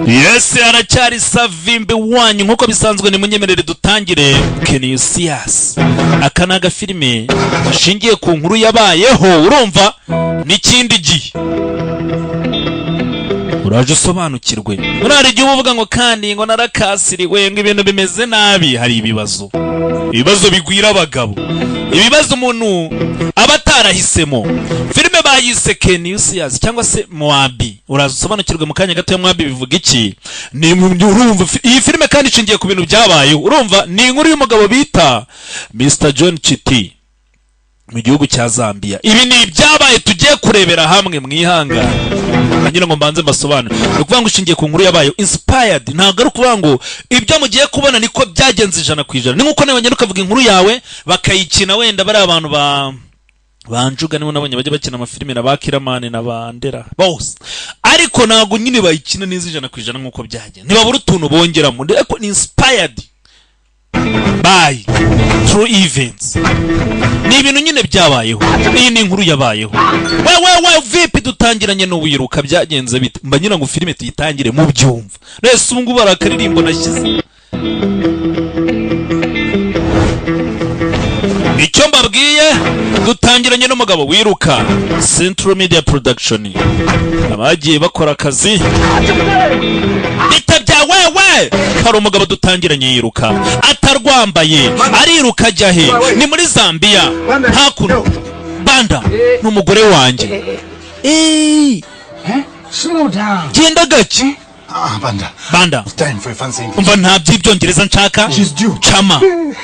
Yes, aracyari savimbi wanyu nkuko bisanzwe ni munyemerere dutangire. Can you see us? Aka ni agafilime gashingiye ku nkuru yabayeho, urumva n'ikindi gihe uraje usobanukirwe. Urari igihe uvuga ngo kandi ngo narakasiriwe ngo ibintu bimeze nabi, hari ibibazo bigwira abagabo, ibibazo umuntu abatarahisemo. Filime bayise Can you see us cyangwa se MWABI, uraje usobanukirwe mu kanya gato. MWABI bivuga iki? Ni urumva iyi filime kandi ishingiye ku bintu byabayeho, urumva ni inkuru y'umugabo bita Mr. John Chiti mu gihugu cya Zambia. Ibi ni byabaye tugiye kurebera hamwe mwihanga. Ngira ngo mbanze mbasobanure. Ukuvuga ngo ishingiye ku nkuru yabaye inspired, ntabwo ari ukuvuga ngo ibyo mugiye kubona niko byagenze 100%. Ni nkuko nabonye ukavuga inkuru yawe bakayikina, wenda bari abantu banjuga nibo nabonye bajye bakina amafilime na bakiramane na bandera bose, ariko ntabwo nyine bayikina neza 100% nkuko byagenze. Ntibabura utuntu bongeramo, ariko ni inspired by true events. Ni ibintu nyine byabayeho. Iyi ni inkuru yabayeho. Wewe vipi dutangiranye no wiruka byagenze bite? Mba nyina ngo filime tuyitangire mu byumva. Nese ubu ngubu barakaririmbo nashyize. Icyo mbabwiye dutangiranye n'umugabo wiruka. Central Media Production abagiye bakora akazi bitabya. Wewe hari umugabo dutangiranye yiruka atarwambaye, ariruka ajya he? Ni muri Zambia. Hakuno Banda n'umugore wanjye. Slow down. Genda gake. Banda. Umva nta by'ibyongereza nshaka.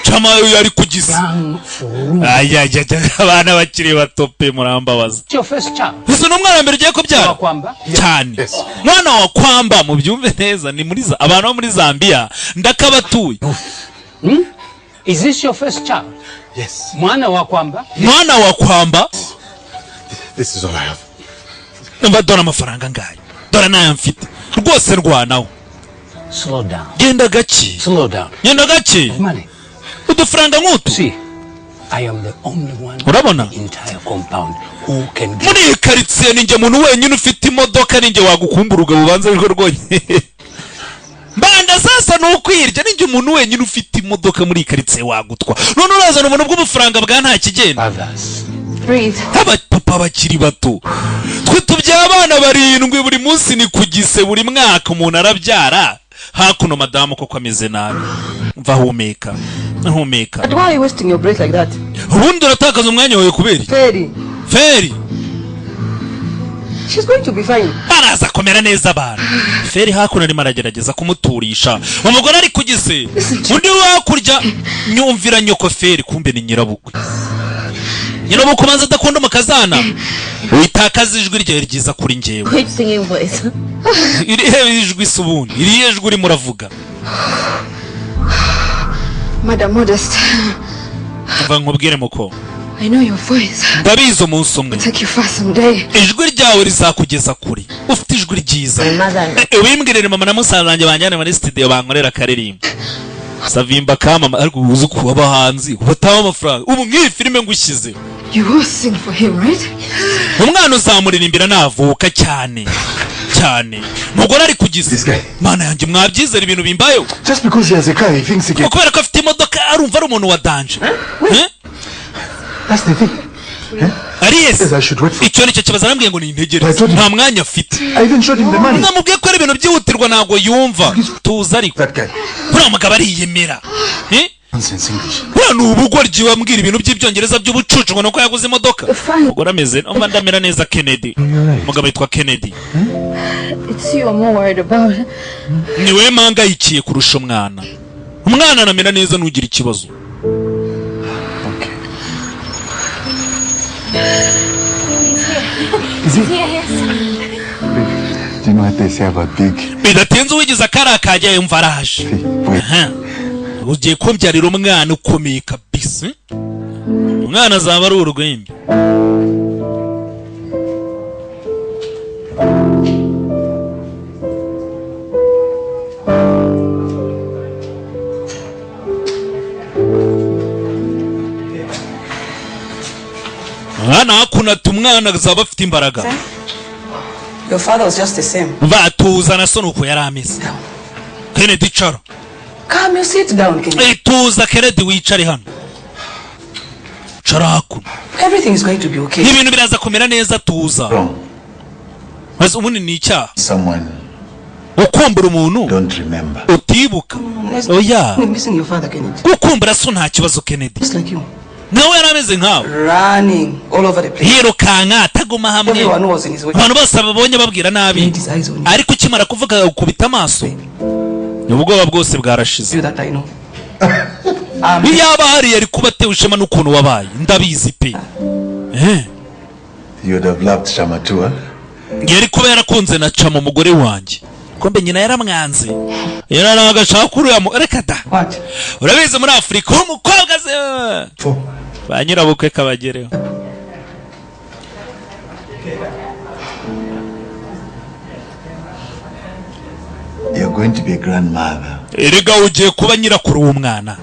Chama yari kugiza. Abana bakiri batope murambabaza. Ese no mwana mbere ugiye kubyara cyane. Mwana wa kwamba mu byumve neza ni muri abantu bo muri Zambia ndakabatuye. Is this your first child? Yes. Mwana wa kwamba? Mwana wa kwamba? This is all I have. Umva dora amafaranga ngayo. Dora nayo mfite. Rwose rwanaho. Slow down. Genda gake. Slow down. Genda gake. Money. Udufaranga nk'utu. See, I am the only one urabona in the entire compound who can get. Muri karitsiye ninjye muntu wenyine ufite imodoka, ninjye wagukumbura ugabanza biko rwonye. Banda sasa nukwirya ninjye umuntu wenyine ufite imodoka muri karitsiye wagutwa. None urazana umuntu bw'ubufaranga bwa nta kigenda. Breathe. Aba papa bakiri bato. Twe tubyara abana 7 buri munsi, ni kugise buri mwaka umuntu arabyara. Hakuno madamu koko ameze nabi. Mva humeka. But why are you wasting your breath like that? Ubundi uratakaza umwanya wawe kubera Feri. She's going to be fine. Araza komera neza abantu. Feri hakuno ari maragerageza kumuturisha. Umugore ari kugise. Undi wakurya nyumvira nyoko Feri kumbe ni nyirabukwe. Nyirabukwe banza adakunda umukazana. Uitakaza ijwi rye ryiza kuri njyewe. Which singing voice? Iri ijwi subundi. Iri ijwi uri muravuga. Madam Modest. Mva nkubwire muko. I know your voice. Ndabizo munsi umwe. Take you far someday. Ijwi ryawe rizakugeza kuri. Ufite ijwi ryiza. Wimbwirire mama na musanzange banjyane muri studio bankorera karirimbo. Savimba kama ariko uzi ko abahanzi bataho amafaranga. Ubu ngiyi filime ngushyize. You will sing for him, right? Umwana uzamuririmbira navuka cyane. Mugore ari kugize. Mana yanjye mwabyizera ibintu bimbayo. Just because he has a car he thinks he can. Kubera ko afite imodoka arumva ari umuntu wa danger. That's the thing. Yes. I should wait for. Icyo nicyo kibazo arambwiye ngo ni integereza. Nta mwanya afite. I even showed him the money. Namubwiye ko ari ibintu byihutirwa ntago yumva. Tuza ariko. That guy. Buriya mugabo ariyemera. Nonsense English. Buriya ni ubugoryi wambwira ibintu by'ibyongereza by'ubucucu ngo nuko yaguze imodoka. Mugore ameze umva ndamera neza Kennedy. Mugabo yitwa Kennedy. It's you I'm more worried about. Niwe mangayikiye kurusha umwana. Umwana anamera neza nugira ikibazo. Is it? Yes. Do you know what they say about big? Bidatenze uwigiza karakajya yumva araje. Ugiye kumbyarira umwana ukomeye kabisa. Umwana azaba ari urwembe. Umwana hakuna tumwana azaba afite imbaraga. Your father was just the same. Vato tuza na so nuko yari ameze. Kennedy cara. Come, you sit down, Kennedy. Tuza Kennedy wicare hano. Charaku. Everything is going to be okay. Ibintu biraza kumera neza tuza. Maze umuntu ni icyaha. Someone ukumbura umuntu don't remember. utibuka. Oya. We're missing your father, Kennedy. Ukumbura so nta kibazo Kennedy. Just like you. Nawe yarameze nkawe. Running all over the place. Yirukanka ataguma hamwe. Everyone was in his way. Abantu bose babonye babwira nabi. Ariko ukimara kuvuga ukubita amaso. Ubwoba bwose bwarashize. You that I know. Yaba hari yari kuba tewe ishema n'ukuntu wabaye. Ndabizi pe. You would have loved Shama too, huh? Yari kuba yarakunze na Chama umugore wanjye. Kombe nyina yaramwanze. Yararagashaka kuri ya reka da. What? Urabizi muri Afrika umukobwa ze. Ba nyirabukwe kabagereho. You're going to be a grandmother. Erega ugiye kuba nyirakuru w'umwana.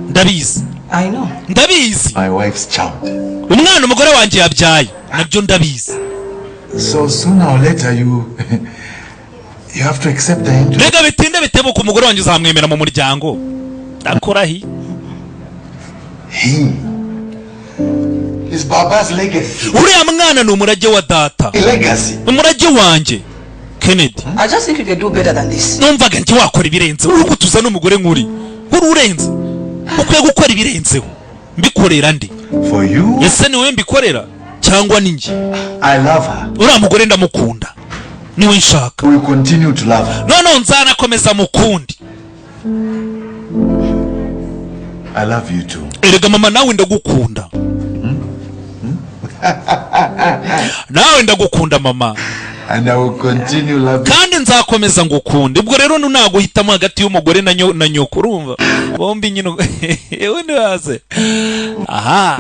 Ndabizi. I know. Ndabizi. My wife's child. Umwana umugore wanjye yabyaye. Nabyo ndabizi. So sooner or later you have to accept the interest. Rega bitinde bitebuka umugore wanjye uzamwemera mu muryango. Akora hi. His baba's legacy. Uriya mwana ni umurage wa data. Legacy. Umurage wanjye. Kennedy. I just think you can do better than this. Numvaga nti wakora ibirenze. Uri gutuza n'umugore nkuri. Uri urenze. Ukwiye gukora ibirenzeho. Mbikorera ndi. For you? Ese niwe mbikorera cyangwa ni nje? I love her. Uriya mugore ndamukunda. Niwe nshaka. We will continue to love her. No nzanakomeza mukundi. I love you too. Erega mama nawe ndagukunda. Nawe ndagukunda mama. And I will continue loving. Kandi nzakomeza ngukunda. Ubwo rero nunaguhitamo hagati y'umugore na nyoko urumva. Bombi nyine undi waze. Aha.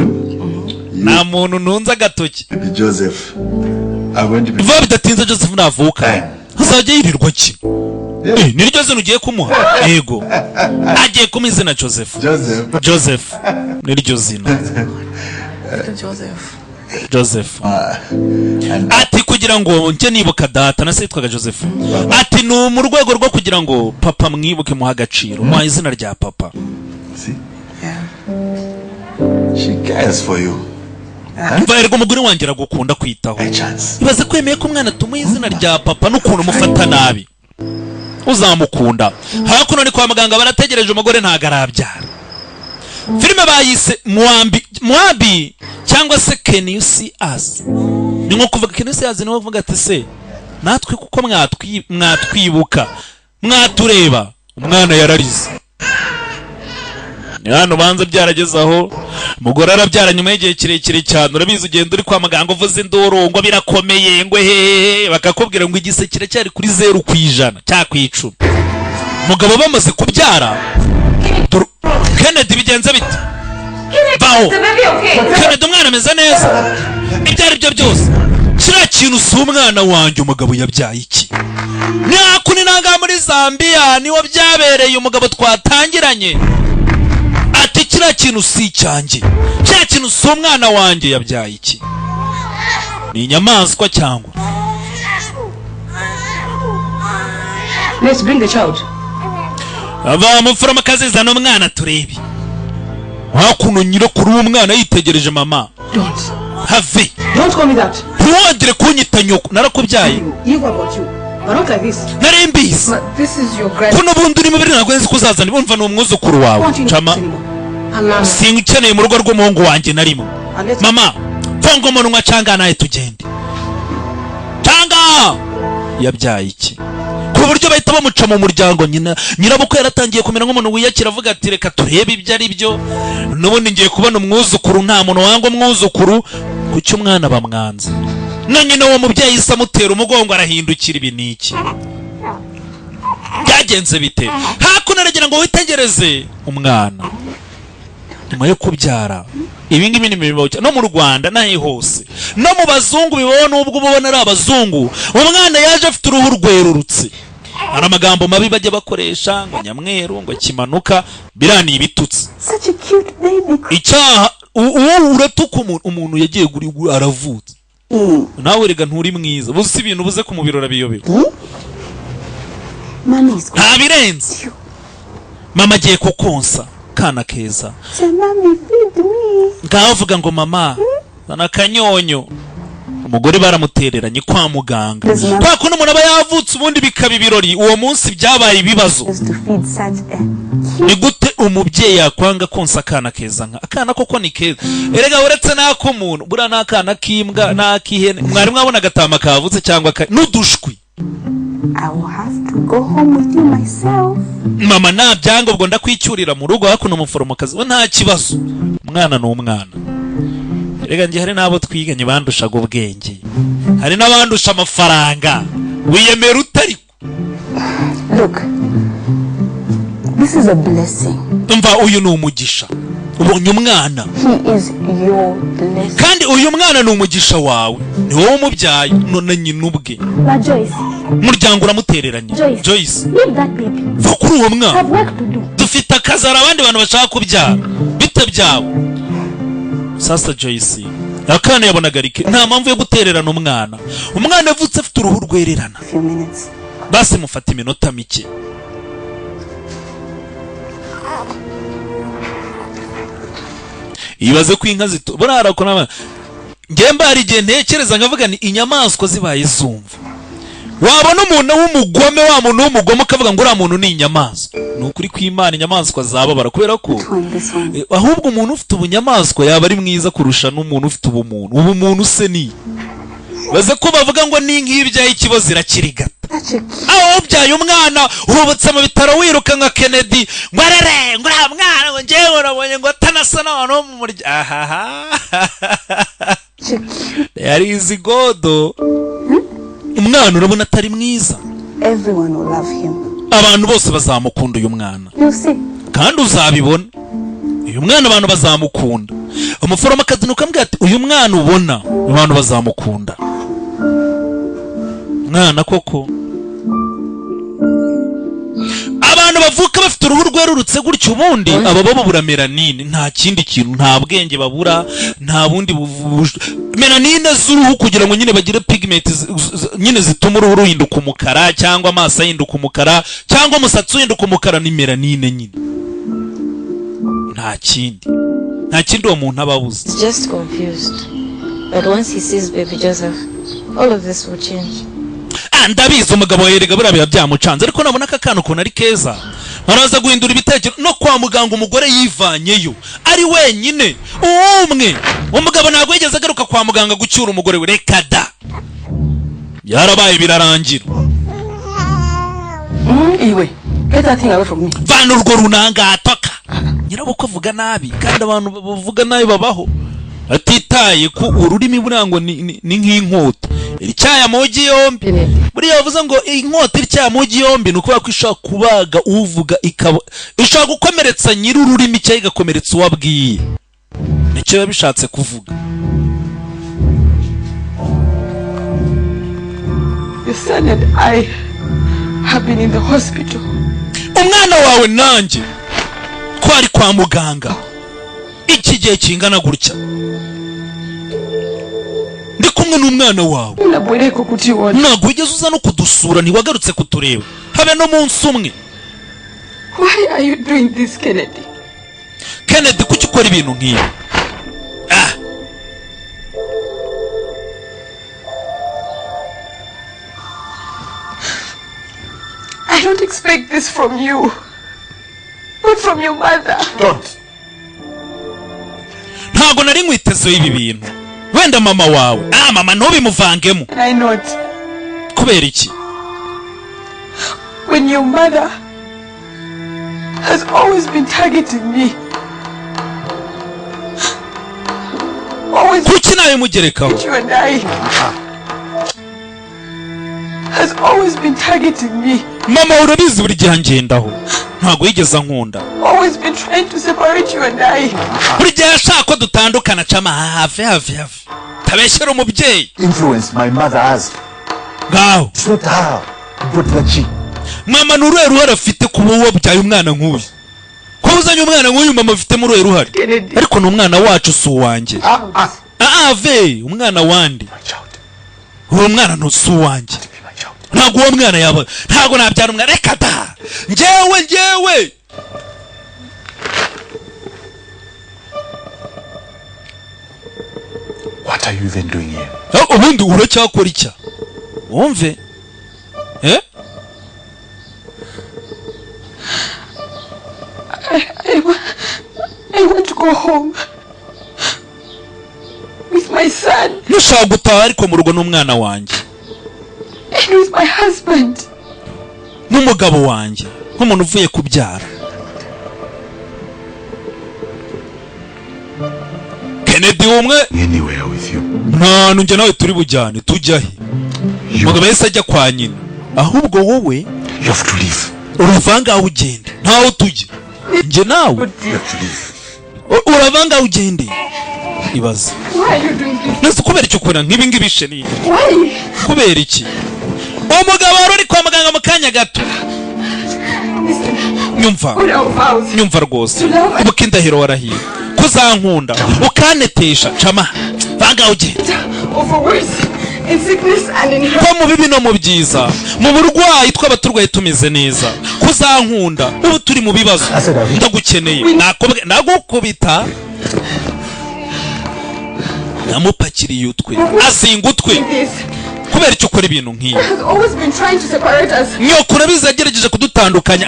Na muntu nunza gatoki. Joseph. I want to be. Vuba bidatinze Joseph navuka. Azajya yirirwa ki? Niryo zino ugiye kumuha. Yego. Agiye kumizina Joseph. Niryo zino. Joseph. Ati kugira ngo nje nibuka data nasitwaga Joseph. Ati no mu rwego rwo kugira ngo papa mwibuke muha agaciro. Mu izina rya papa. See? Yeah. She cares for you. Mvaerwa umugore wanjye aragukunda kwitaho. Ibaze kwemeye ko umwana tumuha izina rya papa n'ukuntu mufata nabi. Uzamukunda. Hakuno ni kwa muganga barategereje umugore ntagarabyara. Filime bayise MWABI cyangwa se Can You See Us? Ni nko kuvuga Can You See Us ni bavuga ati se natwe kuko mwatwibuka mwatureba umwana yararize. Ni hano banza byaragezaho umugore arabyara nyuma y'igihe kirekire cyane urabizi ugenda uri kwa muganga uvuze induru ngo birakomeye ngo hehe bakakubwira ngo igise kiracyari kuri 0% cya kwicuma. Mugabo bamaze kubyara Kennedy bigenze bite? Baho. Kennedy umwana ameze neza. Ibyari byo byose. Kira kintu si umwana wanjye umugabo yabyaye iki? Nyakuni nanga muri Zambia niwo byabereye umugabo twatangiranye. Ati kira kintu si cyanjye. Kira kintu si umwana wanjye yabyaye iki? Ni inyamaswa cyangwa? Let's bring the child. Ava mufurama kazi zano mwana turebe. Hakuno nyirakuru w'umwana yitegereje mama. Don't. Have. Don't call me that. Ntiwongere kunyita nyoko narakubyaye. You about you. But not like this. Narembisi. This is your grand. Kuno bundi uri mubiri nagwenze kuzazana bumva no umwuzukuru wawe. Chama. Singukeneye mu rugo rw'umuhungu wanjye narimo. Mama, fongo munwa canga naye tugende. Canga! Yabyaye iki? Ku buryo bahita bamuca mu muryango nyirabukwe yaratangiye kumera nk'umuntu wiyakira avuga ati reka turebe ibyo ari byo. Nubundi ngiye kubona umwuzukuru nta muntu wanga umwuzukuru kuki umwana bamwanze. Na nyina wo mubyeyi isa mutera umugongo arahindukira ibi niki. Byagenze bite? Hakuno aragira ngo witegereze umwana. Nyuma yo kubyara ibi ngibi ni bibaho no mu Rwanda nahe hose no mu bazungu bibona ubwo ubona ari abazungu umwana yaje afite uruhu rwerurutse ara amagambo mabi bajye bakoresha ngo nyamweru ngo kimanuka birani ibitutsi. Such a cute baby. Icyaha uratuka umuntu yagiye guri aravutse nawe rega nturi mwiza buzi ibintu buze ku mubiro rabiyobewe Mommy is going. ntabirenze mama agiye kukonsa kana keza Say, Mommy, feed me. ngavuga ngo mama zana akanyonyo umugore baramutereranye kwa muganga kwa kuno umuntu aba yavutse ubundi bikaba ibirori uwo munsi byabaye ibibazo ni gute umubyeyi yakwanga konsa akana keza nka akana koko ni keza erega uretse nako umuntu bura nakana kimbwa nakihene mwari mwabona agatama kavutse cyangwa n'udushwi I will have to go home with you myself. Mama nabyanga ubwo ndakwicyurira mu rugo hakuno umuforomokazi we nta kibazo umwana n'umwana erega nje hari nabo twiganye bandushaga ubwenge hari nabandusha amafaranga wiyemera utari Look, this is a blessing. umva uyu ni umugisha ubonye umwana He is your blessing. kandi uyu mwana ni umugisha wawe ni wowe umubyaye none nyine ubwe But Joyce, umuryango uramutereranye Joyce leave that baby. va kuri uwo I mwana have work to do. dufite akazi hari abandi bantu bashaka kubyara bitabyawe sasa Joyce akana yabonaga rike nta mpamvu yo gutererana umwana avutse afite uruhu rwererana Few minutes. basi mufata iminota mike ibaze ko inka burara ko nama ngemba hari igihe ntekereza nkavuga ni inyamaswa zibaye zumva wabona umuntu w'umugome wa muntu w'umugome ukavuga ngo uriya muntu ni inyamaswa ni ukuri kw'Imana inyamaswa zababara kubera ko ahubwo umuntu ufite ubunyamaswa yaba ari mwiza kurusha n'umuntu ufite ubumuntu se ni baze ko bavuga ngo ni nk'ibyaye ikibazo irakirigata aho ubyaye umwana uhubutse mu bitaro wiruka nka Kennedy ngo arere ngo uriya mwana ngo ngewe urabonye ngo atanasa n'abantu bo mu muryango ahaha yari izi godo umwana urabona atari mwiza Everyone will love him. abantu bose bazamukunda uyu mwana You see? kandi uzabibona uyu mwana abantu bazamukunda umuforomokazi nukamubwira ati uyu mwana ubona abantu bazamukunda mwana koko abantu bavuka bafite uruhu rwerurutse gutyo ubundi aba babura melanine nta kindi kintu nta bwenge babura nta bundi melanine z'uruhu kugira ngo nyine bagire pigment nyine zituma uruhu ruhinduka umukara cyangwa amaso ahinduka umukara cyangwa umusatsi uhinduka umukara ni melanine nyine nta kindi uwo muntu aba abuze. He's just confused, but once he sees baby Joseph all of this will change. Ndabizi umugabo yerega buriya byamucanze ariko nabona akana ukuntu ari keza baraza guhindura ibitekerezo no kwa muganga umugore yivanyeyo ari wenyine umwe umugabo ntabwo yigeze agaruka kwa muganga gucyura umugore we reka da yarabaye birarangira Iwe get that thing away from me. Vana urwo runanga atoka nyirabukwe avuga nabi kandi abantu bavuga nabi babaho atitaye ku ururimi burango ni nk'inkota iricyaya mugi yombi buriya bavuze ngo inkota iricyaya mugi yombi nuko kwishaka kubaga uvuga ikaba ishaka gukomeretsa nyiri ururimi cyayi gakomeretsa uwabwiye nicyo bishatse kuvuga. Your son and I have been in the hospital. Umwana wawe nanjye kwari kwa muganga iki gihe kingana gutya ndi kumwe n'umwana wawe ntabwo wigeze uza no kudusura ntiwagarutse kutureba habe no munsi umwe. Why are you doing this, Kennedy? Kennedy kuki ukora ibintu nk'ibi? I don't expect this from you, not from your mother. Don't. Ntabwo nari nkwitezeho ibi bintu wenda mama wawe mama ntubimuvangemo. I not. Kubera iki? When your mother has always been targeting me, always kuki nawe mugerekaho? you and I has always been targeting me. Mama urabizi buri gihe ngendaho ntabwo yigeze ankunda. Always been trying to separate you and I. Buri gihe ashaka ko dutandukana cama hafi tabeshyera umubyeyi. Influence my mother has. Ngaho It's not her, but the chi. Mama nuruhe ruhare afite kuba wabyaye umwana nk'uyu? Ko uzanye umwana nk'uyu mama afite mu ruhe ruhare? Ariko n'umwana wacu si uwanjye. Umwana wandi. Uwo mwana no si uwanjye. ntago uwo mwana yaba ntago nabyara umwana reka da njyewe What are you even doing here? ubundi uracyakora icya wumve I want to go home with my son nushaka gutaha ariko mu rugo n'umwana wanjye and with my husband n'umugabo wanjye nk'umuntu uvuye kubyara. Kennedy umwe Anywhere with you. nta nunjye nawe turi bujyane tujya he umugabo yese ajya kwa nyina ahubwo wowe You have to leave. uravanga aho ugende ntaho tujye njye nawe You have to leave. uravanga aho ugende ibaze. Why are you doing this? nese kubera icyo ukora nk'ibi ngibi sheni Why? kubera iki umugabo wari uri kwa muganga mu kanya gato nyumva What our vows? nyumva rwose ubuka indahiro warahiye kuzankunda ukanetesha cama vanga ugende Of a worse, in sickness and in health. ko mu bibi no mu byiza mu burwayi twaba turwaye tumeze neza kuzankunda ubu turi mu bibazo ndagukeneye nagukubita namupakiriye utwe azinga utwe This kubera icyo ukora ibintu nk'ibi has always been trying to separate us. nyoko urabizi yagerageje kudutandukanya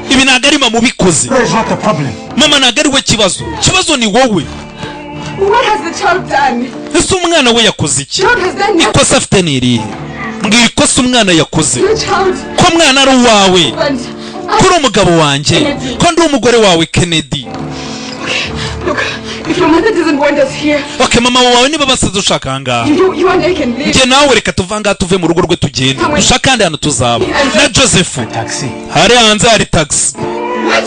ibi ntabwo ari mama ubikoze That is not the problem. mama ntabwo ari we kibazo ni wowe. What has the child done? ese umwana we yakoze iki Child has done nothing. ikosa afite ni irihe mbwira ikosa umwana yakoze Your child ko umwana ari uwawe and ko uri umugabo wanjye ko ndi umugore wawe Kennedy. look, if your mother doesn't want us here, okay mama wawe niba basaze ushaka ahangaha you and I can leave. njye nawe reka tuve ahangaha tuve mu rugo rwe tugende dushaka kandi hano tuzaba na Joseph Taxi. hari hanze hari taxi What?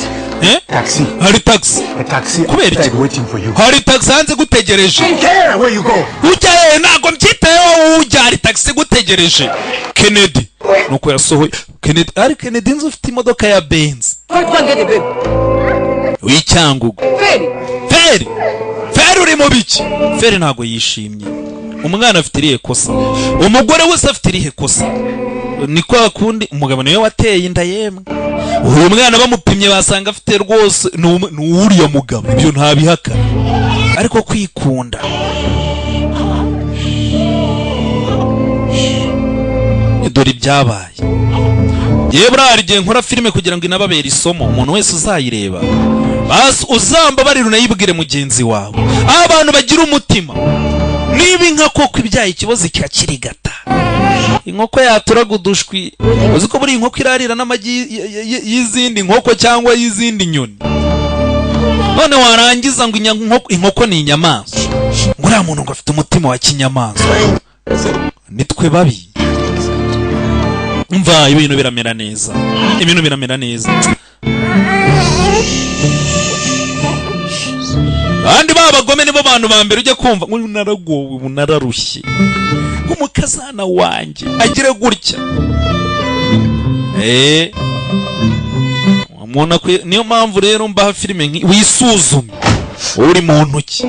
Taxi. hari taxi A taxi Kubera iki? outside waiting for you. hari taxi hanze gutegereje Care where you go. ujya he ntabwo mbyitayeho ujya hari taxi gutegereje Kennedy nuko yasohoye Kennedy ari Kennedy nzi ufite imodoka ya Benz Go and get a babe. w'icyangugu Feri uri mu biki Feri ntabwo yishimye umwana afite irihe kosa umugore wese afite irihe kosa ni kwa kundi umugabo niwe wateye inda yemwe uyu mwana bamupimye basanga afite rwose ni uriya mugabo ibyo ntabihaka ariko kwikunda dore ibyabaye yewe buriya igihe nkora filime kugira ngo inababere isomo umuntu wese uzayireba uzamba bari runayibwire mugenzi wawe aho abantu bagira umutima niba inka koko ibyaye ikibazo kikakirigata inkoko yaturaga udushwi uzi ko buri inkoko irarira n'amagi y'izindi nkoko cyangwa y'izindi nyoni none warangiza ngo inkoko ni inyamaswa ngo uriya muntu ngo afite umutima wa kinyamaswa nitwe babi mva ibintu biramera neza abandi babagome nibo bantu ba mbere ujya kumva ngo naragowe ubu nararushye nk'umukazana wanjye agire gutya niyo mpamvu rero mbaha filime wisuzume uri mu ntoki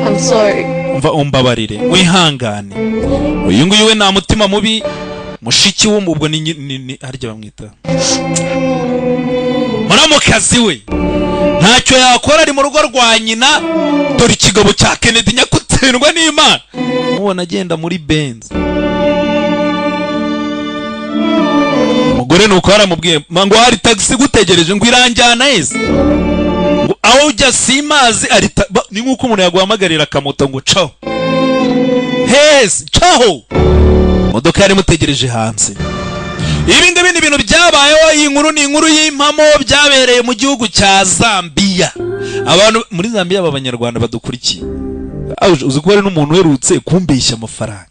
I'm sorry. mva umbabarire wihangane uyu nguyu we nta mutima mubi mushiki w'umubwo ni harya bamwita muramukazi we ntacyo yakora ari mu rugo rwa nyina dore ikigabo cya Kennedy nyakutsindwa n'Imana mubona agenda muri Benz umugore nuko haramubwiye ngo hari taxi gutegereje ngo iranjyana heza ngo aho ujya simazi ni nk'uko umuntu yaguhamagarira akamoto ngo caho heza caho modoka yari mutegereje hanze. Ibi ngibi ni ibintu byabayeho. Iyi nkuru ni inkuru y'impamo byabereye mu gihugu cya Zambia. Abantu muri Zambia b'abanyarwanda badukurikiye uzi ko hari n'umuntu werutse kumbeshya amafaranga.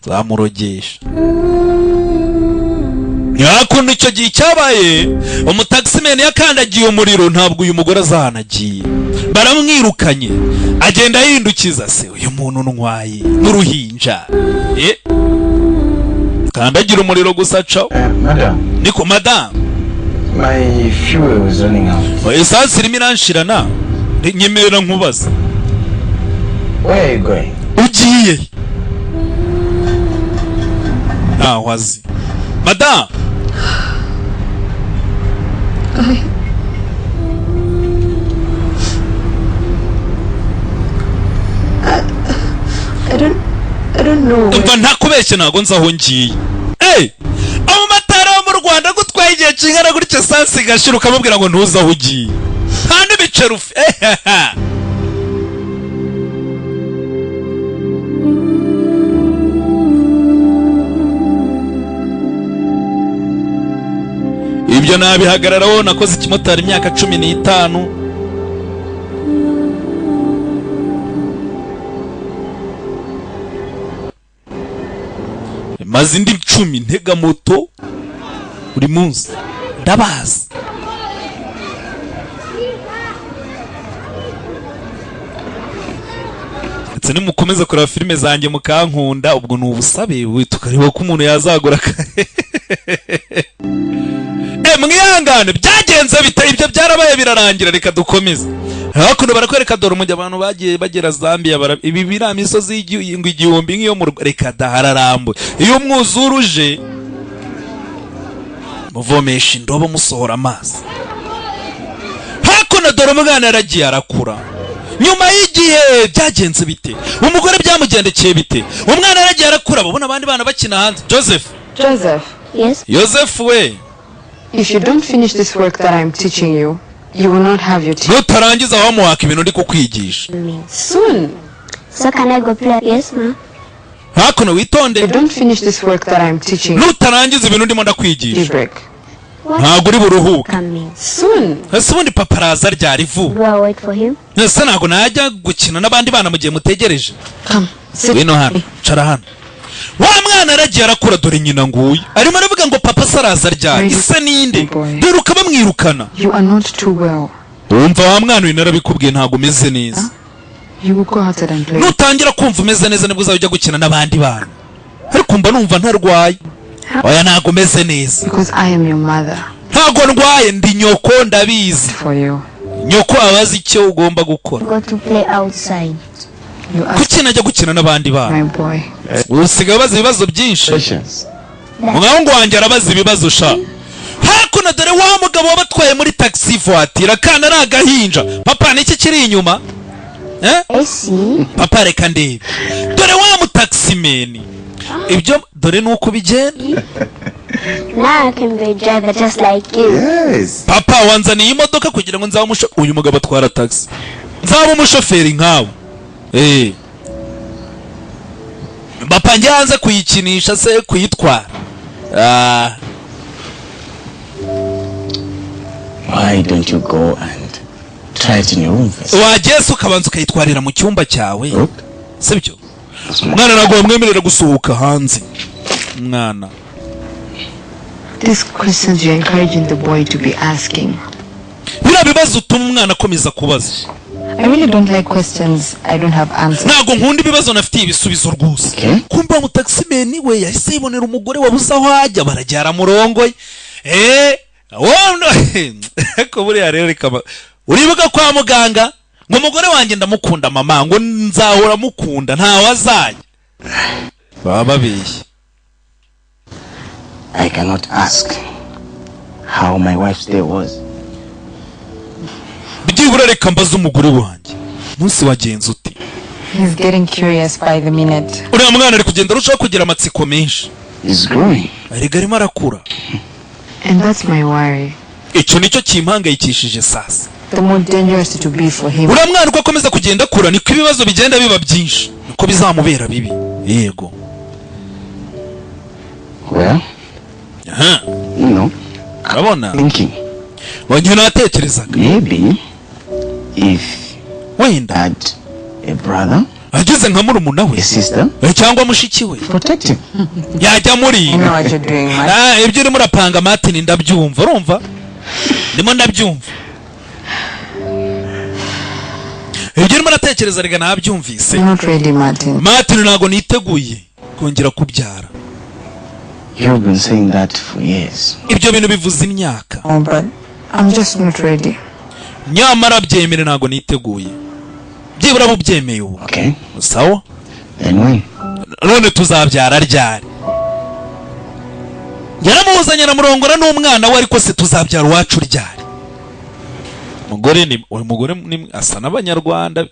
Zamurogesha yakundi icyo gihe cyabaye umutaximeni yakandagiye umuriro ntabwo uyu mugore azahanagiye baramwirukanye agenda yihindukiza se uyu muntu ntwaye n'uruhinja kandagira umuriro gusa caho Madam. niko madam My fuel is running out. esansi irimo iranshirana nyemerera nkubaza. Where are you going? Ugiye? Wazi. Madam. I don't know. Umva ntakubeshye nago nzaho ngiye. Abo matara mu Rwanda gutwaye igihe kingana gutya sansi gashira ukamubwira ngo ntuzaho ugiye. Hande bicerufe. Ibyo nabihagararaho nakoze ikimotari imyaka 15. Maze indi 10 ntega moto buri munsi ndabaza. Ndetse nimukomeza kureba filime zanjye mukankunda ubwo ni ubusabe we tukareba ko umuntu yazagura. Mwihangane byagenze bita ibyo byarabaye birarangira reka dukomeze. Hakuno barakwereka dore umujya abantu bagiye bagera Zambia ibi bira misozi igihumbi ngiyo mu reka dahararambo. Iyo mwuzuruje muvomesha indobo musohora amazi. Hakuno dore umwana yaragiye arakura. Nyuma y'igihe byagenze bite? Umugore byamugendekeye bite? Umwana yaragiye arakura babona abandi bana bakina hanze. Joseph. Yes? Joseph we. If you don't finish this work that I'm teaching you, you will not have your teeth. Nutarangiza wamuhaka ibintu ndi kukwigisha. Soon. So can I go play? Yes, ma. Hakuno witonde. If you don't finish this work that I'm teaching you, nutarangiza ibintu ndimo ndakwigisha. break. Ntago uri buruhuka. Coming. Soon. Ese ubundi papa araza ryari vuba? Do I wait for him? Ese ntago najya gukina n'abandi bana mu gihe mutegereje. Come. Sit. Wino hano, cara hano. Wa mwana aragiye arakura dore nyina nguye. Arimo aravuga ngo papa saraza ryari. Ise ninde? Dore ukaba mwirukana. You are not too well. Umva wa mwana we narabikubwiye ntago umeze neza. You will go outside and play. Nutangira kumva umeze neza nibwo uzajya gukina n'abandi bana. Ariko mba numva ntarwaye. Oya ntago umeze neza. Because I am your mother. Ntago ndwaye ndi nyoko ndabizi. For you. Nyoko abazi icyo ugomba gukora. Go to play outside. Kuki najya gukina n'abandi bana? My boy. Usigaye baza ibibazo byinshi. Umuhungu wanjye arabaza ibibazo sha. Hakuno dore wa mugabo wabatwaye muri taxi voiture kana ari agahinja. Papa niki kiri inyuma? Papa reka ndebe. Dore wa mu taximan. Ibyo dore nuko bigenda. Now I can be a driver just like you. Yes. Papa wanzaniye imodoka kugira ngo nzabe uyu mugabo atwara taxi. Nzabe umushoferi nkawe. Papa nyanze kuyikinisha se kuyitwara. Why don't you go and try it in your room first? Wageze ukabanza ukayitwarira mu cyumba cyawe. Sibyo? Mwana nago wamwemerera gusohoka hanze. Mwana. These questions you're encouraging the boy to be asking. Bira bibazo utuma umwana akomeza kubaza. I really don't like questions I don't have answers. Nago nkunda ibibazo nafitiye ibisubizo rwose. Kumba mu taximeni we yahise yibonera umugore wabuze aho ajya barajyara murongoye. Ko buriya rero rikaba uribuka kwa muganga ngo umugore wanjye ndamukunda mama ngo nzahora mukunda nta wazajya. Baba babeshye. I cannot ask how my wife's day was. Byibura reka mbaza umugore wanjye munsi wagenze uti. He's getting curious by the minute. Uriya mwana ari kugenda arushaho kugira amatsiko menshi. He's growing. Ariko arimo arakura. And that's my worry. Icyo nicyo kimpangayikishije sasa. The more dangerous it will be for him. Uriya mwana uko akomeza kugenda akura niko ibibazo bigenda biba byinshi. Niko bizamubera bibi. Yego. Well, you know, urabona thinking. Wanjye natekerezaga. Maybe if wenda had a brother, ageze nka murumuna we, a sister, cyangwa mushiki we, protect him. Yajya muri. You know what you're doing, man. Ibyo urimo urapanga Martin ndabyumva, urumva? Ndimo ndabyumva. Ibyo urimo uratekereza rega nabyumvise. You're not ready, Martin. Martin ntago niteguye kongera kubyara. You've been saying that for years. Ibyo bintu bivuze imyaka. Oh, but I'm just not ready. nyamara byemere ntago niteguye byibura bubyemeye ubu. Okay. Sawa? Then when? None tuzabyara ryari? Yaramuzanye na murongora n'umwana we, ariko se tuzabyara wacu ryari? Umugore ni asa n'abanyarwanda.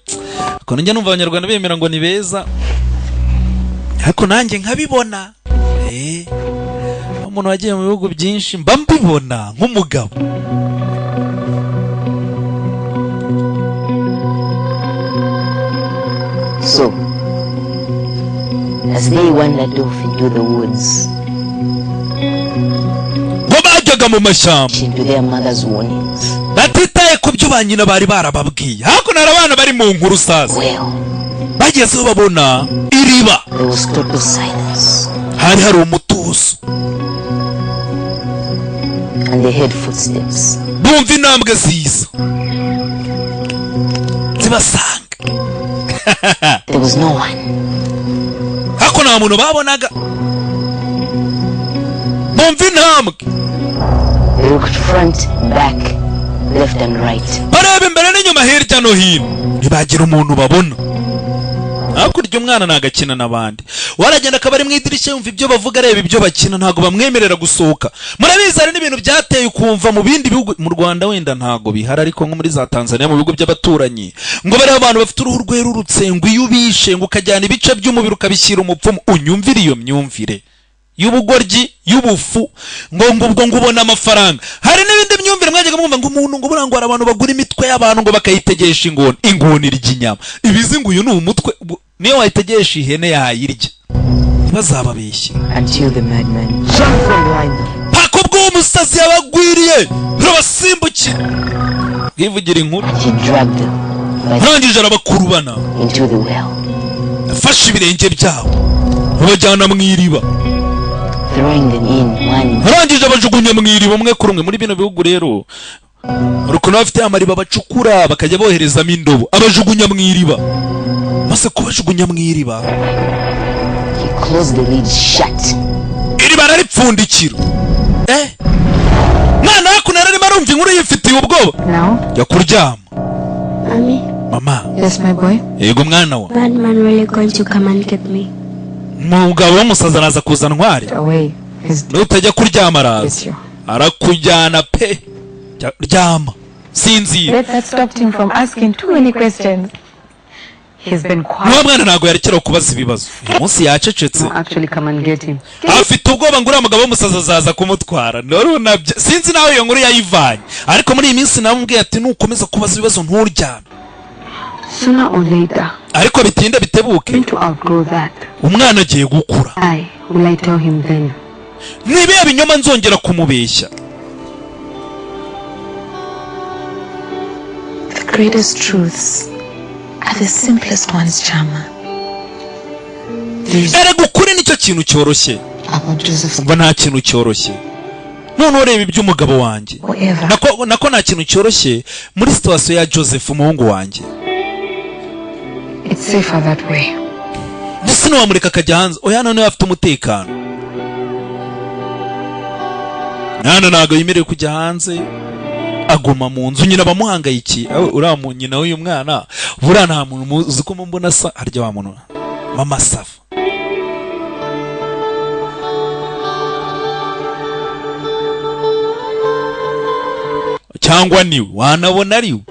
Ko njye numva abanyarwanda bemera ngo ni beza. Ariko nanjye nkabibona. Umuntu wagiye mu bihugu byinshi mba mbibona nk'umugabo. So, as they wandered off into the woods, bajyaga mu mashyamba into their mother's warnings, batitaye ku byo ba nyina bari barababwiye. Hakuno hari abana bari mu nkuru sasa. well, Bagezeho babona iriba. there was total silence, Hari umutuzo. and they heard footsteps. Bumva intambwe ziza zibasanga. There was no one. Hakuno nta muntu babonaga. Bumva intambwe. They looked front, back, left and right. Bareba imbere n'inyuma, hirya no hino, ntibagira umuntu babona. Hakurya umwana nagakina n'abandi, waragenda akabari mu idirishya yumva ibyo bavuga, areba ibyo bakina, ntago bamwemerera gusohoka. Murabizi hari n'ibintu byateye ukumva mu bindi bihugu, mu Rwanda wenda ntago bihari, ariko nko muri za Tanzania mu bihugu by'abaturanyi, ngo bari abantu bafite uruhu rwerurutse, ngo iyo ubishe ngo ukajyana ibice by'umubiri ukabishyira umupfumu. Unyumvire iyo myumvire y'ubugoryi y'ubufu, ngo ubona amafaranga. Hari n'ibindi myumvire mwajyaga mwumva ngo umuntu ngo burangwara abantu bagura imitwe y'abantu ngo bakayitegesha ingoni ry'inyama. Ibizi ngo uyu ni umutwe, niyo wayitegesha ihene yayirya. Ntibazababeshye. Until the madman jumped from behind them. Pako bw'umusazi yabagwiriye urabasimbukira, bwivugira inkuru. And he dragged them arangije arabakurubana into the well, afashe ibirenge byabo babajyana mu iriba, throwing them in one. arangije abajugunya mu iriba umwe kuri umwe. Muri bino bihugu rero urukundo bafite amariba bacukura bakajya boherezamo indobo, abajugunya mu iriba. Maze kubajugunya mu iriba, He closed the lid shut. iriba araripfundikira. Mwana hakuno arimo arumva inkuru yifitiye ubwoba. Now? Jya kuryama. Mommy, Mama. Yes, my boy? Yego mwana wa. bad man really going to come and get me? Umugabo w'umusaza araza kuza ntwari. Away. Nutajya kuryama araza. Arakujyana pe. Ryama. Sinzira. That stopped him from asking too many questions. He's been quiet. Nuwa mwana ntago yarekera kubaza ibibazo. Uyu munsi yacecetse. Actually come and get him. Afite ubwoba ngo uriya mugabo w'umusaza azaza kumutwara. Nabyo sinzi nawe iyo nkuru yayivanye, ariko muri iyi minsi namubwiye ati nukomeza kubaza ibibazo nturyame. Sooner or later, Ariko bitinde bitebuke, going to outgrow that. umwana agiye gukura. Will I tell him then? Nibiya binyoma nzongera kumubeshya. The greatest truths are the simplest ones, Chama. Erega ukuri nicyo kintu cyoroshye. About Joseph. Umva nta kintu cyoroshye. None ureba iby'umugabo wanjye. Nako nta kintu cyoroshye muri situation ya Joseph umuhungu wanjye. It's safer that way. Ndetse n'uwamureka akajya hanze, oya none afite umutekano. Nana ntago yemerewe kujya hanze, aguma mu nzu. Nyina bamuhangayikiye. Uriya nyina w'uyu mwana buriya nta muntu uzi ko mbona asa harya wa muntu mama Safa. Cyangwa niwe wanabona ariwe.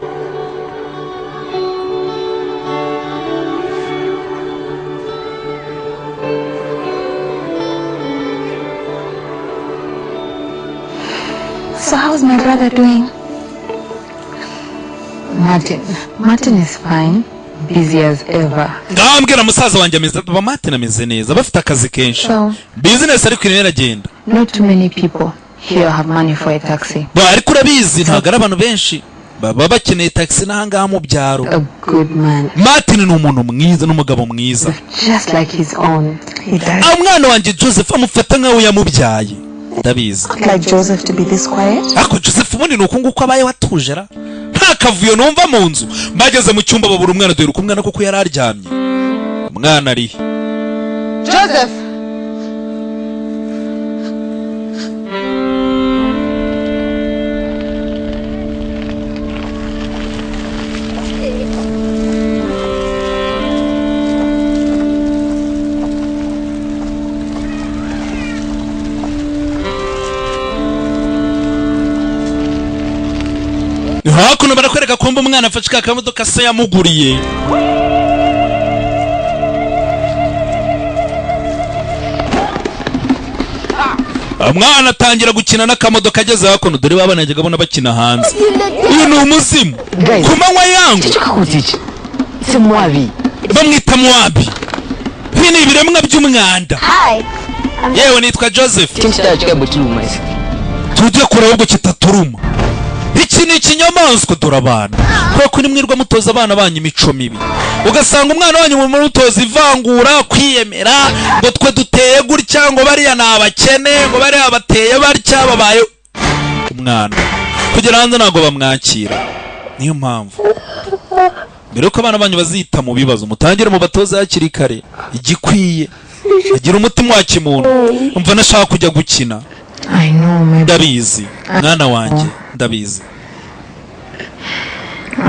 So how's my brother doing? Martin is fine, busy as ever. Ngambwira musaza wanjye ameze, Martin ameze neza, bafite akazi kenshi. Business ariko irimo iragenda. Not too many people here have money for a taxi. Ariko urabizi ntabwo ari abantu benshi baba bakeneye taxi n'ahangaha mu byaro. A good man. Martin ni umuntu mwiza n'umugabo mwiza. Just like his own. Umwana wanjye Joseph amufata nkawe yamubyaye. Ndabizi. Like Joseph to be this quiet? Ako Joseph ubundi ni uko nguko abaye watujera. Nta kavuyo numva mu nzu. Mbageze mu cyumba babura umwana, dore uko umwana koko yari aryamye. Umwana ari Joseph. hakuno barakwereka kumba umwana afashe akamodoka se yamuguriye. Umwana atangira gukina n'akamodoka ageze hakuno, dore babana najyaga bona bakina hanze. Uyu ni umuzimu ku manywa yangu. Bamwita MWABI. Ibi ni ibiremwa by'umwanda. Yewe nitwa Joseph. Tujye kure ahubwo kitaturuma. Iki ni ikinyamaswa turabana. Kuko ni mwirwa mutoza abana banyu imico mibi. Ugasanga umwana wanyu mu mutoza ivangura, kwiyemera, ngo twe duteye gutya, ngo bariya nabakene, ngo bariya bateye barya babaye umwana. Kugera hanze ntago bamwakira. Niyo mpamvu mbere yuko abana banyu bazita mu bibazo, mutangire mu batoza hakiri kare igikwiye. Agira umutima wa kimuntu. Umva nashaka kujya gukina. I know, maybe. Ndabizi mwana wanjye, ndabizi.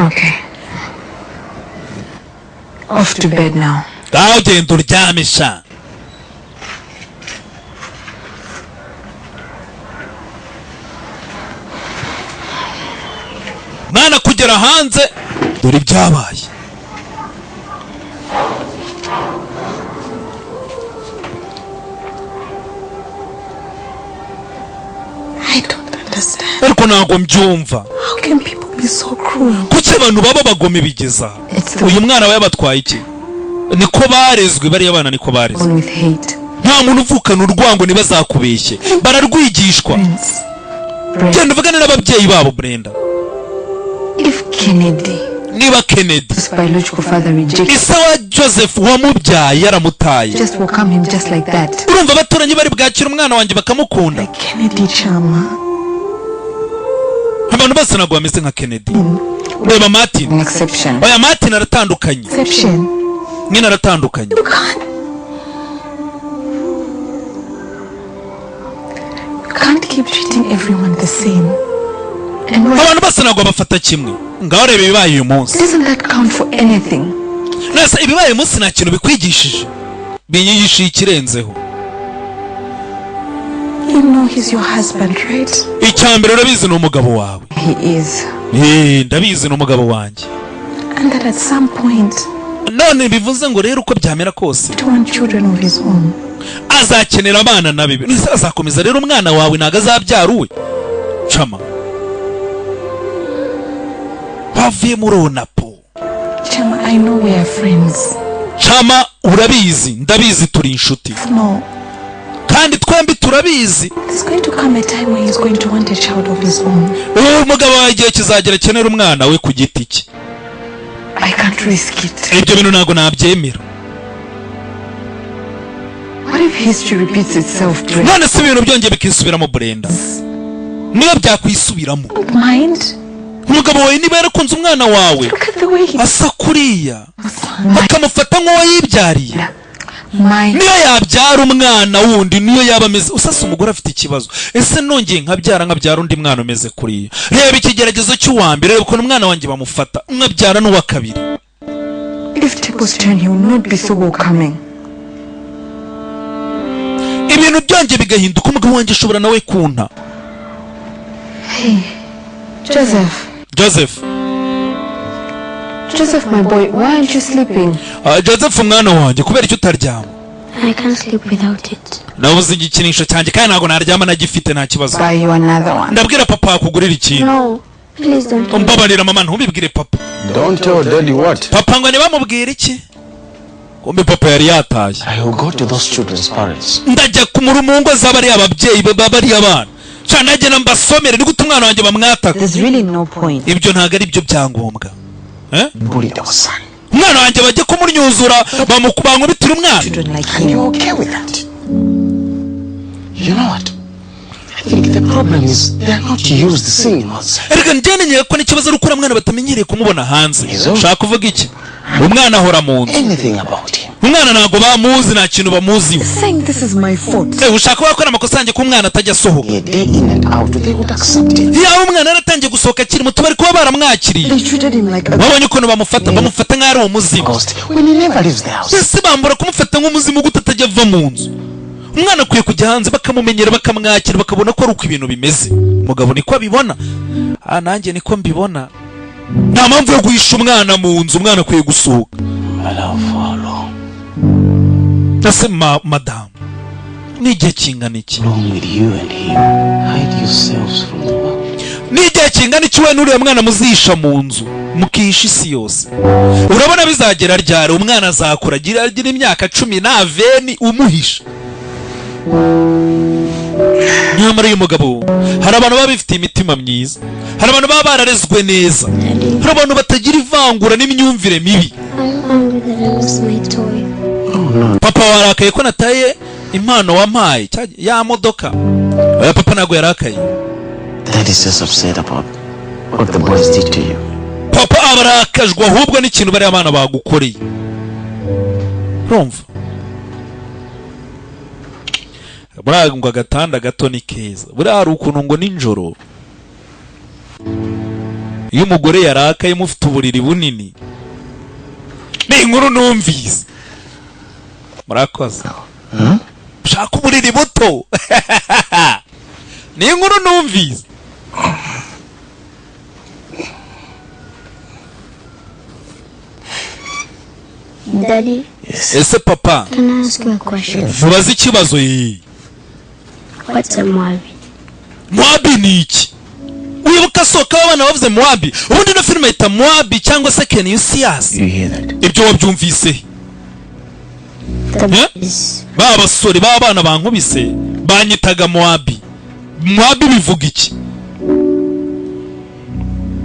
Okay. Off to bed now. Gaho genda uryamisha. Mwana kugera hanze dore ibyabaye. I don't understand. Ariko ntago mbyumva. How can people be so cruel? Kuki abantu baba bagome bigeza? Uyu mwana we yabatwaye iki? Niko barezwe bari abana, niko barezwe. With hate. Nta muntu uvukana urwango ntibazakubeshye. Bararwigishwa. Genda uvugane n'ababyeyi babo Brenda. If Kennedy, Niba Kennedy, his biological father, rejected, ise wa Joseph wamubyaye yaramutaye, just welcome him just like that. urumva abaturanyi bari bwakira umwana wanjye bakamukunda? Kennedy Chama. Abantu bose ntabwo bameze nka Kennedy. Reba Martin. An exception. Oya Martin aratandukanye. Exception. Nyina aratandukanye. You can't keep treating everyone the same. And why Abantu bose ntabwo bafata kimwe. Ngaho reba ibibaye uyu munsi. doesn't that count for anything? Nasa ibibaye uyu munsi nta kintu bikwigishije. Binyigishije ikirenzeho. You know he's your husband, right? Icyambere urabizi ni umugabo wawe. He is. Ndabizi ni umugabo wanjye. And that at some point, None bivuze ngo rero uko byamera kose to want children of his own. azakenera abana na bibi. Nise azakomeza rero umwana wawe ntago azabyara uwe. Chama. Bavuye muri Onapo. Chama, I know we are friends. Chama urabizi, ndabizi turi inshuti. No. Kandi twembi turabizi. There's going to come a time when he's going to want a child of his own. Umugabo wawe igihe kizagera akenera umwana we ku giti cye. I can't risk it. Ibyo bintu ntago nabyemera. What if history repeats itself, Brenda? None se ibintu byongeye bikisubiramo Brenda? Niba byakwisubiramo. Mind? Umugabo wawe niba yarakunze umwana wawe Look at the way he asa kuriya akamufata nk'uwo yibyariye. Mine. Niyo yabyara umwana wundi, niyo yaba ameze usasa umugore afite ikibazo. Ese nongeye nkabyara undi mwana umeze kuriya. Reba ikigeragezo cy'uwambere, reba ukuntu umwana wanjye bamufata, nkabyara n'uwa kabiri. If tables turn, he will not be so welcoming. Ibintu byongeye bigahinduka, umugabo wanjye ashobora nawe kunta. Hey, Joseph, my boy, why aren't you sleeping? Joseph mwana wanjye, kubera icyo utaryama? I can't sleep without it. Nabuze igikinisho cyanjye kandi ntago naryama nagifite, nta kibazo. Buy you another one. Ndabwira papa akugurira ikintu. No, please don't. Umbabarira mama, ntubibwire papa. Don't tell daddy what? Papa ngo ntibamubwire iki? Kumbe papa yari yataye. I will go to those children's parents. Ndajya kumura mu ngo z'abari ababyeyi babari abana. Cyane najye nambasomere ni gute umwana wanjye bamwataka. There's really no point. Ibyo ntago ari byo byangombwa. Bully our son. Umwana wanjye bajye kumunyuzura bankubitira umwana. Children like Are you you. okay with that? You know what? I think the problem is they are not used to seeing outside. Erega njye ko n'ikibazo ari ukura mwana batamenyereye kumubona hanze. Izo? Shaka kuvuga iki? Umwana ahora mu nzu. Anything about him. Umwana ntago bamuzi, nta kintu bamuziho. Saying this is my fault. Ushaka wakora amakosa yanjye ko umwana atajya asohoka. He day in and out, they would accept it. Yawe umwana yaratangiye gusohoka akiri muto, bari kuba baramwakiriye. They treated him like a Wabonye ukuntu bamufata nk'aho ari umuzimu. Ghost when he never leaves the house. Ese bambura kumufata nk'umuzimu gute atajya ava mu nzu. umwana akwiye kujya hanze bakamumenyera bakamwakira bakabona ko ari uko ibintu bimeze. Umugabo niko abibona, nanjye niko mbibona. Nta mpamvu yo guhisha umwana mu nzu, umwana akwiye gusohoka. Ese madam, n'igihe kingana iki? N'igihe kingana iki we n'uriya mwana muzihisha mu nzu mukihisha isi yose? Urabona bizagera ryari umwana azakura agira imyaka 10 na 20 umuhisha? Nyamara uyu mugabo, hari abantu baba bifite imitima myiza, hari abantu baba bararezwe neza, hari abantu batagira ivangura n'imyumvire mibi. Papa warakaye ko nataye impano wampaye ya modoka. Oya, papa ntago yarakaye. Dad is just upset about what the boys did to you. Papa abarakajwe ahubwo n'ikintu bari abana bagukoreye. Urumva? Buriya ngo agatanda gato ni keza. Buriya hari ukuntu ngo ninjoro iyo umugore yarakaye mufite uburiri bunini, ni inkuru numvise. Murakoze. Shaka uburiri buto. Ni inkuru numvise. Daddy? Yes. Ese papa, Can I ask you a question? mubaze ikibazo ye. What's a MWABI? MWABI ni iki? Wibuka soka abana bavuze MWABI. Ubundi no filime ita MWABI cyangwa se Can You See Us? You hear that? Ibyo wabyumvise? Ba basore ba bana bankubise banyitaga MWABI. MWABI bivuga iki?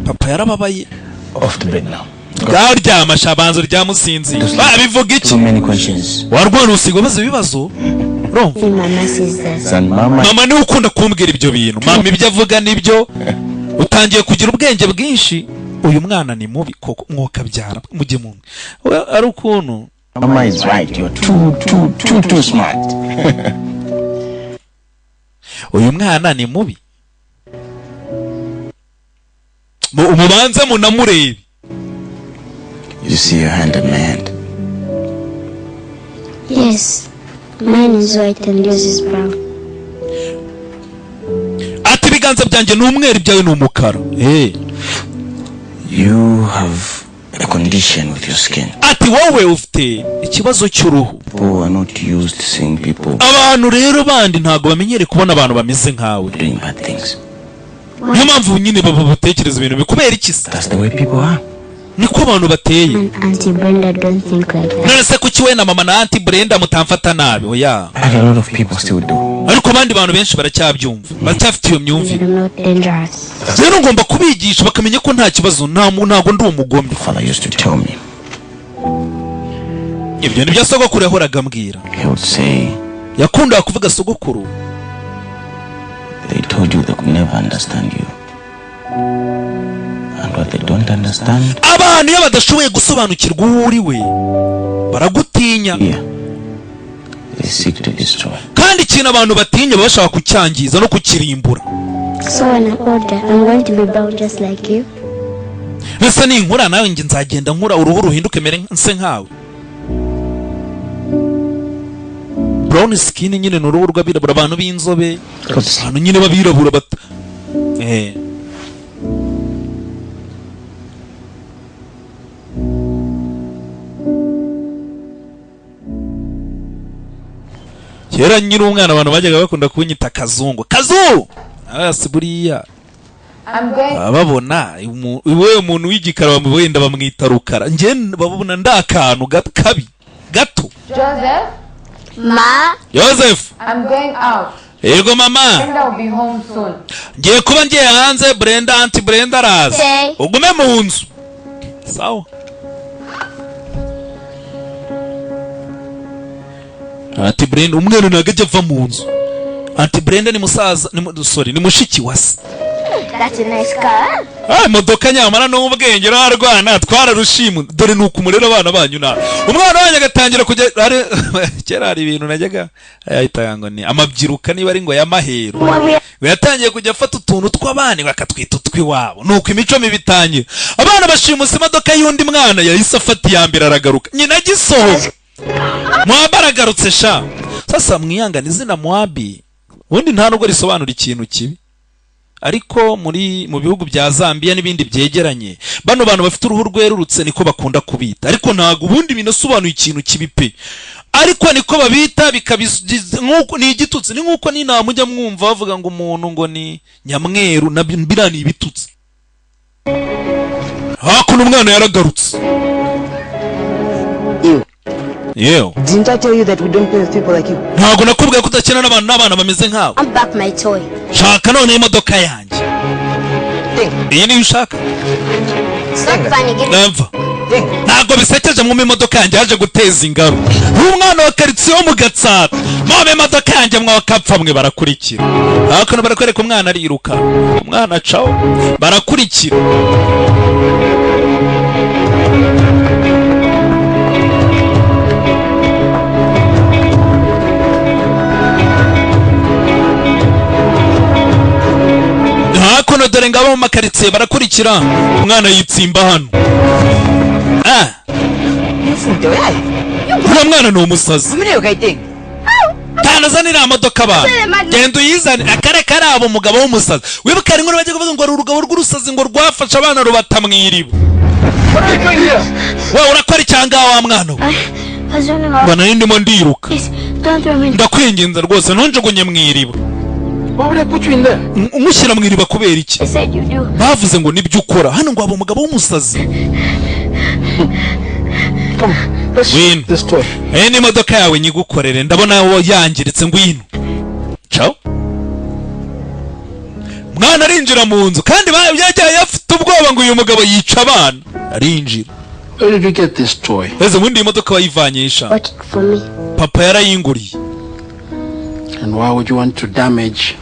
Papa yarababaye. Off the bed now. Yaryama shabanzo ryamusinzi. Bivuga iki? Too many questions. Warwana usigo baze bibazo. Mama says that. Son, mama ni ukunda kumbwira ibyo bintu. Mama ibyo avuga nibyo. Utangiye kugira ubwenge bwinshi. Uyu mwana ni mubi koko mwoka byara mujye mu. Ari ukuntu. Mama is right. You're too smart. Uyu mwana ni mubi. Umubanze munamurebe. You see your hand in my hand? Yes. Mine is white and yours is brown. Ati biganza byanjye n'umweru byawe n'umukara. You have a condition with your skin. Ati wowe ufite ikibazo cy'uruhu. People are not used to seeing people. Abantu rero bandi ntago bamenyere kubona abantu bameze nkawe. Doing bad things. Niyo mpamvu nyine batekereza ibintu bikubera iki se? That's the way people are. Niko abantu bateye. Auntie Brenda don't think like that. None se kuki we na mama na Auntie Brenda mutamfata nabi? Oya. And a lot of people still do. Ariko abandi bantu benshi baracyabyumva. Baracyafite iyo myumvire. You're not dangerous. Rero ngomba kubigisha bakamenya ko nta kibazo, ntago ndi umugome. Father used to tell me. Ibyo nibyo sogokuru yahoraga ambwira. He would say, yakundaga kuvuga sogokuru. They told you they could never understand you. And what they don't understand, abantu iyo badashoboye gusobanukirwa uwo uri we baragutinya. Yeah. They seek to destroy. Kandi ikintu abantu batinya bashaka kucyangiza no kukirimbura. So when I'm older, I'm going to be brown just like you. Ese ni nkura nawe nge nzagenda nkura uruhu ruhinduke mere nse nkawe. Brown skin nyine n'uruhu rw'abirabura, abantu b'inzobe, abantu nyine babirabura kera nyiri umwana abantu bajyaga bakunda kunyita kazungu. Kazu! Arasi buriya. Babona iwe umuntu w'igikara wenda bamwita rukara. Nge babona ndakantu kabi gato. Joseph? Ma? Joseph! I'm going out. Yego mama. Brenda will be home soon. Ngiye kuba ngiye hanze, Brenda Auntie Brenda araza. Ugume mu nzu. Sawa. Auntie Brenda umweru nagajya ava mu nzu. Auntie Brenda ni musaza ni mushiki wase. That's a nice car. Modoka nyamara n'ubwenge rarwana twararushimu. Dore nuko umurero abana banyu na. Umwana wanyu agatangira kujya kera hari ibintu najyaga ayita ngo ni amabyiruka niba ari ngo yamahero. We yatangiye kujya afata utuntu tw'abana bakatwita utwiwabo. Nuko imico mibitangira. Abana bashimusa imodoka y'undi mwana yahise afata iyambere aragaruka. Nyina gisohoza. Moabi aragarutse sha. Sasa mwiyangana izina Moabi ubundi nta nubwo risobanura ikintu kibi, ariko mu bihugu bya Zambia n'ibindi byegeranye bano bantu bafite uruhu rwerurutse niko bakunda kubita, ariko ntago ubundi binasobanuye ikintu kibi pe, ariko niko babita bikabigize nkuko ni igitutsi, ni nkuko ni namujya mwumva bavuga ngo umuntu ngo ni nyamweru na birani ibitutsi. Hakuno umwana yaragarutse. Yo. Didn't I tell you that we don't play with people like you? Ntago nakubwiye ko udakina n'abana bameze nkawe. I'm back my toy. Shaka none imodoka yanjye. Iyi ni ushaka? Nemva. Ntago bisekeje mu imodoka yanjye yaje guteza ingaro. Umwana wa karitsiye wo mu Gatsata. Mame imodoka yanjye mwakapfa mwe barakurikira. Hakuno barakwereka umwana ariruka. Umwana cawo barakurikira. Hakuno dore ngabo mu makaritsiye barakurikira umwana yitsimba hano. Uwo mwana ni umusazi. Tanazanira amadoka abantu. Genda uyizane akare karabo umugabo w'umusazi. Wibuka ari nkuru bagiye kuvuga ngo urugabo rw'urusazi ngo rwafasha abana rubatamwiriba. Wowe urakora icyanga wa mwana. Bana ndimo ndiruka. Ndakwinginze rwose ntunjugunye mwiriba. Why would I put you in there? Umushyira mwiriba kubera iki? Bavuze ngo nibyo ukora. Hano ngo aba umugabo w'umusazi. This toy. Ni modoka yawe nyigukorere ndabona yangiritse ngwino. Ciao. Mwana arinjira mu nzu kandi byagiye afite ubwoba ngo uyu mugabo yica abana. Arinjira. Where did you get this toy? Eze wundi imodoka wayivanyisha. Papa yarayinguriye. And why would you want to damage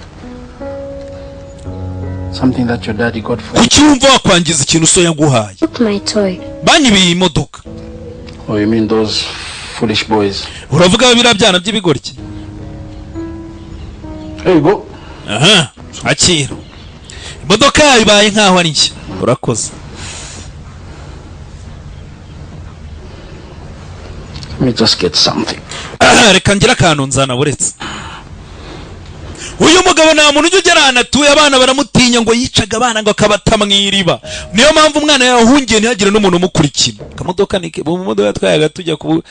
something that your daddy got for you? Kucyumva wakwangiza ikintu so yaguhaye. My toy. Banyibiye imodoka. Oh, you mean those foolish boys? Uravuga birabyana by'ibigoryi. There you go. Aha, akira. Imodoka yawe ibaye nkaho ari nshya. Urakoze. Let me just get something. Reka ngira akantu nzana buretse. Uyu mugabo nta muntu ugera anatuye abana baramutinya ngo yicaga abana ngo akabatamwiriba. Niyo mpamvu umwana yahungiye ntihagire n'umuntu umukurikira. Kamodoka nike mu modoka twayaga tujya ku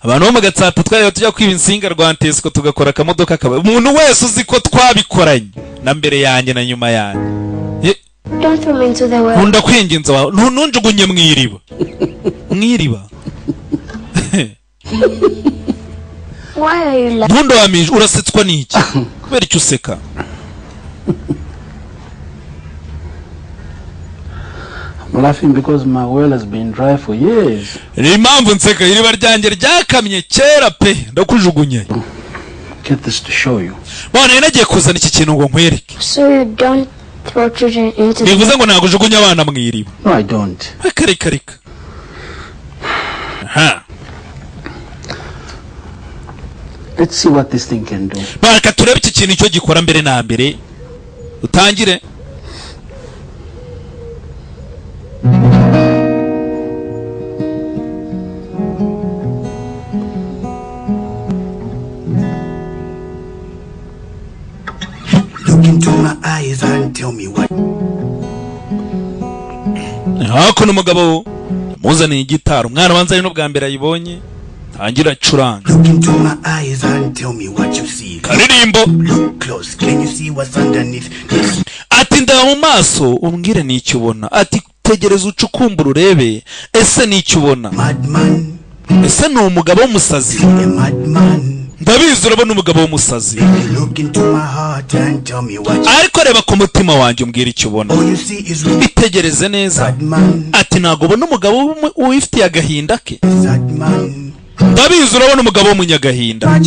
abantu bo mu Gatsata twayaga tujya kwiba insinga rwantesiko tugakora akamodoka kaba. Umuntu wese uzi ko twabikoranye na mbere yanjye na nyuma yanjye. Don't throw me into the well. Nkunda kwinginze wawe ntunjugunye mwiriba. Mwiriba. Why are you laughing? Ntundo wamije urasetswa n'iki? Kubera icyo useka? I'm laughing because my well has been dry for years. Ni impamvu nseka iriba ryanjye ryakamye kera pe ndakujugunye. Get this to show you. Bone nagiye kuzana iki kintu ngo nkwereke. So you don't throw children into the Nivuze ngo nagujugunya abana mwiriba. No, I don't. Karika. Aha. Let's see what this thing can do. Baraka turebe iki kintu cyo gikora mbere na mbere. Utangire. Look into my eyes and tell me what. Hakuno umugabo muzaniye igitaro umwana wanzanye no bwa mbere ayibonye. Tangira curanga. Look into my eyes and tell me what you see. Karirimbo. Look close, can you see what's underneath this? Ati ndaba mu maso umbwire n'icyo ubona. Ati tegereza ucukumbura urebe ese n'icyo ubona. Madman. Ese ni umugabo w'umusazi. Madman. Ndabizi urabona umugabo w'umusazi. Look into my heart and tell me what. Ariko reba ku mutima wanjye umbwire icyo ubona. All you see is really itegereze neza. Madman. Ati ntago ubona umugabo wifitiye agahinda ke. Madman. Ndabizi urabona umugabo w'umunyagahinda.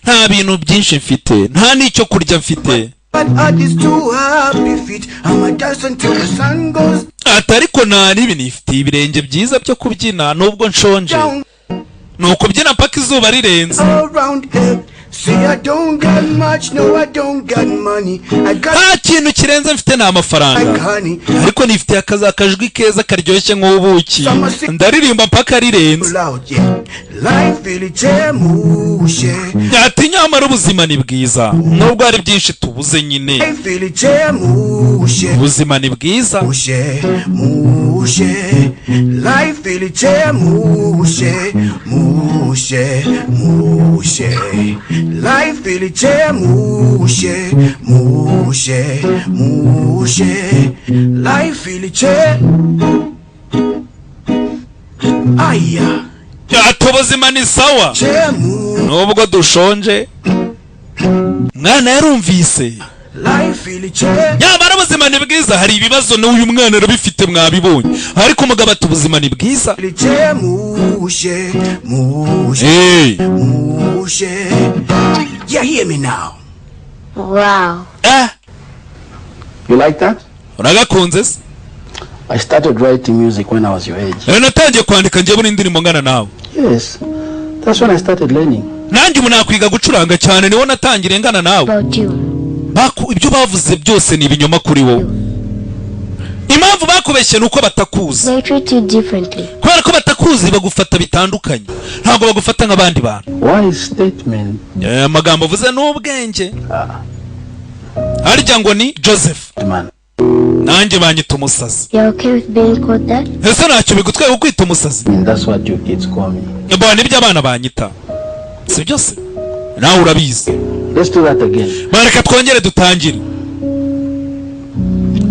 Nta bintu byinshi mfite, nta n'icyo kurya mfite. Ati ariko nari ibi nifitiye ibirenge byiza byo kubyina nubwo nshonje. Nuko byina paka izuba rirenze. See, I don't got much, no, I don't got money. I got nta kintu kirenze mfite ni amafaranga, ariko nifite akajwi keza karyoshye nk'ubuki, ndaririmba mpaka rirenze. Ati nyamara ubuzima ni bwiza nubwo hari byinshi tubuze nyine, ubuzima ni bwiza. Life really mushe, mushe, mushe. Life really aya. Ubuzima ni sawa nubwo dushonje. Mwana yarumvise nyamara ubuzima ni bwiza. Hari ibibazo n'uyu mwana arabifite mwabibonye, ariko umugabo ati ubuzima ni bwiza. Hey. You hear me now? Wow. You like that? Uragakunze se? I started writing music when I was your age. Natangiye kwandika njye buri ndiri ngana nawe. Yes. That's when I started learning. Nanjye umuntu akwiga gucuranga cyane niwo natangire ngana nawe. Ibyo bavuze byose ni ibinyoma kuri wowe. Impamvu bakubeshye nuko batakuzi. They treat you differently. Kubera ko batakuzi bagufata bitandukanye, ntabwo bagufata nk'abandi bantu. Why statement? Amagambo uvuze n'ubwenge. Harya ngo ni Joseph. Man. Nanjye banyita umusazi. You're okay with being called that? Ese ntacyo bigutwaye kwita umusazi? That's what your kids call me. Bwana ibyo abana banyita. Si byose? Nawe urabizi. Let's do that again. Bareka twongere dutangire.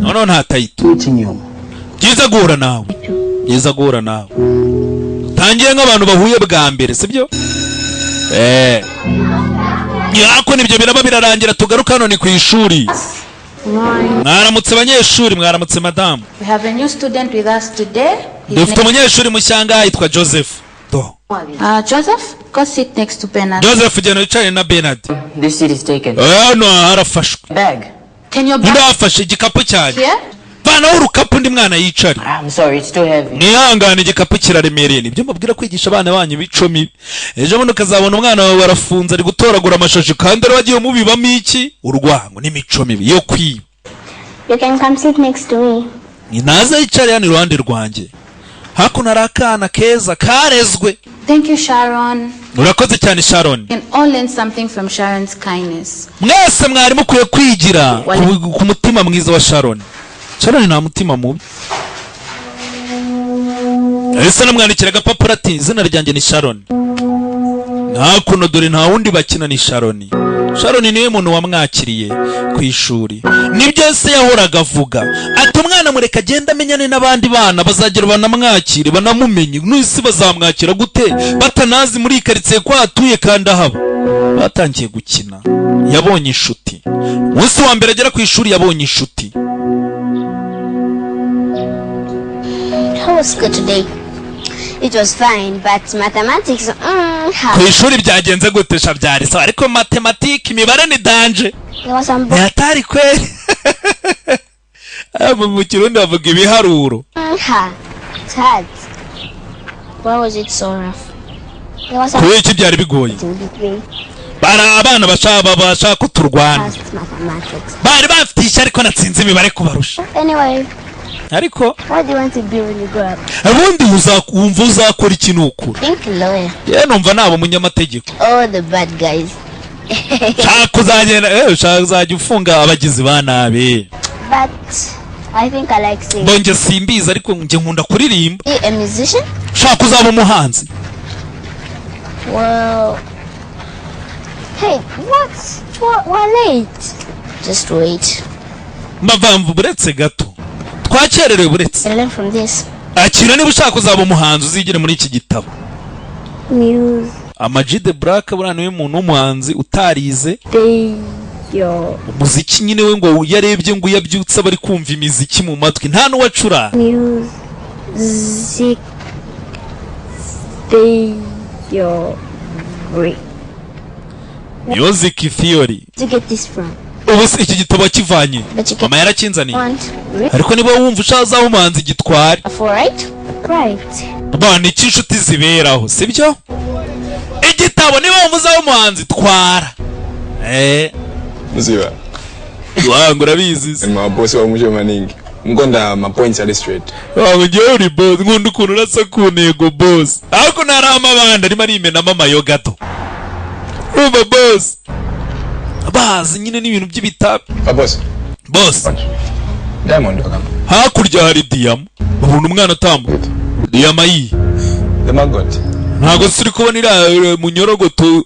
Noneho ntatayita. Meeting you. Byiza guhura nawe. Byiza guhura nawe. Tangiye nk'abantu bahuye bwa mbere, sibyo? Yako nibyo biraba birarangira tugaruka hano ni ku ishuri. Mwaramutse abanyeshuri, mwaramutse madam. We have a new student with us today. Dufite umunyeshuri mushanga yitwa Joseph. Joseph, go sit next to Bernard. Joseph geno yicaye na Bernard. This seat is taken. No, harafashwe. Bag. Can you bag? Ndafashe igikapu cyanjye. Here? Bana urukapu ndi mwana yicari. I'm sorry, it's too heavy. Nihangane igikapu kiraremereye. Nibyo mubwira kwigisha abana banyu bicomi. Ejo buno kazabona umwana wawe warafunze ari gutoragura amashashi kandi ari wagiye mubibamo iki? Urwango n'imico mibi yo kwiba. You can come sit next to me. Ninaza yicari hano iruhande rwanjye. Hakuno ari akana keza karezwe. Thank you, Sharon. Urakoze cyane Sharon. You can all learn something from Sharon's kindness. Mwese mwari mukwiye kwigira ku mutima mwiza wa Sharon. Sharon nta mutima mubi. Ese namwandikira agapapuro ati izina ryanjye ni Sharon. Hakuno dore nta wundi bakina ni Sharon. Sharon niwe muntu wamwakiriye ku ishuri. Nibyo se yahoraga avuga. Ati umwana mureka agenda amenyane n'abandi bana bazagera banamwakire banamumenye. N'isi bazamwakira gute batanazi muri karitsiye ko atuye kandi ahaba. Batangiye gukina. Yabonye inshuti. Umunsi wa mbere agera ku ishuri yabonye inshuti. How was school today? It was fine, but mathematics, Ku ishuri byagenze gute shabyari so ariko mathematics imibare ni danger. There was some Yatari kweli. Abo mu Kirundi bavuga ibiharuro. It's hard. Why was it so rough? There was some Kuki byari bigoye. Bara abana bashaka kuturwana. Bari bafite ariko natsinze imibare kubarusha. Anyway. Ariko what do you want to be when you grow up? Ubundi uzakumva uzakora ikintu ukura. Think lawyer. Numva nabo munyamategeko. Oh, the bad guys. Shaka uzajya ufunga abagizi ba nabi. But I think I like singing. Bonje simbiza ariko nje nkunda kuririmba. A musician? Shaka uzaba umuhanzi. Well, hey, we're late. Just wait. Mbavamvu buretse gato. Twakererewe buretse. Learn from this. Akira niba ushaka uzaba umuhanzi uzigire muri iki gitabo. Muse. Amajide Black burana we muntu w'umuhanzi utarize. Umuziki nyine we ngo yarebye ngo yabyutse bari kumva imiziki mu matwi nta n'uwacura. Music. Music theory. To get this from? Ubu iki gitabo kivanye. Mama yarakinzaniye. Ariko niba wumva ushaza umuhanzi gitware. Right? Bana iki inshuti ziberaho, sibyo? igitabo niba wumva uzaho umuhanzi twara Muziba wangu urabizi ma boss wa muje maningi ngonda ma points ari straight wangu ngewe uri boss nkunda ukuntu urasa ku ntego boss ariko narama abandi arimo arimena mama yo gato umva boss bazi nyine n'ibintu by'ibitabi boss Diamond bakamba hakurya hari diyama ubuntu umwana atambuka diyama yi demagot ntago siri kubona ira munyorogoto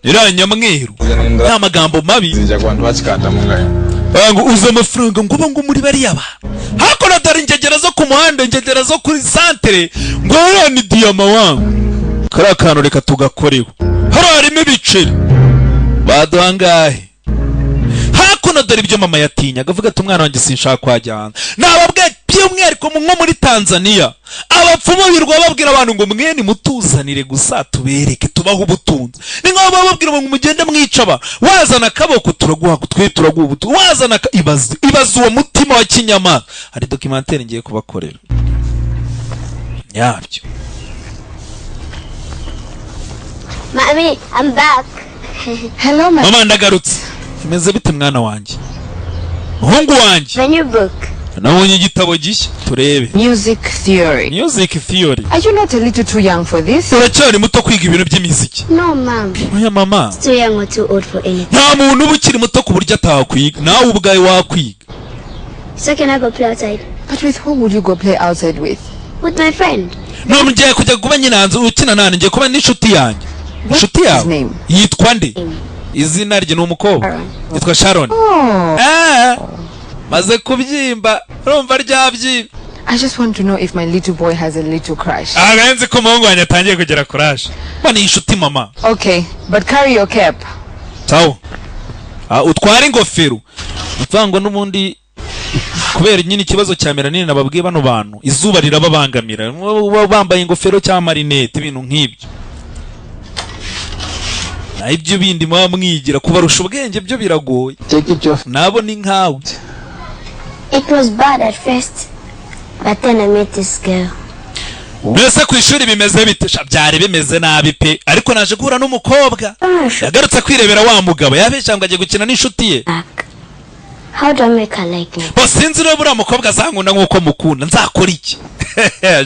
ira nyamweru nta magambo mabi zijya kwantu bakikata mungayo bangu uza amafaranga ngo bangu muri bari yaba hako natari ingegera zo ku muhanda ingegera zo kuri santere ngo ni diyama wangu kara kantu reka tugakoreho harimo ibiceri baduhangahe hakuno dore ibyo mama yatinyaga avuga ati umwana wanjye sinshaka kwajyana nababwiye by'umwihariko nko muri Tanzania abapfumu birwa babwira abantu ngo mwene mutuzanire gusa tubereke tubaho ubutunzi ni nko bababwira ngo mugende mwicaba wazana akaboko turaguha twe turaguha ubutunzi wazana ibaza uwo mutima wa kinyama hari documentaire ngiye kubakorera yabyo. Mommy, I'm back. Hello, mama ndagarutse kimeze bite mwana wanjye muhungu wanjye The new book. nabonye igitabo gishya turebe Music theory. Are you not a little too young for this? uracyari muto kwiga ibintu by'imiziki No, Mom. oya mama It's too young or too old for anything. nta muntu uba ukiri muto ku buryo atakwiga nawe ubwawe wakwiga. So can I go play outside? But with whom would you go play outside with? With my friend. no ngiye kujya kuba nyina hanze ukina nani ngiye kuba n'inshuti yanjye. inshuti yawe yitwa nde? izina rye ni umukobwa yitwa Sharon. maze kubyimba urumva ryabyimba. I just want to know if my little boy has a little crush. abenzi ko umuhungu wanjye atangiye kugira crush. bani inshuti mama. Okay, but carry your cap. Sawa. Utwara ingofero. Mvango n'ubundi kubera nyine ikibazo cya melanine nababwiye bano bantu izuba rirababangamira bambaye ingofero cya marinette ibintu nk'ibyo. Na ibyo bindi mwigira kubarusha ubwenge byo biragoye. Nabo ni nkawe. It was bad at first, but then I met this girl. Mbese ku ishuri bimeze bite? Byari bimeze nabi pe ariko naje guhura n'umukobwa yagarutse kwirebera wa mugabo yabeshya ngo agiye gukina n'inshuti ye. How do I make her like me? Sinzi rero buriya mukobwa azankunda nk'uko mukunda nzakora iki?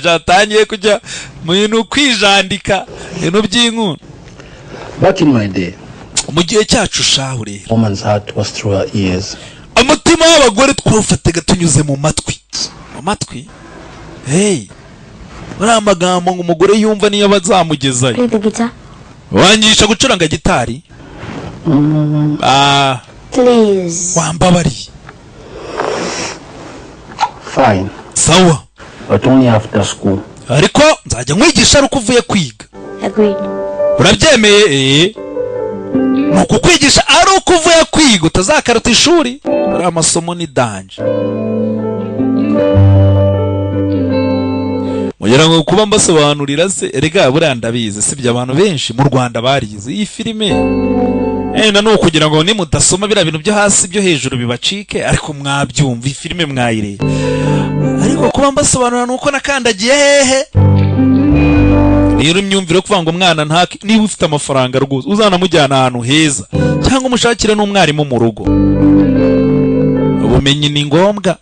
Jatangiye kujya mu bintu kwijandika ibintu by'inkunda. Back in my day, mu gihe cyacu shahure woman's heart was through her ears. Umutima w'abagore twawufataga tunyuze mu matwi. Mu matwi? Hey, buriya amagambo ngo umugore yumva niyo bazamugezayo. Play the guitar. Wangisha gucuranga gitari? Please. Wambabari. Fine. Sawa. But only after school. Ariko nzajya nkwigisha ari uko uvuye kwiga. Agreed. Urabyemeye? Nuko kwigisha ari uko uvuye kwiga utazakaruta ishuri. Ari amasomo ni danje. Mugira ngo kuba mbasobanurira se erega buriya ndabizi sibyo abantu benshi mu Rwanda barize iyi filime. Na kugira ngo ni mudasoma bira bintu byo hasi byo hejuru bibacike ariko mwabyumva iyi filime mwayire. Ariko kuba mbasobanurira nuko nakandagiye hehe. Rero imyumvire kuvuga ngo umwana ntaki niba ufite amafaranga rwose uzanamujyana ahantu heza cyangwa umushakire n'umwarimu mu rugo. Ubumenyi ni ngombwa.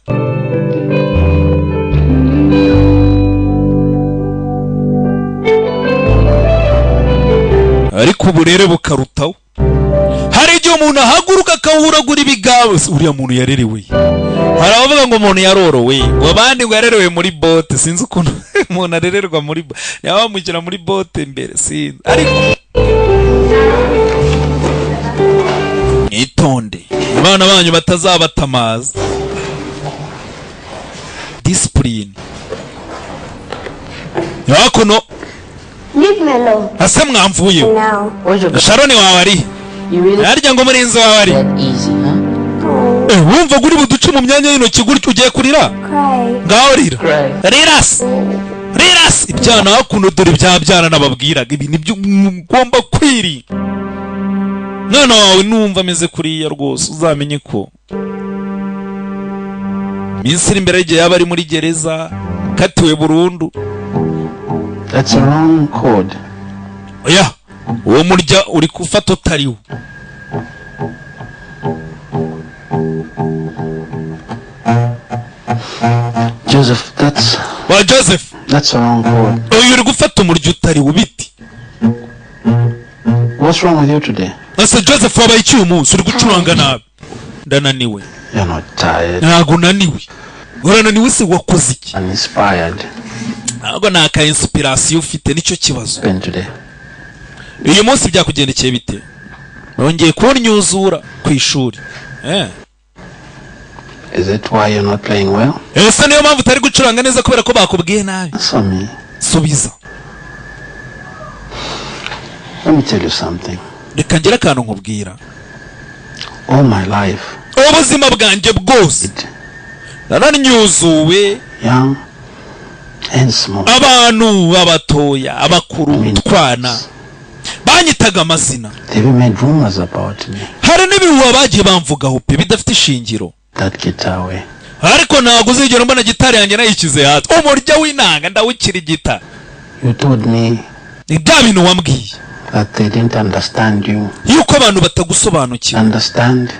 Ariko uburere bukarutaho. Hari igihe umuntu ahaguruka akawuragura ibigabo uriya muntu yarerewe. Hari abavuga ngo umuntu yarorowe ngo abandi ngo yarerewe muri bote sinzi ukuntu umuntu arererwa muri bote yabamugira muri bote mbere sinzi ariko itonde abana banyu batazabatamaza. Discipline yakono Leave me alone. ase mwamvuye Now. Sharon wawe ari yarya ngo murinzi wawe ari wumva guri buduce mu myanya y'intoki gutyo ugiye kurira ngaho rira riras ibyana hakuno dore byabyana nababwiraga ibi nibyo ngomba kwiri none wawe numva ameze kuriya rwose uzamenye ko Misiri imbere igihe yaba ari muri gereza katiwe burundu. That's a wrong code. oya uwo murya uri kufata utariwo. Joseph, that's a wrong code. Oya uri gufata umurya utariwo biti. What's wrong with you today? Asa Joseph wabaye iki umunsi uri gucuranga nabi? Ndananiwe. You're not tired. Ntago naniwe. Urananiwe se wakoze iki? Uninspired. Ntago naka inspiration ufite nicyo kibazo. Spend today. Uyu munsi byakugendekeye bite? Nongeye kunyuzura ku ishuri. Is it why you're not playing well? Ese niyo mpamvu utari gucuranga neza kubera ko bakubwiye nabi. Subiza. Let me tell you something. Reka ngira akantu nkubwira. All my life. Ubuzima bwanjye bwose. Naranyuzuwe. Young and small. Abantu abatoya, abakuru, twana. Banyitaga amazina. They made rumors about me. Hari n'ibihuha bagiye bamvugaho pe bidafite ishingiro. That guitar way. Ariko ntago uzigera mbona gitari yanjye nayikize hasi. Umurya w'inanga ndawukira gitari. You told me. Ni bya bintu wambwiye. That they didn't understand you. Yuko abantu batagusobanukiwe. Understand.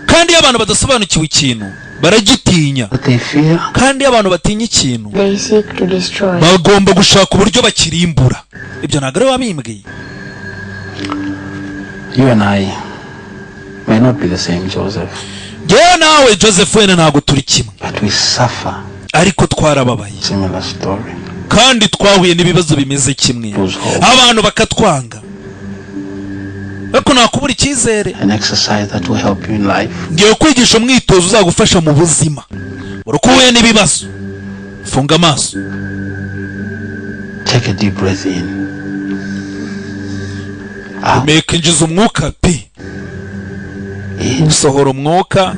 Kandi abantu badasobanukiwe ikintu baragitinya. But they fear. Kandi abantu batinya ikintu. They seek to destroy. Bagomba gushaka uburyo bakirimbura. Ibyo ntago ari wabimbwiye. You and I may not be the same, Joseph. Yewe nawe Joseph wena ntago turi kimwe. But we suffer. Ariko twarababaye. Similar story. Kandi twahuye n'ibibazo bimeze kimwe. Abantu bakatwanga. Ariko nakubura icyizere. An exercise that will help you in life. Ngiye kwigisha umwitozo uzagufasha mu buzima. Urukuye n'ibibazo. Funga amaso. Take a deep breath in. Humeka injiza umwuka pe. Usohora umwuka.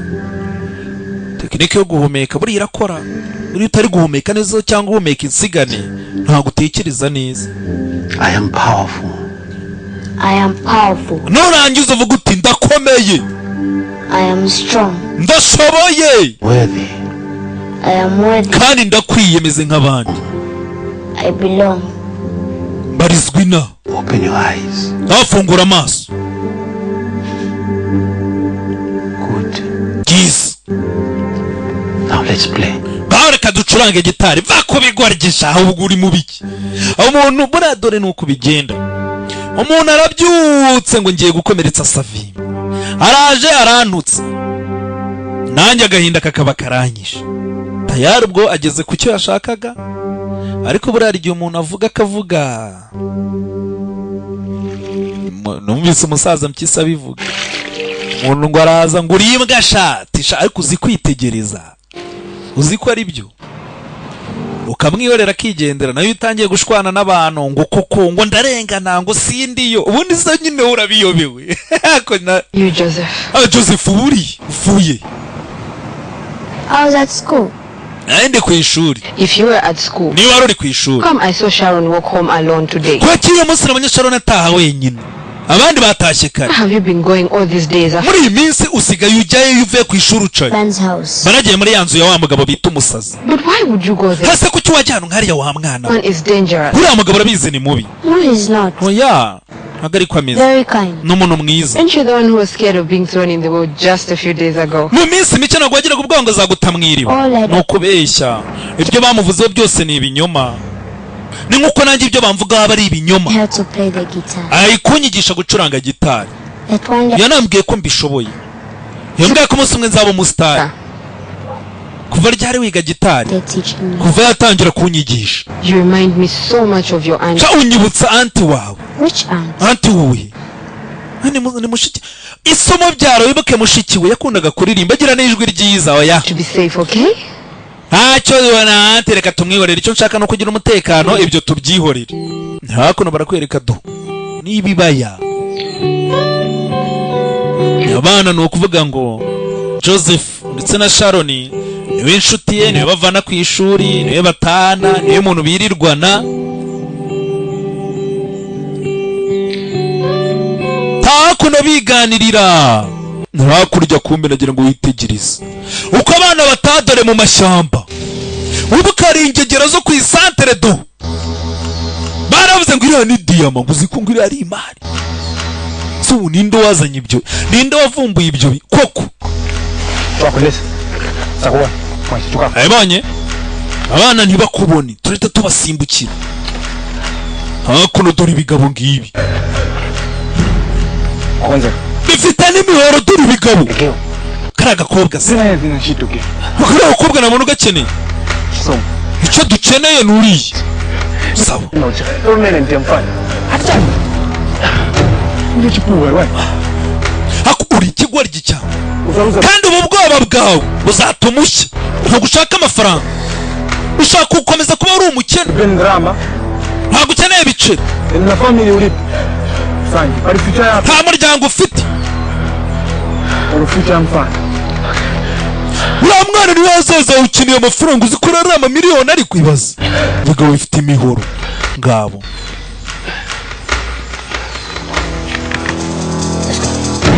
Tekinike yo guhumeka buri irakora. Uri utari guhumeka neza cyangwa uhumeka insigane ntago utekereza neza. I am powerful. I am powerful. Nurangiza uvuga uti ndakomeye. I am strong. Ndashoboye. Worthy. I am worthy. Kandi ndakwiyemeze nk'abandi. I belong. Barizwi na. Open your eyes. Afungura amaso. Good. Yes. Now let's play. Bareka ducurange gitari bakubigwargisha ahubwo uri mubiki. Umuntu buradore nuko bigenda. Umuntu arabyutse ngo ngiye gukomeretsa savimbi. Araje arantutse. Nanjye agahinda kakaba karanyisha. Tayari ubwo ageze ku cyo yashakaga. Ariko burari igihe umuntu avuga akavuga. Numvise umusaza mpyisa bivuga. Umuntu ngo araza ngo urimbwa shatisha ariko uzi kwitegereza. Uzi ko ari byo. Ukamwiyorera akigendera nayo utangiye gushwana n'abantu ngo koko ngo ndarengana ngo sindiyo. Ubundi se nyine urabiyobewe. You Joseph. Joseph uvuye. I was at school. Ndi ku ishuri. If you were at school. Ni wari uri ku ishuri. Come I saw Sharon walk home alone today. Kwa kiyo munsi nabonye Sharon ataha wenyine. Abandi batashye kare. Have you been going all these days? Muri iyi minsi usigaye ujyayo uvuye ku ishuri ucaye. Ben's house. Banagiye muri yanzu ya wa mugabo bita umusazi. But why would you go there? Hase kuki wajyana nkariya wa mwana? Man is dangerous. Uriya mugabo arabizi ni mubi. No, he's not. Oya. Nagari kwa meza. Very kind. N'umuntu mwiza. Aren't you the one who was scared of being thrown in the well just a few days ago? Mu minsi mike nagwagira kubwango zagutamwiriba. No kubeshya. Ibyo bamuvuze byose ni ibinyoma. Ni nkuko nanjye ibyo bamvuga aba ari ibinyoma. How to play the guitar. Kunyigisha gucuranga gitari. Yanambwiye ko mbishoboye. Yambwiye ko umunsi umwe nzaba umustar. Kuva ryari wiga gitari? Kuva yatangira kunyigisha. You remind me so much of your aunt. Unyibutsa auntie wawe. Which aunt? Auntie wowe. Ni mushiki. Isomo byaro wibuke mushiki we yakundaga kuririmba agira n'ijwi ryiza oya. To be safe, okay? Ntacyo yona auntie reka tumwihorere icyo nshaka no kugira umutekano ibyo tubyihorere. Hakuno barakwereka do. Nibibaya. Abana no kuvuga ngo Joseph ndetse na Sharon niwe inshuti ye niwe bavana ku ishuri niwe batana niwe muntu birirwana. Hakuno biganirira. Ntakurya kumbe nagira ngo witegereze. Uko abana batadore mu mashyamba. Ubuka ari ingegera zo ku isantere do. Baravuze ngo iriya iriya ni diyama ngo uziko ngo iriya ari imari. So ninde wazanye ibyo? Ninde wavumbuye ibyo koko? Abanye abana ntibakubone tureta tubasimbukira. Hakuno dore ibigabo ngibi. Bifite n'imihoro dore ibigabo. Karaga kobwa se. Bakora abakobwa nabona ugakeneye. Icyo dukeneye nuriye. Sawa. Hakuri ikigoryi cyawe. Kandi ubu bwoba bwawe buzatuma ushya. Ntabwo ushaka amafaranga. Ushaka gukomeza kuba uri umukene. Ntabwo ukeneye ibiceri. Nta muryango ufite. Uriya mwana niwe wazaza ukeneye amafaranga uzikora ari amamiliyoni ari kwibaza. Abagabo bifite imihoro ngabo.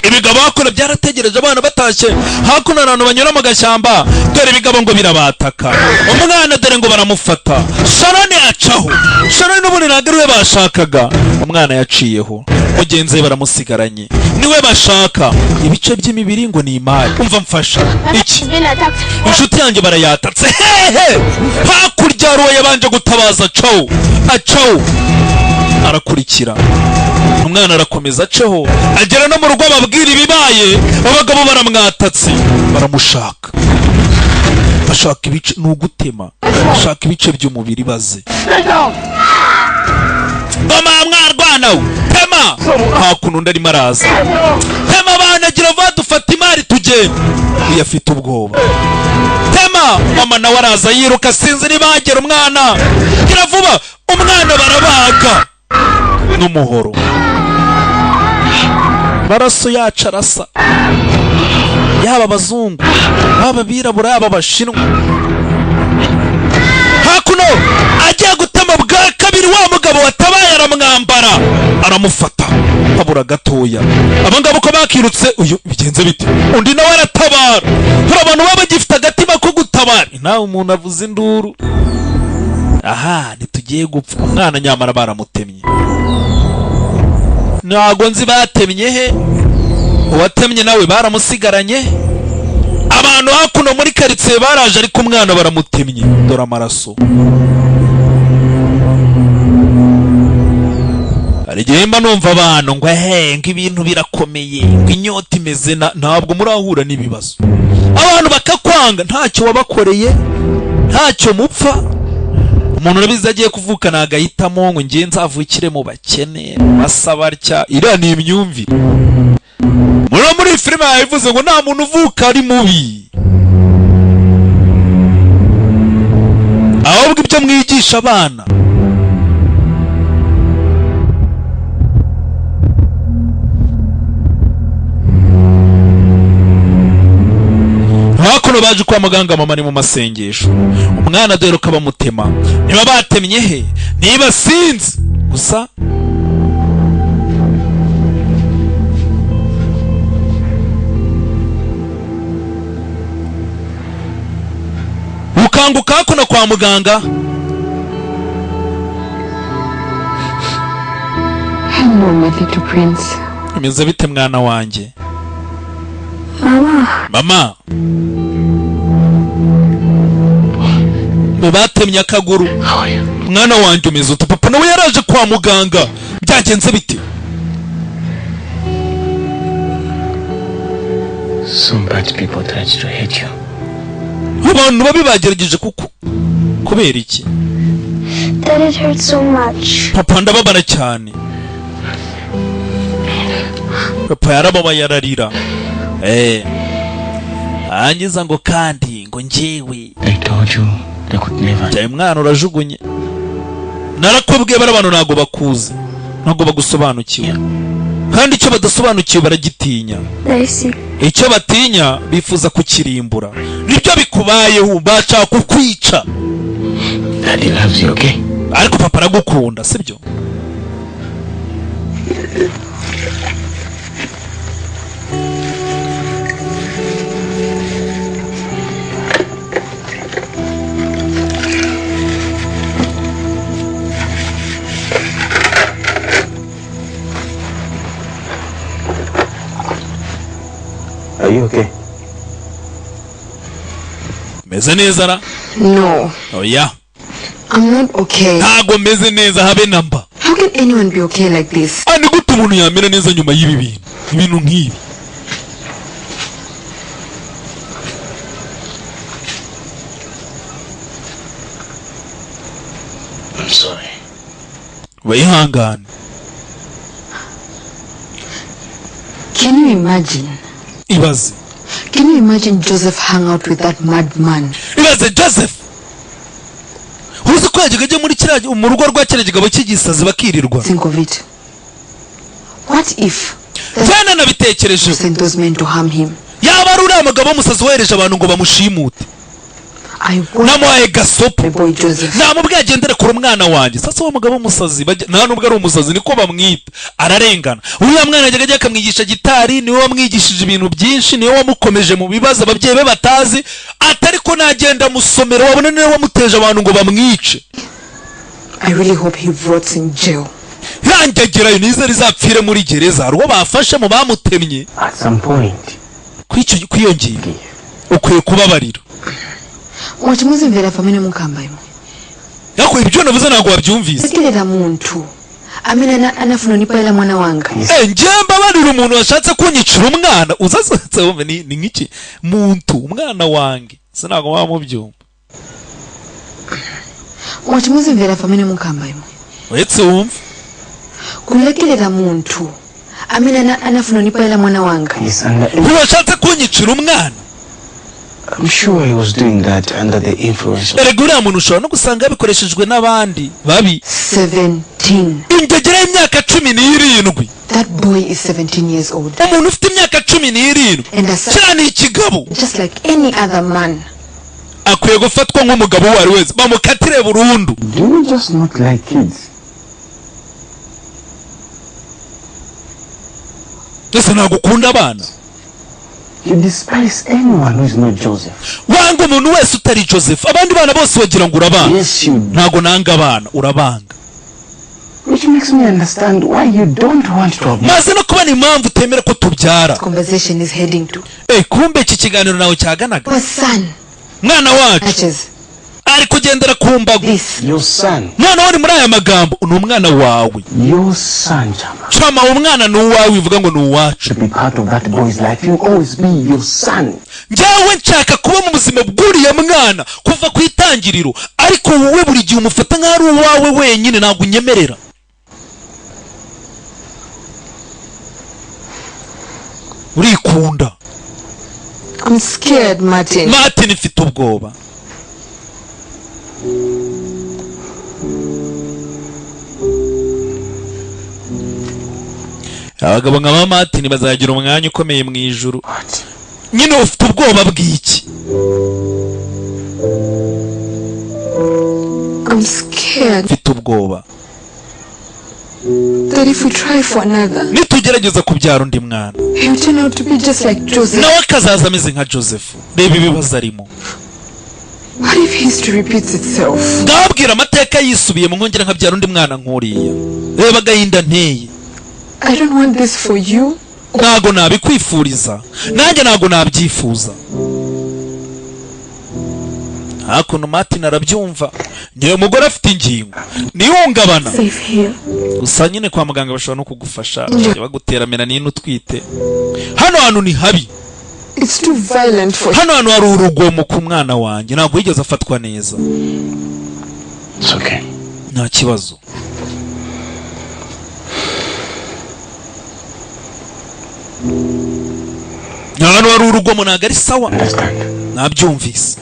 Ibigabo hakuno byarategereje abana batashye. Hakuno abantu banyura mu gashyamba. Dore ibigabo ngo birabataka. Umwana dore ngo baramufata. Sharoni acaho. Sharoni n'ubundi ntabwo ariwe bashakaga. Umwana yaciyeho. Mugenzi we baramusigaranye. Niwe bashaka. Ibice by'imibiri ngo ni imari. Umva mfasha. Iki? Inshuti yanjye barayatatse. Hehe! Hakurya ruwe yabanje gutabaza cawo. Acawo. Arakurikira. Umwana arakomeza aceho. Agera no mu rugo ababwira ibibaye. Abagabo baramwatatse. Baramushaka. Bashaka ibice n'ugutema. Bashaka ibice by'umubiri baze. Mama mwarwana we. Tema. Hakuno ndari maraza. Tema banagira vadufata imari tugenda. Uyafite ubwoba. Tema. Mama nawe araza yiruka sinzi nibagera umwana. Gira vuba. Umwana barabaga. N'umuhoro. Maraso yacu arasa. Yaba abazungu, baba birabura, yaba abashinwa. Hakuno agiye gutema bwa kabiri wa mugabo watabaye aramwambara. Aramufata. Habura gatoya. Abangabo ko bakirutse uyu bigenze bite? Undi nawe aratabara. Hari abantu baba bagifite agatima ko gutabara. Nawe umuntu avuze induru. Aha nitugiye gupfa. Umwana nyamara baramutemye. Ntago nzi batemye he. Uwatemye nawe baramusigaranye. Abantu hakuno muri karitsiye baraje ariko umwana baramutemye. Dore amaraso. Hari igihe mba numva abantu ngo ngo ibintu birakomeye, ngo inyota imeze ntabwo murahura n'ibibazo. Abantu bakakwanga ntacyo wabakoreye, ntacyo mupfa. Umuntu urabizi agiye kuvuka nagahitamo ngo ngiye nzavukire mu bakene, basabarya. Iriya ni imyumvire. Muri filime yabivuze ngo nta muntu uvuka ari mubi. Ahubwo ibyo mwigisha abana. Hakuno baje kwa muganga mama ni mu masengesho. Umwana dore ukabamutema. Niba batemye he? Niba sinzi. Gusa ukanguka hakuno kwa muganga. Hello, my little prince. Imeze bite mwana wanjye? Mama. Batemye akaguru. Mwana wanjye umeze ute? Papa nawe yaraje kwa muganga. Byagenze bite? Some bad people tried to hate you. Abantu babi bagerageje kubera iki? That it hurts so much. Papa ndababara cyane. Papa yarababaye yararira. Angiza ngo kandi ngo njyewe. I told you they could never. Cyane mwana urajugunye. Narakubwiye bara abantu nago bakuze. Nago bagusobanukiwe. Kandi icyo badasobanukiwe baragitinya. Icyo batinya bifuza kukirimbura. Nibyo bikubayeho baca kukwica. Daddy loves you, okay? Ariko papa aragukunda, sibyo? meze neza ra? No. Oya. I'm not okay. Ntago meze neza habe namba. How can anyone be okay like this? Ani gute umuntu yamera neza nyuma y'ibi bintu nk'ibi? I'm sorry. Wihangane. Can you imagine? Ibaze. Can you imagine Joseph hang out with that madman? Ibaze Joseph. Uzi ko yajyaga muri kiriya mu rugo rwa kiriya gigabo cy'igisazi bakirirwa. Think of it. What if Fana nabitekereje sent those men to harm him? Yaba ari uriya mugabo musazi wohereje abantu ngo bamushimute. Namuhaye gasopo. Namubwiye agendere kuri umwana wanjye. Sasa uwo mugabo musazi nta nubwo ari umusazi niko bamwita. Ararengana. Uriya mwana yajyaga akamwigisha gitari, niwe wamwigishije ibintu byinshi, niwe wamukomeje mu bibazo ababyeyi be batazi, atari ko nagenda musomero wabona niwe wamuteje abantu ngo bamwice. I really hope he rots in jail. Yangegerayo nize rizapfire muri gereza ruwo bafashe mu bamutemye. At some point. Kwiyongera. Ukwiye kubabarira. Wachimuzi mvera famene mukamba imwe. Yako ibyo navuze ntago wabyumvise. Sekirera muntu. Amina anafuna nipaela mwana wanga. Njemba barira umuntu washatse kunyicira umwana uzasatse wumve ni nkiki muntu umwana wange. Sinago wamubyumva. Wachimuzi mvera famene mukamba imwe. Wetse wumve. Kulekerera muntu. Amina anafuna nipaela mwana wanga. Washatse kunyicira umwana. I'm sure he was doing that under the influence of... Eregura muntu ushobora no gusanga yabikoreshejwe n'abandi babi. 17. Ingegera y'imyaka 17. That boy is 17 years old. Umuntu ufite imyaka 17. Cyane ikigabo. Just like any other man. Akwiye gufatwa nk'umugabo wari wese bamukatire burundu. Do you just not like kids? Ese nagukunda abana. You despise anyone who is not Joseph. Wanga umuntu wese utari Joseph. Abandi bana bose wagira ngo urabanga. Yes, you do. Ntago nanga abana urabanga. Which makes me understand why you don't want to have... Maze no kubana impamvu utemera ko tubyara. Conversation is heading to. Kumbe iki kiganiro nawe cyaganaga. Our son. Mwana wacu. Ari kugendera ku mbago. Your son. Mwana wari muri aya magambo ni umwana wawe. Your son, Chama umwana ni uwawe uvuga ngo ni uwacu. To be part of that boy's life, you always be your son. Njyewe nshaka kuba mu buzima bw'uriya mwana kuva ku itangiriro, ariko wowe buri gihe umufata nk'ari uwawe wenyine ntabwo unyemerera. Urikunda. I'm scared, Martin. Martin mfite ubwoba. Abagabo nka Martin bazagira umwanya ukomeye mu ijuru. Nyine ufite ubwoba bw'iki? I'm scared. Mfite ubwoba. That if we try for another, nitugerageza kubyara undi mwana, he will turn out to be just like Joseph. nawe akazaza ameze nka Joseph. Reba ibibazo arimo. What if history repeats itself? Ndabwira amateka yisubiye mu nkongera nkabyara undi mwana nkuriya. Reba agahinda nteye. I don't want this for you. Ntago nabikwifuriza, nanjye ntago nabyifuza. Hakuno Martin arabyumva. Niyo mugore afite ingingo nihungabana. Gusa nyine kwa muganga bashobora no kugufasha bagutera melanine utwite. Hano hantu ni habi. It's too violent for hano hantu hari urugomo ku mwana wanjye, ntabwo yigeze afatwa neza. It's okay. Nta kibazo. Hano hari urugomo ntabwo ari sawa. Nabyumvise.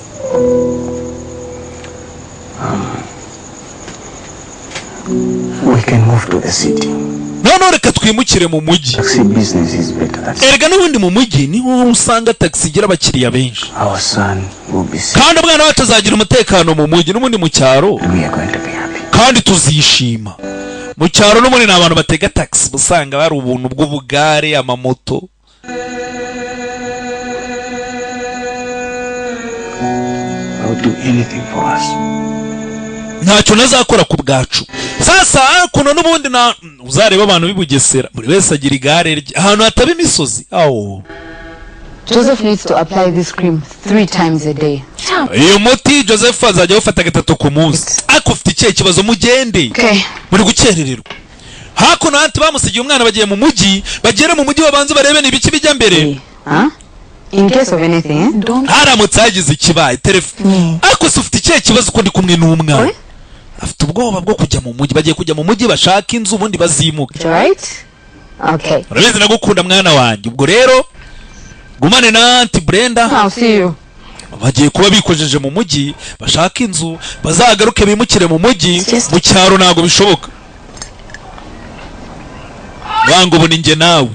We can move to the city. None reka twimukire mu mujyi. Taxi business is better. Erega n'ubundi mu mujyi niho usanga taxi igira abakiriya benshi. Our son will be safe. Kandi umwana wacu azagira umutekano mu mujyi, n'ubundi mu cyaro. We are going to be happy. Kandi tuzishima. Mu cyaro n'ubundi n'abantu batega taxi usanga bari ubuntu bw'ubugare, amamoto. I will do anything for us. Ntacyo nazakora ku bwacu. Sasa kuno n'ubundi na uzareba abantu bibugesera, buri wese agira igare rye ahantu hataba imisozi. Joseph needs to apply this cream 3 times a day. Iyo muti Joseph azajya ufata gatatu ku munsi. Ako ufite ikihe kibazo mugende? Muri gukerererwa. Hakuno hati bamusigiye umwana bagiye mu mujyi, bagere mu mujyi babanze barebe nibiki bijya mbere. In case of anything, don't. Haramutse hagize ikibaye telefone. Ako se ufite ikihe kibazo ko ndi kumwe n'umwana? Afite ubwoba bwo kujya mu mujyi, bagiye kujya mu mujyi bashaka inzu ubundi bazimuke. Right? Okay. Urabizi nagukunda mwana wanjye. Ubwo rero gumane na Auntie Brenda. I'll see you. Bagiye kuba bikojeje mu mujyi bashaka inzu bazagaruke bimukire mu mujyi mu cyaro nago bishoboka. Wango ubu ninjye nawe.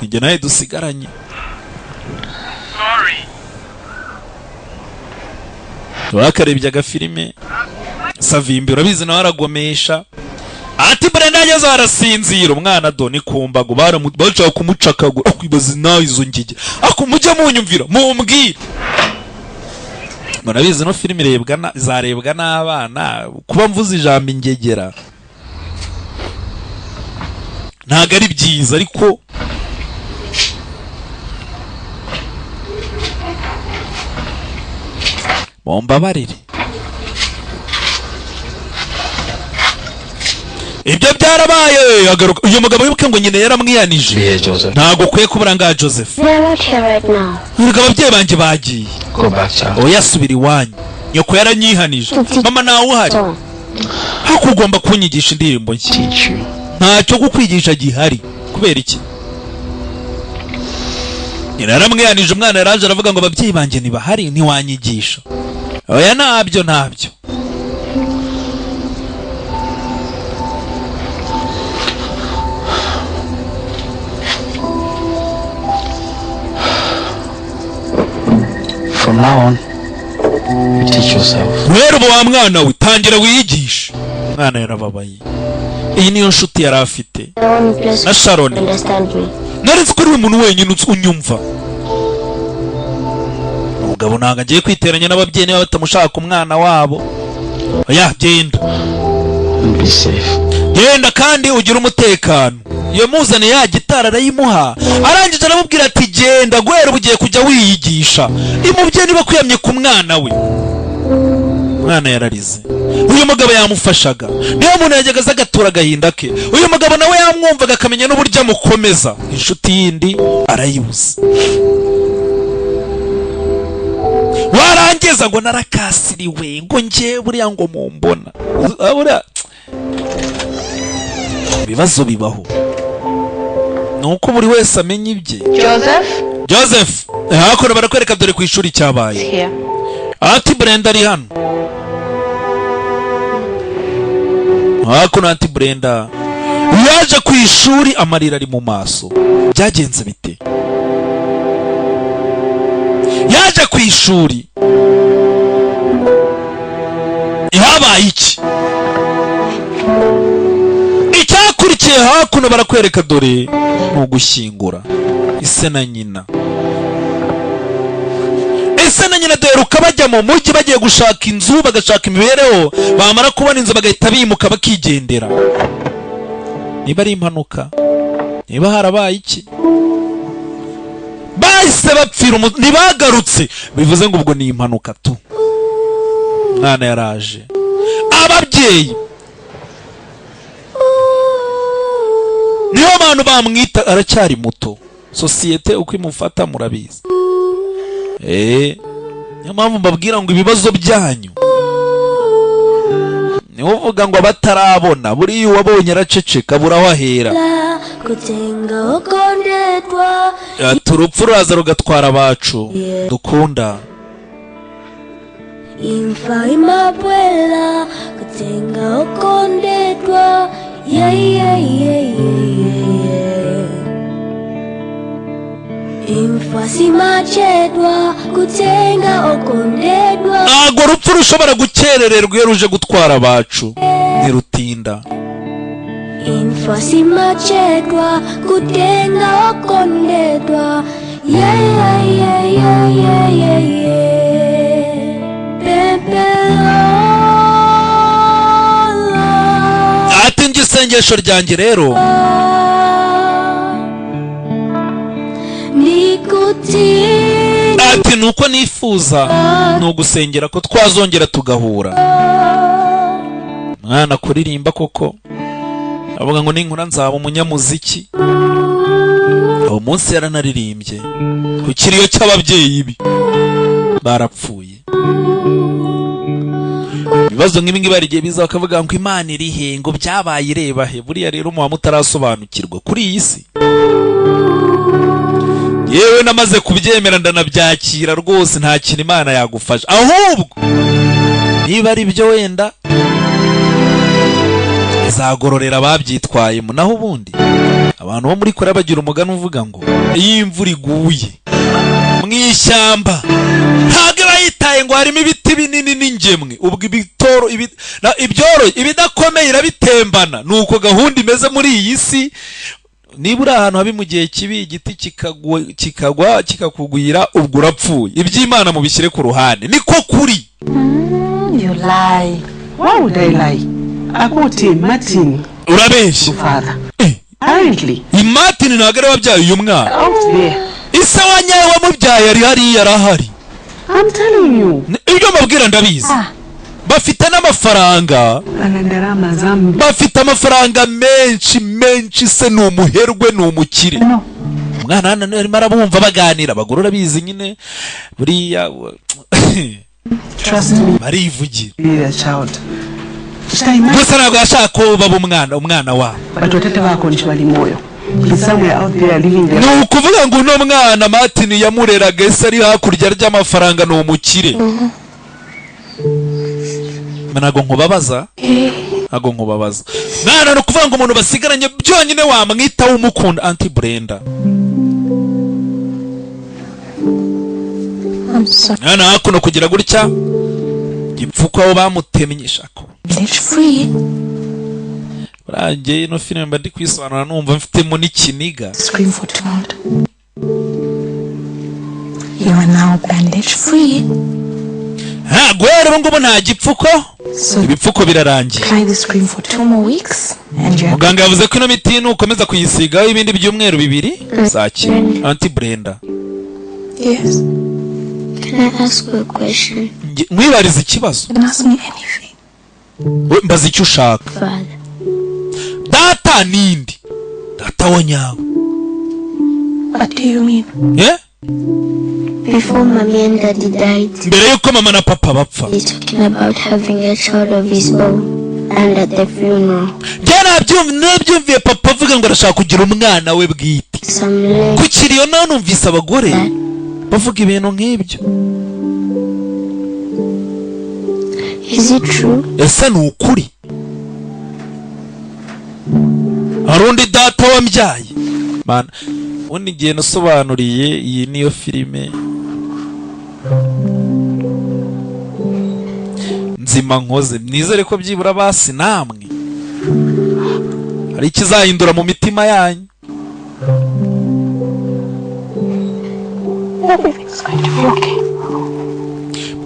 Ninjye nawe dusigaranye. Wakarebye agafilime Savimbi urabizi nawe aragomesha. Ati Brenda ageze arasinzira umwana doni kumbago baramuca kumucakagura kwibaza nawe izo ngige akumujya munyumvira mumbwira. Murabizi no filime irebwa zarebwa n'abana kuba mvuze ijambo ingegera ntago ari byiza ariko mumbabarire. Ibyo byarabaye agaruka uyu mugabo wibuke ngo nyine yaramwiyanije. Ntago kwiye kubura nga Joseph. Nubwo ababyeyi banje bagiye. Oya subira iwanyu. Nyoko yaranyihanije. Mama nawe uhari. Hakugomba kunyigisha indirimbo nshya. Ntacyo gukwigisha gihari. Kubera iki? Yaramwiyanije umwana yaraje aravuga ngo ababyeyi banje ntibahari ntiwanyigisha. Oya ntabyo. From now on, you teach yourself. Rero wa mwana we tangira wiyigisha. Mwana yarababaye. Iyi niyo nshuti yari afite. Na Sharon. Naretse ko uri umuntu wenyine unyumva. Umugabo nanga agiye kwiteranya n'ababyeyi niba batamushaka umwana wabo. Oya genda. Be safe. Genda kandi ugira umutekano. Iyo muzane ya gitara arayimuha. Arangije aramubwira ati genda gwera ugiye kujya wiyigisha. Imubye niba kwiyamye ku mwana we. Mwana yararize. Uyu mugabo yamufashaga. Niyo umuntu yajyaga zagatura gahinda ke. Uyu mugabo nawe yamwumvaga akamenya n'uburyo amukomeza. Inshuti yindi arayibuza. Warangiza ngo narakasiriwe ngo nje buriya ngo mumbona. Abura bibazo bibaho. Nuko buri wese amenya ibye. Joseph hakora barakwereka dore ku ishuri cyabaye. Ati Brenda ari hano. Hakuna Ati Brenda yaje ku ishuri amarira ari mu maso. Byagenze bite? Yaje ku ishuri habaye iki? Icyakurikiye hakuno barakwereka dore mu gushyingura ise na nyina. Ise na nyina duheruka bajya mu mujyi bagiye gushaka inzu bagashaka imibereho bamara kubona inzu bagahita bimuka bakigendera. Niba ari impanuka niba harabaye iki? Bahise bapfira ntibagarutse bivuze ngo ubwo ni impanuka tu. Mwana yaraje. Ababyeyi niyo abantu bamwita aracyari muto. Societe uko imufata murabizi. Niyo mpamvu mbabwira ngo ibibazo byanyu niho uvuga ngo batarabona buriya uwabonye araceceka burawahera. Turupfu ruraza rugatwara abacu dukunda. Imfa imabuela kutenga okondetwa Imfa simachedwa kutenga okondetwa. Ntago urupfu rushobora gukerererwa iyo ruje gutwara abacu ntirutinda. Imfa simachedwa kutenga okondetwa Ati nge isengesho ryanjye rero nuko nifuza nugusengera ko twazongera tugahura. Mwana kuririmba koko avuga ngo ninkura nzaba umunyamuziki. Uwo munsi yaranaririmbye ku kiriyo cy'ababyeyi bi barapfuye. Ibibazo nk'ibi barigiye biza bakavuga ngo Imana iri he, ngo byabaye ireba he. Buriya rero mu mutarasobanukirwa kuri iyi si. Yewe namaze kubyemera ndanabyakira rwose, nta kintu Imana yagufasha. Ahubwo niba ari byo wenda izagororera ababyitwayemo. Naho ubundi abantu bo muri Korea bagira umugani uvuga ngo iyo imvura iguye mu ishyamba ntabwo bayitaye ngo harimo ibiti binini n'ingemwe, ubwo ibitoro ibyoro ibidakomeye irabitembana. Nuko gahunda imeze muri iyi si. Niba uri ahantu habi mu gihe kibi igiti kikagwa kikakugwira, ubwo urapfuye. Iby'Imana mubishyire ku ruhande. Niko kuri. You lie. Why would I lie? Akuti Martin. Urabeshya. Father. Apparently. Martin ntabwo ari wabyaye uyu mwana. Out there. Ise wanyaye wamubyaye ari hariya arahari. I'm telling you. Ibyo mabwira ndabizi. Bafite n'amafaranga. Bafite amafaranga menshi se ni umuherwe ni umukire. Mwana hano arimo arabumva baganira bagorora bizi nyine buriya. Trust me. Barivugira. Be a child. Gusa ntabwo yashaka ko baba umwana wa. Batotete bako nishwali moyo. He's somewhere out there living there. No kuvuga ngo uno mwana Martin yamureraga ese ari hakurya ry'amafaranga ni umukire. Manago nkubabaza. Ago nkubabaza. Mwana no kuvuga ngo umuntu basigaranye byonyine wamwita w'umukunda Auntie Brenda. Mwana hakuno kugira gutya gipfuko aho bamutemyisha ko. It's free. Brange ino filime mba ndi kwisobanura numva mfitemo n'ikiniga. Scream for child. You are now bandage free. Ha gwere ngo nta gipfuko. Ibipfuko birarangiye. Try the scream for 2 more weeks and you. Muganga yavuze ko ino miti nukomeza kuyisigaho ibindi byumweru 2 saki. Auntie Brenda. Yes. Can I ask you a question? Mwibariza ikibazo. You can ask me anything. Mbaza icyo ushaka. Father. Data nindi? Data wanyawe. What do you mean? Yeah? Before Mommy and Daddy died, mbere yuko mama na papa bapfa, he's talking about having a child of his own and at the funeral. Nabyumviye papa avuga ngo arashaka kugira umwana we bwite. Kukiriyo naho numvise abagore bavuga ibintu nk'ibyo. Is it true? Ese ni ukuri? Harundi data wambyaye mana undi gihe nasobanuriye iyi niyo filime nzima nkoze, nizere ko byibura basi namwe hari ikizahindura mu mitima yanyu.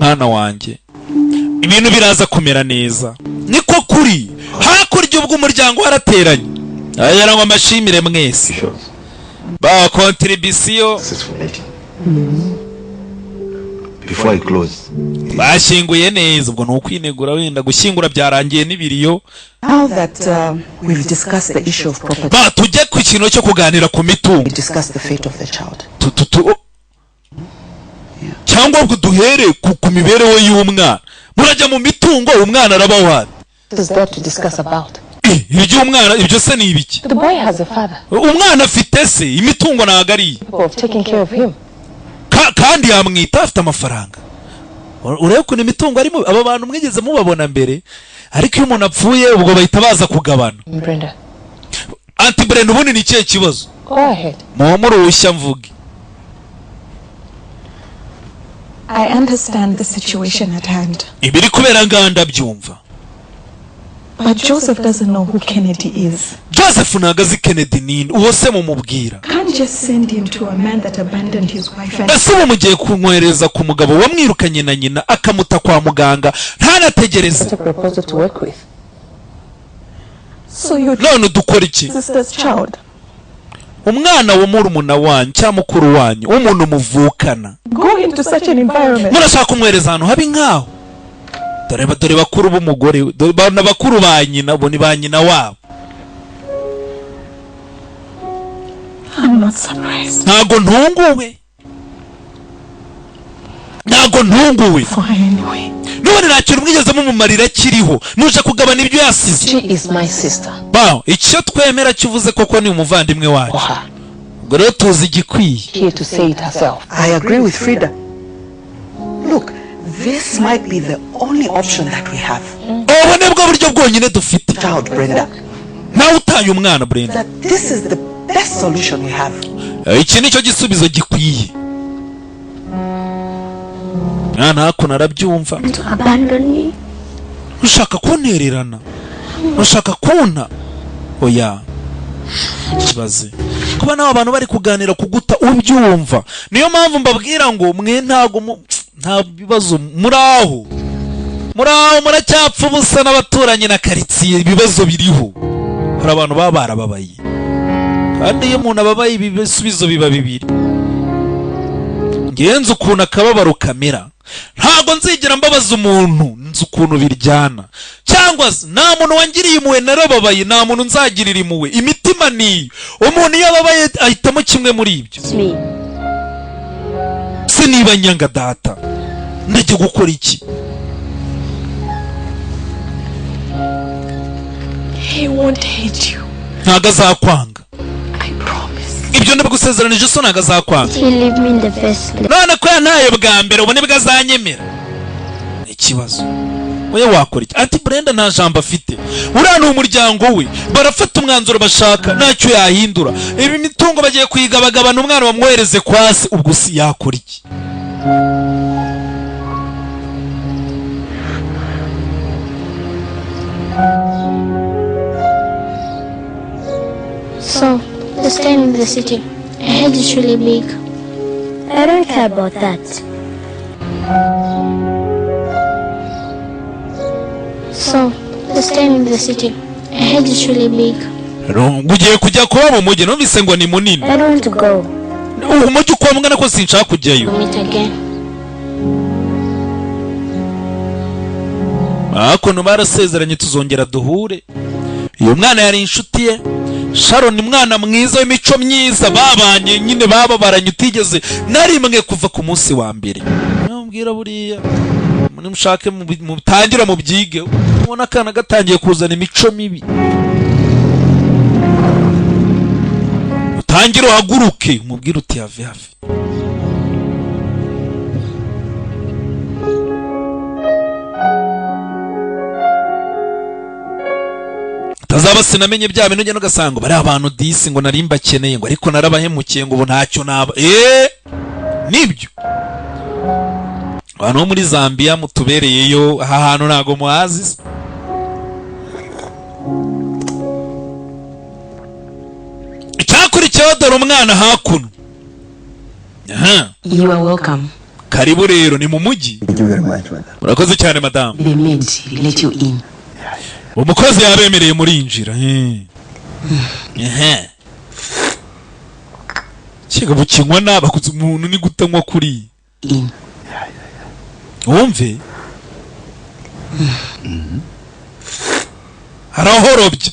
Mwana wanjye ibintu biraza kumera neza, niko kuri. Hakurya ubwo umuryango warateranye ayera ngo amashimire mwese ba contribution before I close. Bashyinguye neza, ubwo no kwinegura wenda gushyingura byarangiye n'ibiriyo. Now that we've discussed the issue of property, ba tujye ku kintu cyo kuganira ku mitungo, discuss the fate of the child. Cyangwa ubwo duhere ku mibereho y'umwana, murajya mu mitungo umwana arabaho. What is there to discuss about? Ibyo umwana ibyo se ni ibiki? The boy has a father. Umwana afite se, imitungo nagari. People have taken care of him. Kandi yamwita afite amafaranga. Urebe ko imitungo arimo aba bantu mwigeze mubabona mbere, ariko iyo umuntu apfuye ubwo bahita baza kugabana. Brenda. Auntie Brenda, ubundi ni ikihe kibazo? Go ahead. Murushya mvuge. I understand the situation at hand. Ibiri kubera nganda byumva. But Joseph doesn't know who Kennedy is. Joseph nagazi Kennedy nini uwo se mumubwira. Can't just send him to a man that abandoned his wife and ese mugiye kumwohereza ku mugabo wamwirukanye na nyina akamuta kwa muganga ntanategereze. Proposal to work with. So you none dukora iki? Sister's child. umwana wo murumuna wanyu cyangwa mukuru wanyu umuntu muvukana Go into such an environment. murashaka kumwereza ahantu habi nkaho dore bakuru b'umugore na bakuru ba nyina bo ni ba nyina wabo. I'm not surprised. Ntago ntunguwe none nta kintu mwigeze mumumarira kiriho nuje kugabana ibyo yasize. She is my sister. Icyo twemera kivuze koko ni umuvandimwe wacu. Ubwo rero tuzi igikwiye. Here to say it herself. I agree with Frida. Look, this might be the only option that we have. Ubu nibwo buryo bwonyine dufite. Child Brenda. Nawe utaye umwana Brenda. That this is the best solution we have. Iki nicyo gisubizo gikwiye. Mwana hako arabyumva. Ushaka kuntererana? Ushaka kunta? Oya. Kibaze. Kuba nawe abantu bari kuganira kuguta ubyumva. Niyo mpamvu mbabwira ngo mwe ntago nta bibazo muraho muracyapfa ubusa n'abaturanyi na karitsiye ibibazo biriho. Hari abantu baba barababaye. Kandi iyo umuntu ababaye ibisubizo biba bibiri. Ngenze ukuntu akababaro kamera. Ntago nzigera mbabaza umuntu nzi ukuntu biryana. Cyangwa nta muntu wangiriye impuhwe narababaye, nta muntu nzagirira impuhwe. Imitima ni umuntu iyo ababaye ahitamo kimwe muri ibyo. Siniba nyanga data ndajya gukora iki? He won't hate you. Ntago azakwanga. I promise. Ibyo ndagusezeranije so ntago azakwanga. He leave me in the first place. None ko yantaye bwa mbere ubone bwazanyemera. Ikibazo. Oya wakora iki? Ati Brenda nta jambo afite. Uriya ni umuryango we. Barafata umwanzuro bashaka ntacyo yahindura. Ibi mitungo bagiye kuyigabagabana umwana bamwohereze kwasi ubwo si yakora iki? So, the staying in the city. I heard it's really big. I don't care about that. So, the staying in the city. I heard it's really big. Ugiye kujya kuba mu mujyi numvise ngo ni munini. I don't want to go. Umujyi uko mungana ko sinshaka kujyayo. Meet again. Akono barasezeranye tuzongera duhure. Iyo mwana yari inshuti ye. Sharon ni mwana mwiza w'imico myiza babanye nyine bababaranye utigeze narimwe kuva ku munsi wa mbere. Nambwira buriya mushake mutangira mu byige ubona kana gatangiye kuzana imico mibi. Utangira uhaguruke umubwira uti have have. Tazaba sinamenye bya bintu ngene ugasanga bari abantu disi ngo narimba keneye ngo ariko narabahemukiye ngo ntacyo naba nibyo. Abantu muri Zambia mutubereyeyo aha hantu nago muhazi. Icyakurikiyeho dore umwana hakuno. You are welcome. Karibu rero ni mu mujyi. Murakoze cyane madam. The maid let you in. Umukozi yabemereye muri injira. Kiga bukinywa nabakuze umuntu ni gutanywa kuri. Wumve? Arahorobye.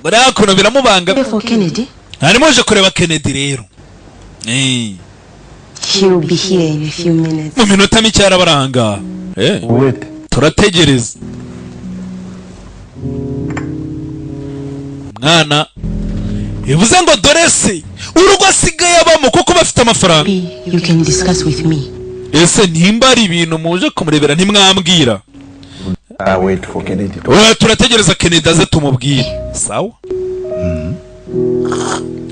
Bara kuno biramubanga. For Kennedy? Ari moje kureba Kennedy rero. He will be here in a few minutes. Mu minota mike arabaranga. Wait. Turategereza. Mwana bivuze ngo dorese urugo asigaye abamo kuko bafite amafaranga. You can discuss with me. Ese nimba ari ibintu muje kumurebera ntimwambwira. Wait for Kennedy. Turategereza Kennedy aze tumubwire. Sawa?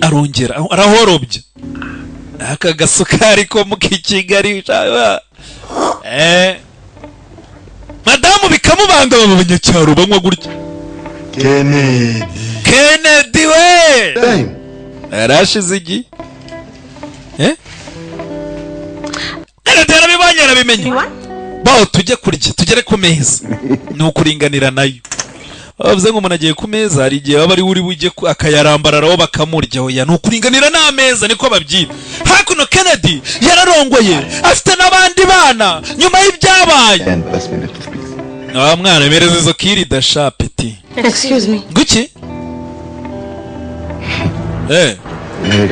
Arongera arahorobye. Aka gasukari ko mukikigali. Madamu bikamubanga abanyacyaro banywa gutya. Kennedy we. Arashize igi. Kennedy arabibanye arabimenye. Baho tujye kurya tugere ku meza. Ni ukuringanira nayo. avuze ngo umuntu agiye ku meza hari igihe baba ari uri bujye akayarambararaho bakamurya oya ni ukuringanira n'ameza niko babyita hakuno Kennedy yararongoye afite n'abandi bana nyuma y'ibyabaye mwana emereza izo kirida sha peti Excuse me. guki The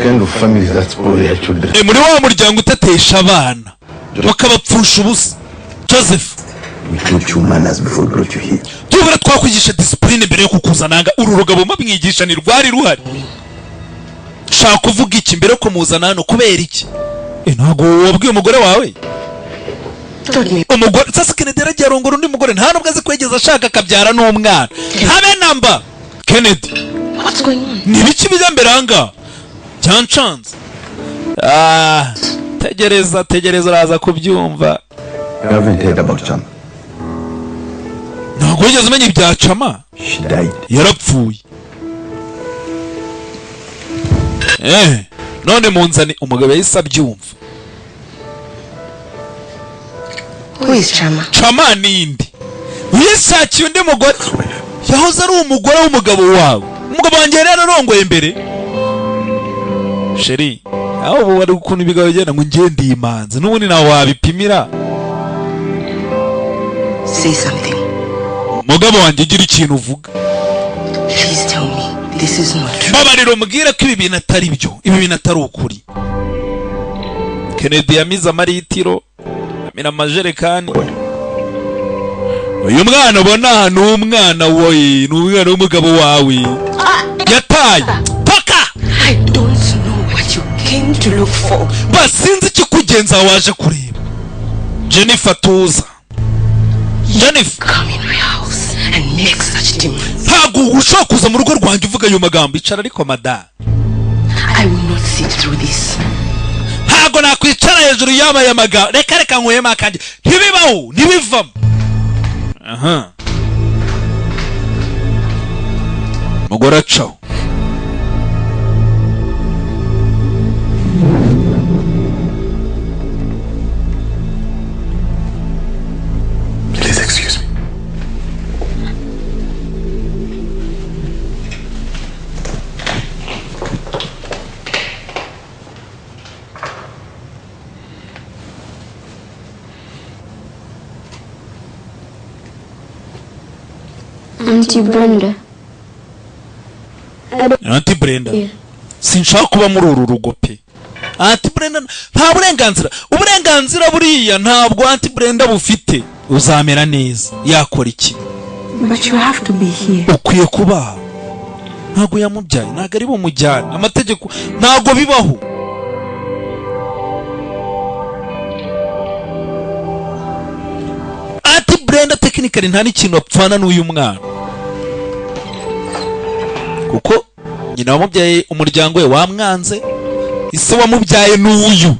kind of family that spoil their children. muri wa muryango utatesha abana bakabapfusha ubusa Joseph We taught you manners before we brought you here. tubura twakwigisha discipline mbere yo kukuzananga uru rugabo mabwigisha ni rwari ruhari shaka kuvuga iki mbere yo kumuzana hano kubera iki ntago wabwiye umugore wawe umugore sasa Kennedy yaragiye arongora undi mugore nta nubwo azi kwegeza ashaka akabyara n'umwana habe namba Kennedy What's going on? ni biki bijya mbere anga cyancanze tegereza uraza kubyumva You haven't heard about Chama. ntabwo wigeze umenya ibya Chama She died. yarapfuye none munzani umugabo yahise abyumva Who is Chama? Chama nindi wishakiye undi mugore yahoze ari umugore w'umugabo wawe umugabo wanjye yari yararongoye mbere sheri aho ubu wari ukuntu ibigabo bigenda ngo ngende imanza n'ubundi nawe wabipimira Say something. umugabo wanjye ugira ikintu uvuga Please tell me this is not true. babarira umubwire ko ibi bintu atari byo ibi bintu atari ukuri Kennedy yamize amaritiro amira amajerekani uyu mwana ubona ni umwana woye ni umwana w'umugabo wawe yataye paka I don't know what you came to look for. basinzi ikikugenza waje kureba Jennifer tuza Jennifer Come in my house and make such demands. ntabwo ushobora kuza mu rugo rwanjye uvuga ayo magambo icara ariko mada I will not sit through this. ntabwo nakwicara hejuru y'aya magambo reka nkwema akanjye ntibibaho ntibivamo aha mugore acaho Please excuse me. Auntie Brenda. Auntie Brenda sinshaka kuba muri uru rugo pe Auntie Brenda nta uburenganzira buriya ntabwo Auntie Brenda bufite uzamera neza yakora iki But you have to be here. ukwiye kuba ntabwo yamubyaye ntabwo ari bumujyane amategeko ntabwo bibaho Auntie Brenda technically nta n'ikintu apfana n'uyu mwana kuko nyina wamubyaye umuryango we wamwanze ise wamubyaye n'uyu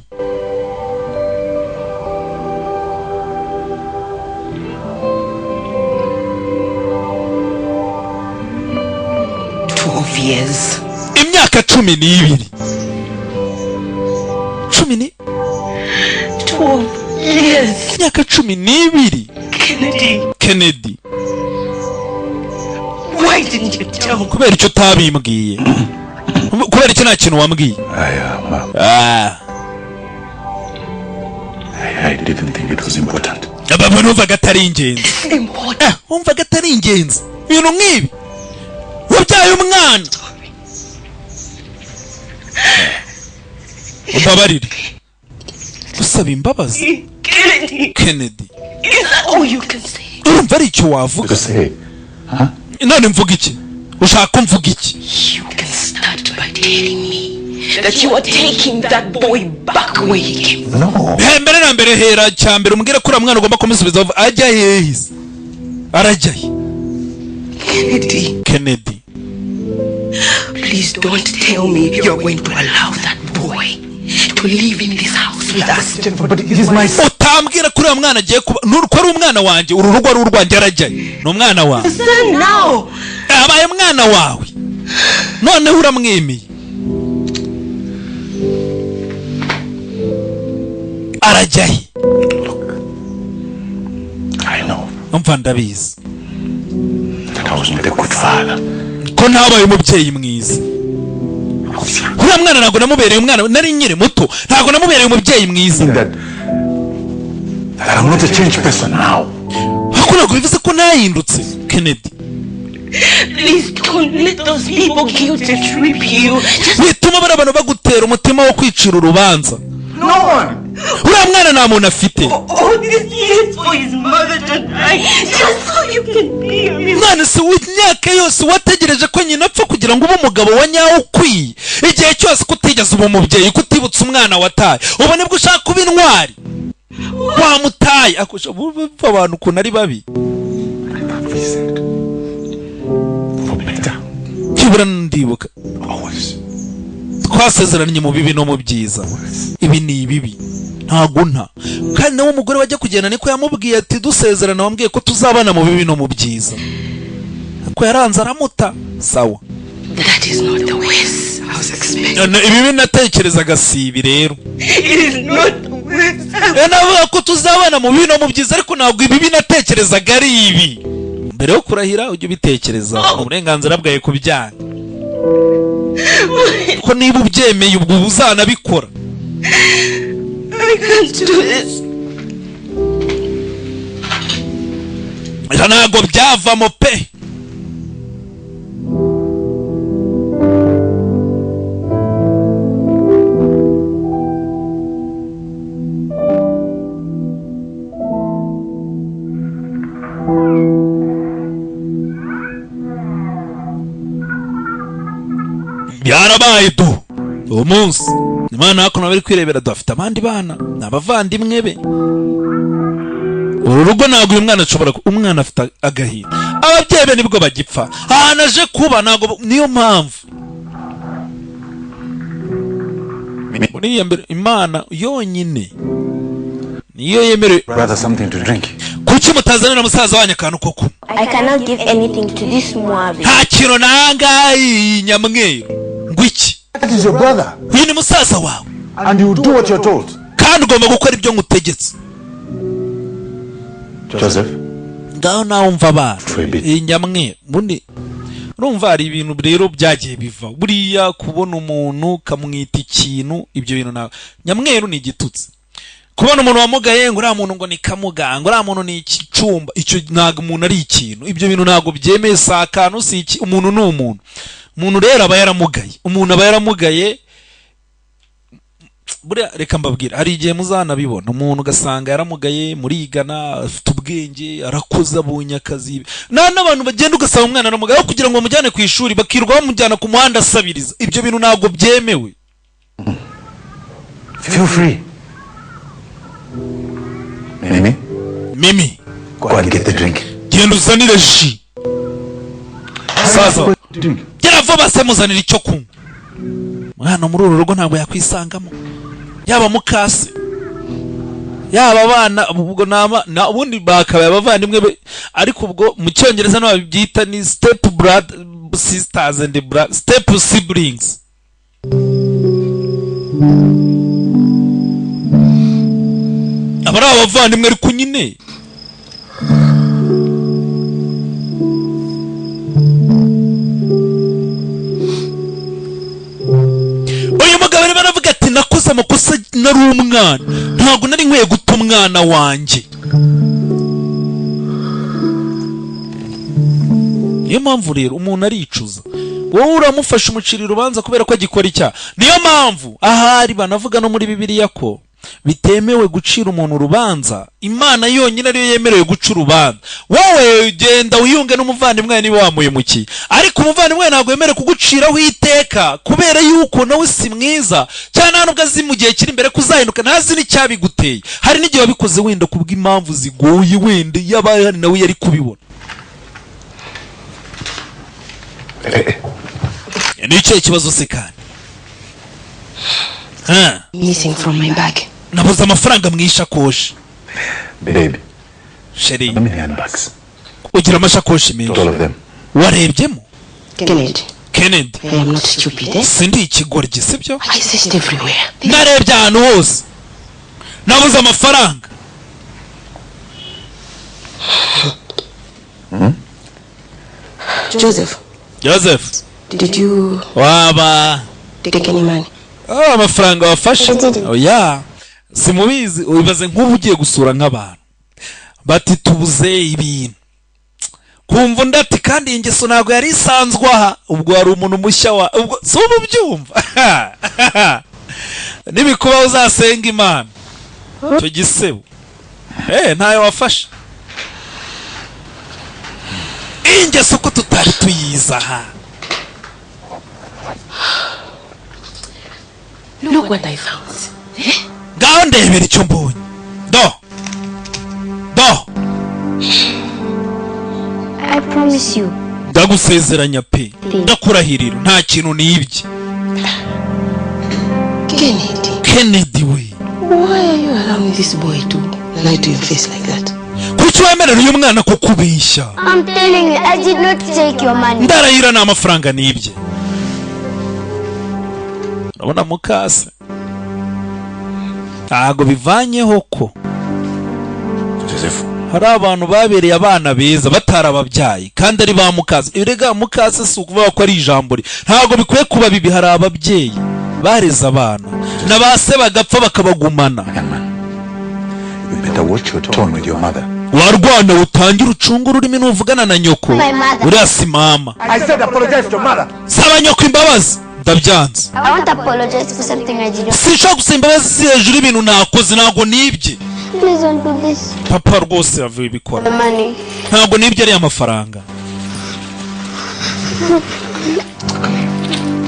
Years. imyaka 12 12 years. imyaka 12 Kennedy Why didn't you tell me? kubera icyo tabimbwiye kubera icyo nta kintu wambwiye I didn't think it was important. baba numvaga atari ingenzi umvaga atari ingenzi ibintu nk'ibi wabyaye umwana umbabarire gusaba imbabazi Kennedy All you can say. urumva ari icyo wavuga none mvuga iki ushaka mvuga iki You can start by telling me that you are taking that boy back where he came from. No. mbere na mbere hera cyambere umbwira ko mwana ugomba kumusubiza ajya hehise arajya Kennedy Please don't tell me you're going to allow that boy to live in this house with us. But he's my son. utambwira kuri uyu mwana agiye kuba ko ari umwana wanjye uru rugo ari urwanjye arajya ni umwana wawe Son now. abaye umwana wawe noneho uramwemeye arajya he I know umva ndabizi that was not a good father. Ko ntabaye umubyeyi mwiza. Uriya mwana ntabwo namubereye umwana nari nyiri muto. Ntabwo namubereye umubyeyi mwiza. I'm not a changed person now. Hakuna kubivuze ko nahindutse, Kennedy. Please don't let those people guilt trip you. Bituma bari abantu bagutera umutima wo kwicira urubanza. No one. Uriya mwana nta muntu afite. All these years for his mother to die, just so you can be him. Mwana si imyaka yose wategereje ko nyina apfa kugira ngo ube umugabo wa nyawo ukwiye. Igihe cyose kutigeze uba umubyeyi, kutibutsa umwana wataye. Ubu nibwo ushaka kuba intwari. Wamutaye akusha abantu ukuntu ari babi. Kibura ndibuka. Twasezeranye mu bibi no mu byiza. Ibi ni ibibi. Ntago nta. Kandi nawe umugore wajya kugenda niko yamubwiye ati dusezerana wambwiye ko tuzabana mu bibi no mu byiza. Ko yaranze aramuta. Sawa. That is not the worst I was expecting. Ibi natekerezaga si ibi rero. It is not the worst. Navuga ko tuzabana mu bibi no mu byiza ariko ntabwo ibi natekerezaga ari ibi. Mbere yo kurahira ujye ubitekereza uburenganzira bwawe kubyanga. Ko niba ubyemeye ubwo uzanabikora. I can't do this. Ntabwo byavamo pe. Byarabaye tu umunsi Imana hakuno bari kwirebera dufite abandi bana n'abavandimwe be. Uru rugo ntabwo uyu mwana ashobora umwana afite agahinda. Ababyeyi be nibwo bagipfa. Hanaje kuba ntabwo niyo mpamvu. Muri mbere Imana yonyine niyo yemereye. Brother, something to drink. Kuki mutazanira musaza wanyu akantu koko? I cannot give anything to this MWABI. Nta kintu nangaye nyamweru. Ngwiki. That is your brother. Uyu ni musaza wawe. And you do what you're told. Kandi ugomba gukora ibyo ngutegetse. Joseph. Ngaho nawe umva ba. Nyamweru. Bundi urumva ari ibintu rero byagiye biva. Buriya kubona umuntu kamwita ikintu ibyo bintu nawe. Nyamweru ni igitutsi. Kubona umuntu wamugaye ngo uriya muntu ngo ni kamuganga, uriya muntu ni ikicumba, icyo ntago umuntu ari ikintu. Ibyo bintu ntago byemeye sakano si iki, umuntu ni umuntu. Umuntu rero aba yaramugaye. Umuntu aba yaramugaye. Buriya reka mbabwira hari igihe muzanabibona umuntu ugasanga yaramugaye murigana afite ubwenge arakoza abonye akazi. N'abantu bagenda ugasaba umwana aramugaye kugira ngo bamujyane ku ishuri bakirwa bamujyana ku muhanda asabiriza. Ibyo bintu ntago byemewe. Feel free. Mimi. Go and get the drink. Genda uzanire ji. Sasa. Gera vuba se muzanire icyo kunywa. Mwana muri uru rugo ntabwo yakwisangamo. Yaba mukase. Yaba abana ubwo na ubundi bakabaye abavandimwe be ariko ubwo mu cyongereza no babyita ni step brother sisters and step siblings. Abara abavandimwe ariko nyine uyu mugabo niba aravuga ati nakoze amakosa nari umwana ntabwo nari nkwiye guta umwana wanjye. Niyo mpamvu rero umuntu aricuza. Wowe uramufasha umuciri rubanza kubera ko agikora icyaha. Niyo mpamvu ahari banavuga no muri Bibiliya ko bitemewe gucira umuntu urubanza. Imana yonyine ariyo yemerewe guca urubanza. Wowe genda wiyunge n'umuvandimwe niba wamuhemukiye, ariko umuvandimwe ntabwo yemerewe kuguciraho iteka kubera yuko nawe si mwiza cyane nubwo azi mu gihe kiri imbere kuzahinduka ntazi n'icyabiguteye. Hari n'igihe wabikoze wenda kubw'impamvu zigoye wenda yabaye nawe yari kubibona. Ni icyo kibazo se kandi missing from my bag. Nabuze amafaranga mu ishakoshi. Baby. Sheri. How many handbags? Ugira amashakoshi menshi. All of them. Warebyemo? Kennedy. I am not stupid. Sindi ikigoryi sibyo? I searched everywhere. Narebye ahantu hose. Nabuze amafaranga. Joseph. Did you waba take any money? Amafaranga wafashe? Oya. Simubizi ubibaze nk'ubu ugiye gusura nk'abantu. Bati tubuze ibintu. Kumva ndati kandi ingeso nago yari isanzwe aha ubwo hari umuntu mushya wa ubwo so mubyumva. Nibikuba uzasenga Imana. Cyo gisebo. Ntayo wafashe. Ingeso ko tutari tuyiza ha. Look what I found. Gaho ndebera icyo mbonye. Do. I promise you. Ndagusezeranya pe. Ndakurahirira nta kintu nibye. Kennedy we. Why are you allowing this boy to lie to your face like that? Kuki wemerera uyu mwana kukubeshya? I'm telling you, I did not take your money. Ndarahira na amafaranga nibye. Urabona mukase. Ntago bivanyeho ko Joseph hari abantu babereye abana beza batarababyaye kandi ari ba mukase. Irega mukase si ukuvuga ko ari ijambo ntago bikwiye kuba bibi. Hari ababyeyi bareza abana na base bagapfa bakabagumana. You better watch your tone with your mother. Warwana utangira ucunga ururimi n'uvugana na nyoko. Uriya si mama. I said apologize to mother. Saba nyoko imbabazi. Ndabyanze. I want to apologize for something I did. Sinshaka gusaba imbabazi hejuru ibintu nakoze ntago nibye. Please don't do this. Papa rwose yavuye bikora. The money. Ntago nibye ari amafaranga.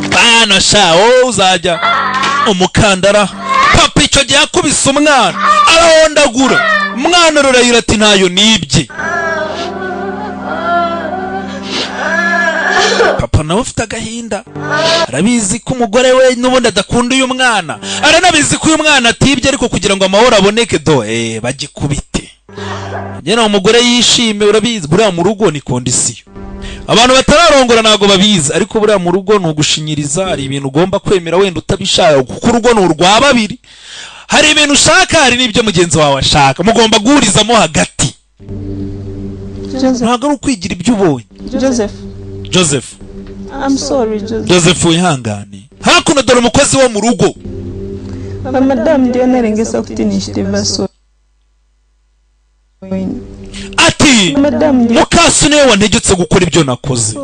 Bana sha uzajya umukandara. Papa icyo gihe yakubise umwana arahondagura. Umwana rurayira ati ntayo nibye. Papa nawe ufite agahinda. Arabizi ko umugore we n'ubundi adakunda uyu mwana. Aranabizi ko uyu mwana atibye ariko kugira ngo amahoro aboneke do bagikubite. Nyene umugore yishime urabizi buriya mu rugo ni kondisiyo. Abantu batararongora nago babizi ariko buriya mu rugo ni ugushinyiriza. Hari ibintu ugomba kwemera wenda utabishaka kuko urugo ni urwa babiri. Hari ibintu ushaka hari n'ibyo mugenzi wawe ashaka. Mugomba guhurizamo hagati. Ntago ari ukwigira ibyo ubonye. Joseph. I'm sorry, Joseph wihangane. Hakuno dore umukozi wo mu rugo. Madam ndiyo nerengesa kutinishite vaso. Ati mukasi niwe wantegetse gukora ibyo nakoze.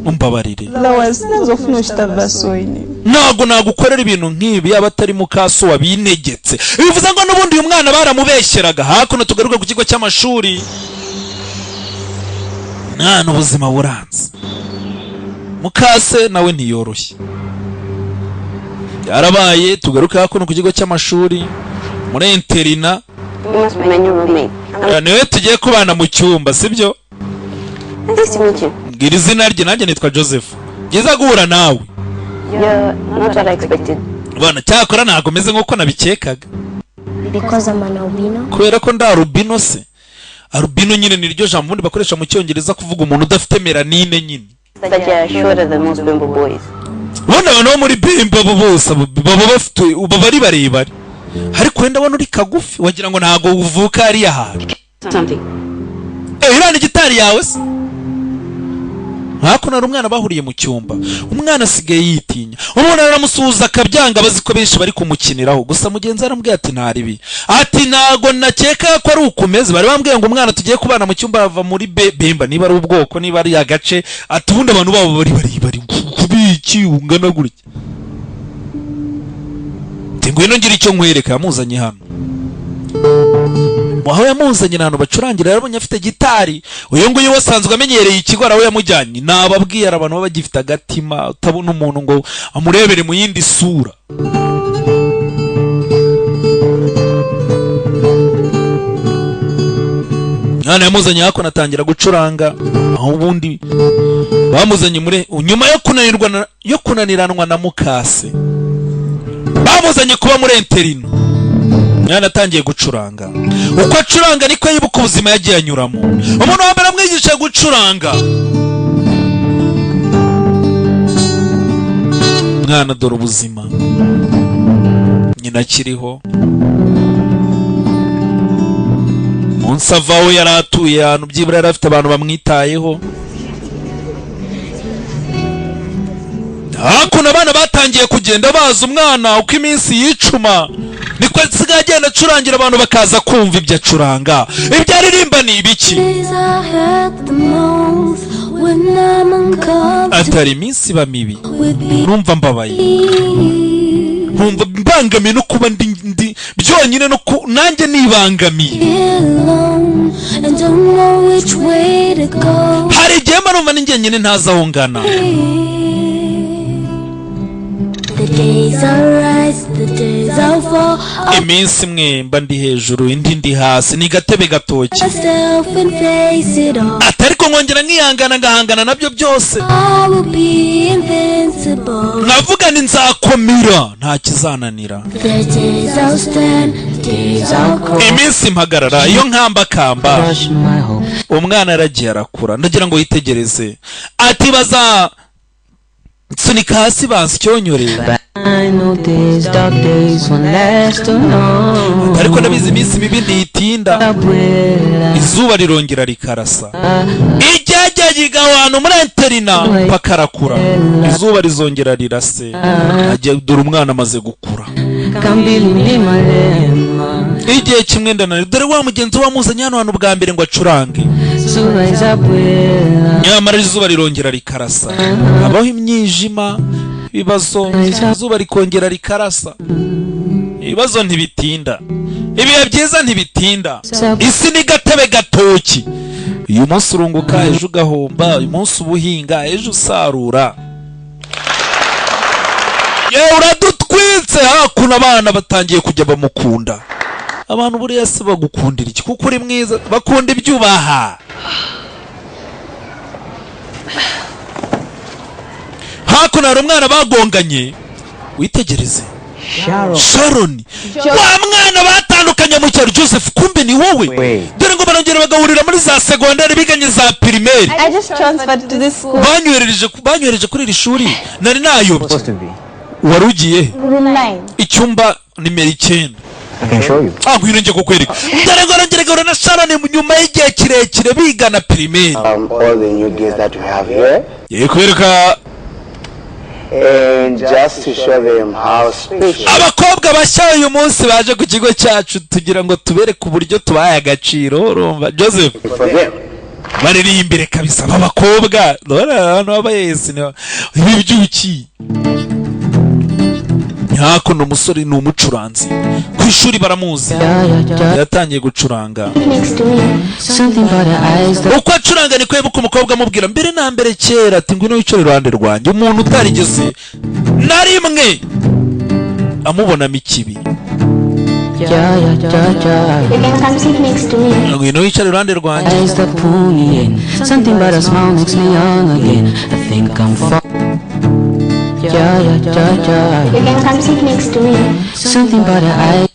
Umbabarire. Ntago nagukorera ibintu nk'ibi yaba atari mukasi wabinegetse. Bivuze ngo n'ubundi uyu mwana baramubeshyeraga. Hakuno tugaruka ku kigo cy'amashuri. Nta n'ubuzima buranze. Mukase nawe ntiyoroshye. Yarabaye tugaruka hakuno ku kigo cy'amashuri muri interina. Niwe tugiye kubana mu cyumba sibyo? Ngira izina rye nanjye nitwa Joseph. Giza guhura nawe. Not what I expected. Bana cyakora ntago meze nkuko nabikekaga. Because I'm an albino. Kubera ko nda albino se. Albino nyine ni ryo jambo ubundi bakoresha mu cyongereza kuvuga umuntu udafite melanine nyine. But you're shorter than most bimbo boys. Bona abantu muri bimbo bose baba bafite ubabari barebare. Ariko wenda bona uri kagufi wagira ngo ntago uvuka ari yahantu. Something. Irani gitari yawe se. Hakuno ari umwana bahuriye mu cyumba. Umwana asigaye yitinya. Umwana aramusuhuza akabyanga baziko benshi bari kumukiniraho. Gusa mugenzi arambwiye ati ntaribi. Ati nago nakeka ko ari ukumeze. Bari bambwiye ngo umwana tugiye kubana mu cyumba bava muri bemba niba ari ubwoko niba ari agace. Ati ubundi abantu babo bari kubiki ungana gutya. Ngwino ngira icyo nkwereka yamuzanye hano. Waho yamuzanye hano bacurangira yarabonye afite gitari. Uyo nguyo wasanzwe amenyereye ikigo arawe yamujyanye. Nababwiye abantu baba bagifite agatima utabona umuntu ngo amurebere mu yindi sura. Nana yamuzanye hako natangira gucuranga. Aho ubundi bamuzanye muri nyuma yo kunaniranwa na mukase. Bamuzanye kuba muri interino. Mwana atangiye gucuranga. Uko acuranga niko yibuka ubuzima yagiye anyuramo. Umuntu wa mbere amwigisha gucuranga. Mwana dore ubuzima. Nyina kiriho. Munsi avaho yaratuye ahantu byibura yarafite abantu bamwitayeho. hakuno abana batangiye kugenda baza umwana uko iminsi yicuma niko asigaye agenda acurangira abantu bakaza kumva ibyo acuranga. Ibyo aririmba ni ibiki? Atari iminsi iba mibi, numva mbabaye, nkumva mbangamiye no kuba ndi byonyine no nanjye nibangamiye. Hari igihe mba numva ninjye nyine ntazi aho ngana. Iminsi imwe mba ndi hejuru indi ndi hasi, ni gatebe gatoki. Atariko nkongera nkihangana ngahangana nabyo byose, nkavuga ni nzakomera nta kizananira. Iminsi mpagarara iyo nkambakamba, umwana yaragiye arakura, ndagira ngo yitegereze. Ati baza sunika hasi bansyonyorera, ariko nabizi iminsi mibi ntitinda, izuba rirongera rikarasa. Ijyajya yigawana muri interina pakarakura, izuba rizongera rirase, ajya dore umwana amaze gukura. Igihe kimwe ndananiwe, dore wa mugenzi wamuzanye hano hantu bwa mbere ngo acurange, nyamara izuba rirongera rikarasa. Habaho imyijima, ibibazo, izuba rikongera rikarasa. Ibibazo ntibitinda, ibihe byiza ntibitinda. Isi ni gatebe gatoki, uyu munsi urunguka ejo ugahomba, uyu munsi ubuhinga ejo usarura. Yewe uradutwitse. Hakuno abana batangiye kujya bamukunda. Abantu buriya se bagukundira iki? Kuko uri mwiza, bakunda ibyubaha. Hakuno hari umwana bagonganye, witegereze. Sharon, wa mwana batandukanye mu cyaro. Joseph, kumbe ni wowe? Dore ngo barongera bagahurira muri za segonderi biganye za primaire. I just transferred to this school. Banyohereje kuri iri shuri, nari nayobye. Wari ugiye? Room 9. Icyumba nimero 9. I can show you. Ngwino nje kukwereka. Dore ngo ngeragora na Sharon nyuma y'igihe kirekire bigana primaire. All the new games that we have here. Yekwereka. And just to show them how special. Abakobwa bashya uyu munsi baje ku kigo cyacu tugira ngo tubereke uburyo tubaye agaciro. Urumva Joseph? Bariri imbere kabisa abakobwa. Dore hano abayesi ibi byuki. Hakuno umusore ni umucuranzi ku ishuri baramuzi, yatangiye gucuranga. Uko acuranga ni kweba uko umukobwa amubwira mbere na mbere kera ati ngwino wicare iruhande rwanjye. Umuntu utarigeze na rimwe amubonamo ikibi. Ngwino wicare iruhande rwanjye. You can come sit next to me. Something about the eyes.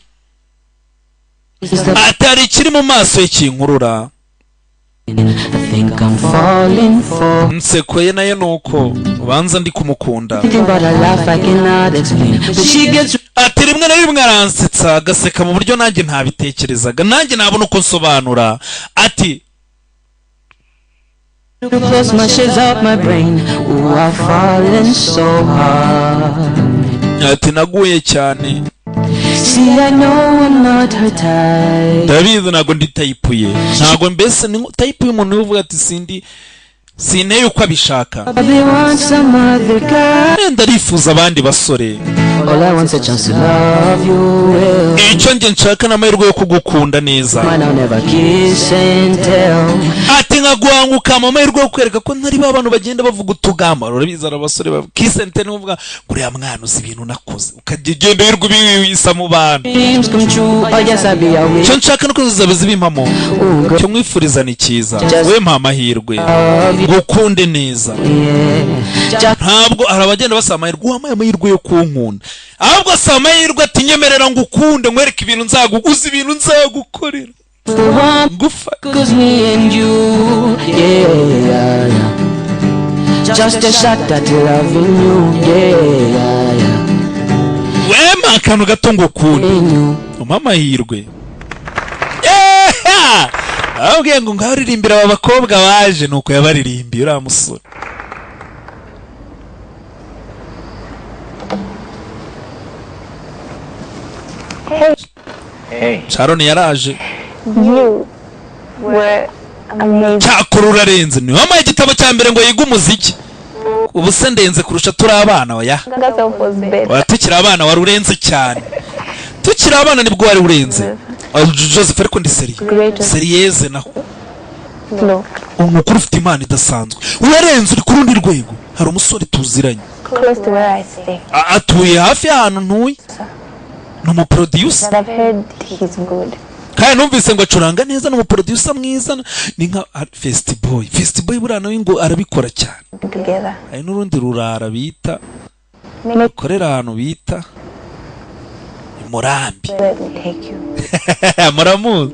Atari kiri mu maso y'kinkurura. Nseko ye nayo nuko ubanza ndi kumukunda. Ati rimwe na rimwe aransetsa agaseka mu buryo nanjye ntabitekerezaga, nanjye nabona uko nsobanura. Ati You close my shades up my brain. Ooh, I've fallen so hard. Ati naguye cyane. See, I know I'm not her type. David nago ndi type ye. Nago mbese ni type y'umuntu uvuga ati sinteye uko abishaka. Ndarifuza abandi basore. All I want is a chance to love you well. Icyo nge nshaka n'amahirwe yo kugukunda neza. Ati nkaguhanguka mu mahirwe yo kwereka ko ntari abantu bagenda bavuga utugamba. Urabiza abasore bavuga kiss and tell n'uvuga kuriya mwana uzi ibintu nakoze ukagenda wirwa ubisa mu bantu. Cyo nshaka no kuzabiza ibimpamo. Cyo mwifuriza ni cyiza. We mpa amahirwe. Gukunde neza. Ntabwo arabagenda basaba amahirwe. Uwamaye amahirwe yo kunkunda. Ahubwo asaba amahirwe ati nyemerera ngukunde nkwereke ibintu nzaguguza ibintu nzagukorera. Gufa. Cause me and you, yeah. Just a shot at loving you, yeah. Wema akantu gato ngukunde. Umpa amahirwe. Ahubwo ngo ngaho aba bakobwa baje nuko yabaririmbiye uriya musore. Sharon yaraje. You were amazing. Cyakora urarenze ni wamaye igitabo cya mbere ngo yiga umuziki. Ubu se ndenze kurusha turi abana oya. Tukiri abana wari urenze cyane. Tukiri abana nibwo wari urenze. Joseph ariko ndi serieze naho. Umukuru ufite imana idasanzwe. Urarenze uri ku rundi rwego. Hari umusore tuziranye. Close to where I stay. Atuye hafi y'ahantu ntuye. Ni umuproducer. I've heard he's good. Kandi numvise ngo acuranga neza n'umuproducer mwiza ni nka Festiboy buriya nawe ngo arabikora cyane. Hari n'urundi rurara bita ukorera ahantu bita Murambi. Muramuzi.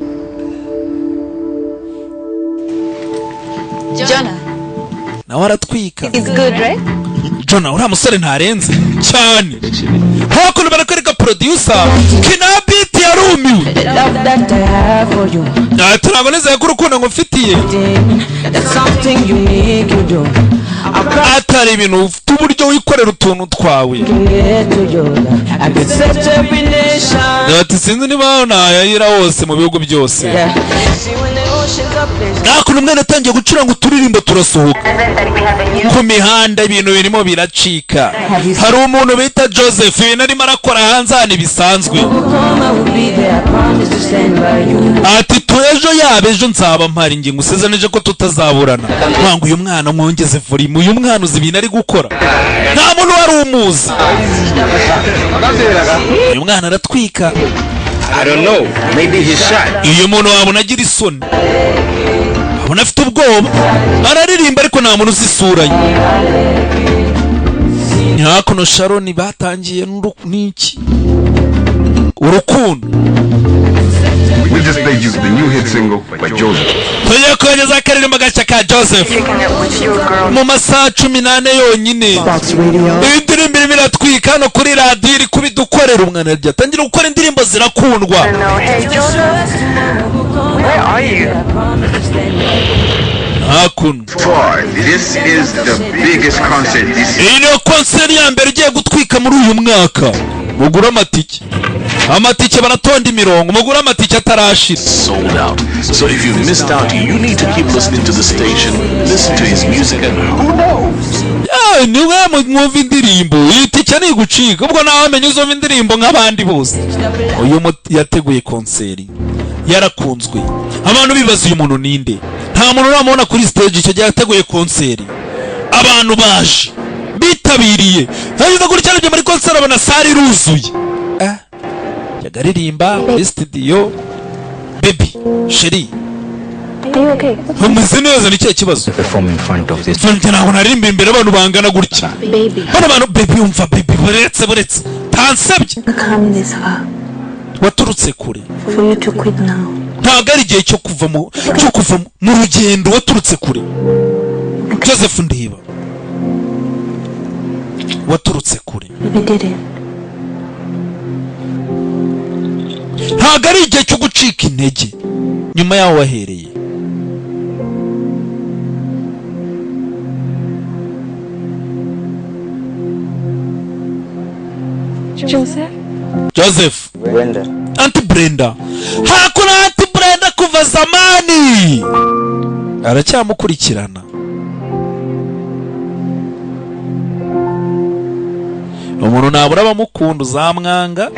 Jonah. Nawe aratwika. It's good, right? Jonah uriya musore ntarenze cyane. Hakuno barakwereka producer Kinabiti yarumiwe. Turaboneza ko urukundo ngo mfitiye. Atari ibintu ufite uburyo wikorera utuntu twawe. Ati sinzi niba nayira hose mu bihugu byose. Hakuno umwana atangiye gucuranga uturirimbo turasohoka ku mihanda ibintu birimo biracika. Hari umuntu bita Joseph arimo arakora hanze hano bisanzwe. Ati ejo yabe ejo nzaba mpari ngingo usezeneje ko tutazaburana. Wangu uyu mwana mwongeze volume uyu mwana uzi ibintu ari gukora. Nta muntu wari umuzi. Uyu mwana aratwika. I don't know. Maybe he's shy. Iyo muntu wabona agira isoni. Abona afite ubwoba. Araririmba ariko nta muntu uzisuranye. Hakuno Sharon batangiye n'iki? Urukundo. We just played you the new hit single by Joseph. Tugiye kongeza akaririmbo gashya ka Joseph. Mu masaha 18 yonyine. Indirimbo irimo iratwika hano kuri radio iri kubidukorera umwana yarya. Tangira gukora indirimbo zirakundwa. Hey Joseph, where are you? Hakuno. This is the biggest concert this year. Ino concert ya mbere igiye gutwika muri uyu mwaka. Mugura amatike. Amatike baratonda imirongo. Mugura amatike atarashira. Sold out. So if you missed out, you need to keep listening to the station, listen to his music, and who knows? Niwe mwumva indirimbo. Itike ni gucika. Ubwo nawe amenye uzumva indirimbo nk'abandi bose. Uyu yateguye concert. Yarakunzwe. Abantu bibaza uyu muntu ninde? Nta muntu uramubona kuri stage icyo gihe yateguye concert. Abantu baje bitabiriye. Hanyuma kuri cyane muri concert abona sari iruzuye. Yagaririmba muri studio. Baby, Sheri. Are you okay? Umeze neza ni cyo kibazo. Perform in front of this. Ntabwo naririmba imbere abantu bangana gutya. Baby. Bano bantu baby umva baby buretse. Tansabye. Come this far. Waturutse kure. For you to quit now. Ntabwo ari igihe cyo kuva mu rugendo waturutse kure. Joseph Ndiba. Waturutse kure. We did it. Ntabwo ari igihe cyo gucika intege. Nyuma yaho wahereye. Joseph. Brenda. Auntie Brenda. Hakuna Auntie Brenda kuva zamani. Aracyamukurikirana. Umuntu nabura abamukunda uzamwanga.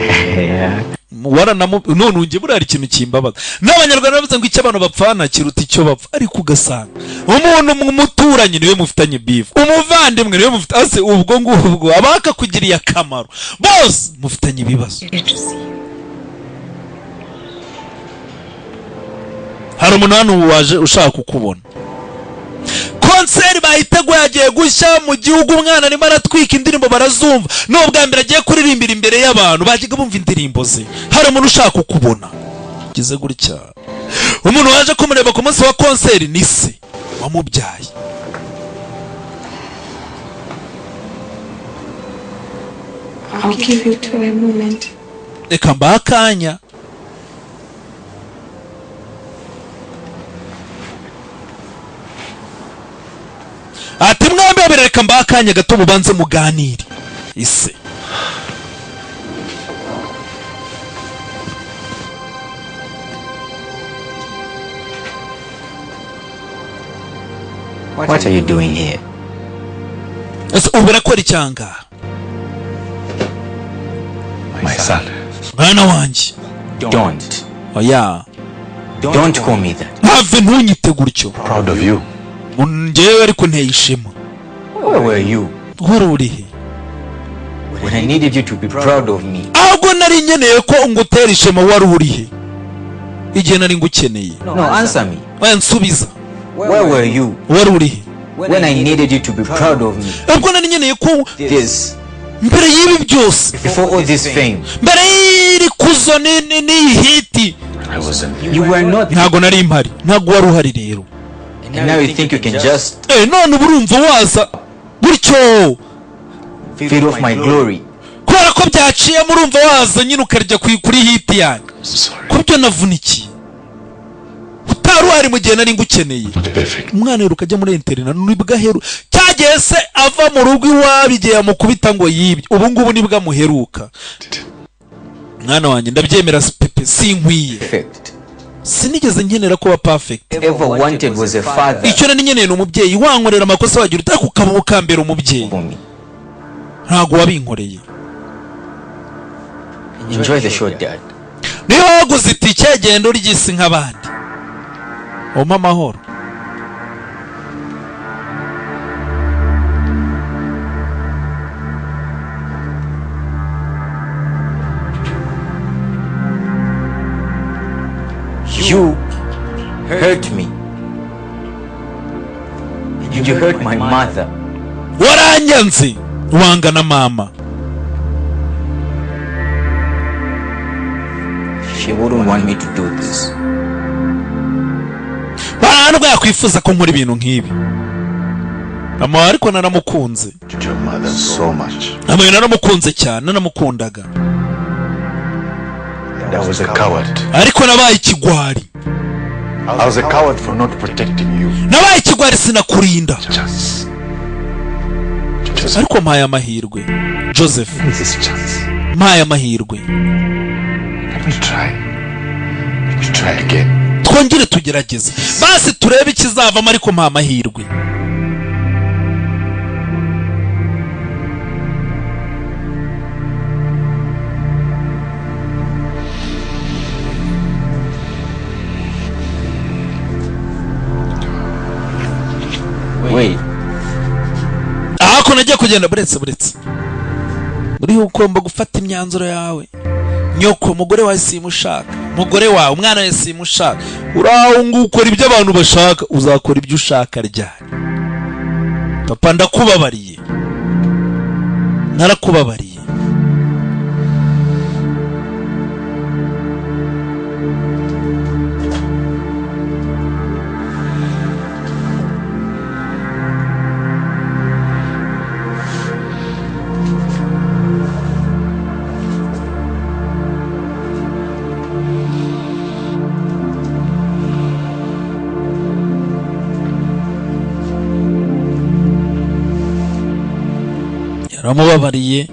None unge burari ikintu kimbabaza. N'abanyarwanda bavuze ngo icyo abantu bapfana kiruta icyo bapfa ariko ugasanga umuntu muturanye niwe mufitanye beef. Umuvandimwe niwe mufite ase ubwo ngubwo abaka kugiriye akamaro. Bose mufitanye ibibazo. Hari umuntu hano waje ushaka kukubona. Concert bayiteguye agiye gushya mu gihugu umwana arimo aratwika indirimbo barazumva. N'ubwa mbere agiye kuririmbira imbere y'abantu bagiga bumva indirimbo ze. Hari umuntu ushaka kukubona. Gize gutya. Umuntu waje kumureba ku munsi wa concert ni se wamubyaye. I'll give you to a moment. Reka mbakanya. Ati mwambe bereka mbakanya gato mubanze muganire. Ise. What are you doing here? Uburakora icyanga. My son. Mwana wanjye. Don't. Oh yeah. Don't call me that. Have ntunyite gutyo. Proud of you. Njyewe ariko nteye ishema. Where were you? Wari urihe? When I needed you to be proud of me. Ahubwo nari nkeneye ko ngutera ishema wari urihe? Igihe nari ngukeneye. No, answer me. Nsubiza. Where were you? Wari urihe? When I needed you to be proud of me. Ahubwo nari nkeneye ko This. mbere y'ibi byose. Before all this fame. Mbere y'iri kuzo ni hiti. You were not. Ntago nari impari. Ntago wari uhari rero. And now you think you can just. None urumva waza gutyo. Feed off my glory. Kubera ko byaciye murumva waza nyine ukarya kuri hiti yanjye. Ko byo navunikiye. Utari wari mu gihe nari ngukeneye. Umwana rero ukajya muri internet nibwa heru. Cyagiye se ava mu rugo iwabigiye yamukubita ngo yibye. Ubu ngubu nibwa muheruka. Mwana wanjye ndabyemera pepe sinkwiye. Sinigeze nkenera kuba perfect. Ever wanted was a father. Icyo nari nkeneye n'umubyeyi wankorera amakosa wagira utakukaba ukambera umubyeyi. Ntago wabinkoreye. Enjoy the show, Dad. Niyo waguze itike genda urigisi nk'abandi. Oma mahoro. You hurt me. And you hurt my mother. Waranyanze wanga na mama. She wouldn't want me to do this. Ntabwo yakwifuza ko nkora ibintu nk'ibi. Mama ariko naramukunze. Your mother so much. Mama naramukunze cyane nanamukundaga. I was a coward. Ariko nabaye ikigwari. I was a coward for not protecting you. Nabaye ikigwari sinakurinda. Ariko mpaye amahirwe. Joseph. Mpaye amahirwe. Let me try again. Twongere tugerageze. Basi turebe ikizavamo ariko mpaye amahirwe. Wait. Ako nagiye kugenda buretse. Uri ugomba gufata imyanzuro yawe. Nyoko umugore wawe simushaka. Umugore wawe umwana wawe simushaka. Uraho ngukora ibyo abantu bashaka uzakora ibyo ushaka ryari. Papa ndakubabariye. Narakubabariye. Ramubabariye.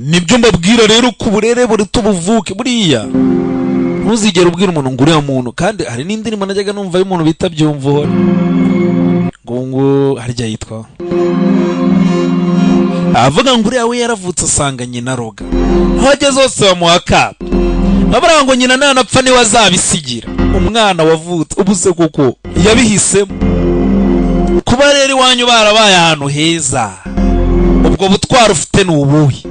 Nibyo mbabwira rero ku burere buri tubuvuke buriya. Ntuzigera ubwira umuntu ngo uriya muntu kandi hari n'indirimbo najyaga numva y'umuntu bita byumvuhora. Ngo harya yitwa. Avuga ngo uriya we yaravutse asanga nyina roga. Hoje zose bamuhaka. Nabara ngo nyina nanapfa ni wazabisigira. Umwana wavutse ubuse kuko yabihisemo. Kuba rero iwanyu barabaye ahantu heza. Ubwo butwara ufite n'ubuhi.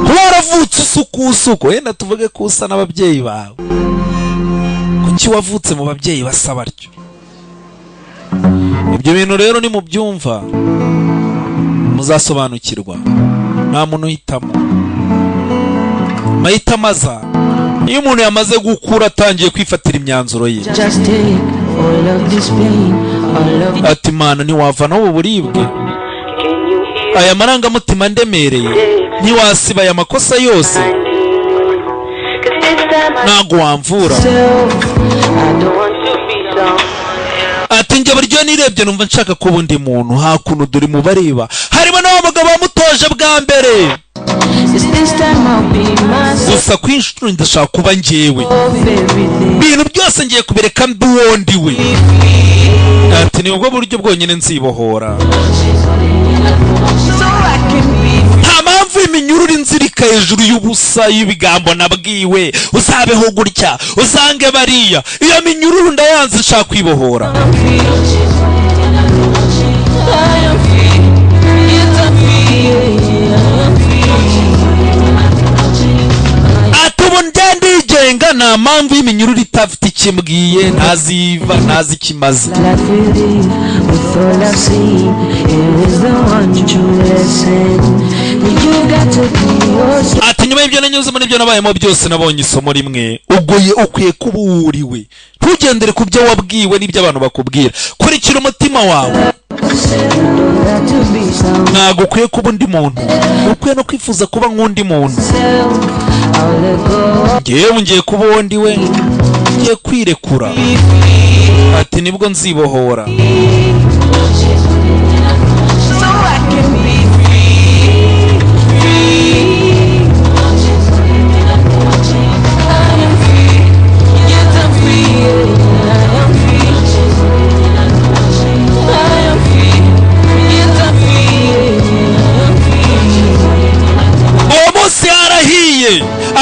Kuba waravutse usuko yenda tuvuge ko usa n'ababyeyi bawe. Kuki wavutse mu babyeyi basa batyo. Ibyo bintu rero ni mu byumva muzasobanukirwa. Nta muntu uhitamo. Mahitamo aza iyo umuntu yamaze gukura atangiye kwifatira imyanzuro ye. Ati Mana ntiwavanaho ubu buribwe. Aya marangamutima ndemereye ntiwasiba aya makosa yose. Ntago wamvura. Ati njye buryo nirebye numva nshaka kuba undi muntu hakuno duri mu bareba harimo n'abagabo bamutoje bwa mbere. gusa kwinshuro ndashaka kuba njyewe ibintu byose ngiye kubireka mbi wondiwe ati ni ubwo buryo bwonyine nzibohora nta mpamvu iminyururu inzirika hejuru y'ubusa y'ibigambo nabwiwe uzabeho gutya usange bariya iyo minyururu ndayanze nshaka kwibohora atubu ndigenga nta mpamvu y'iminyururu itafite ikimbwiye ntaziva ntazi kimaze ati nyuma y'ibyo nanyuzemo n'ibyo nabayemo byose nabonye isomo rimwe ugoye ukwiye kuba uwuriwe ntugendere ku byo wabwiwe n'ibyo abantu bakubwira kurikira umutima wawe ntabwo ukwiye kuba undi muntu ukwiye no kwifuza kuba nk'undi muntu ngewe ngiye kuba uwo ndi we ngiye kwirekura ati nibwo nzibohora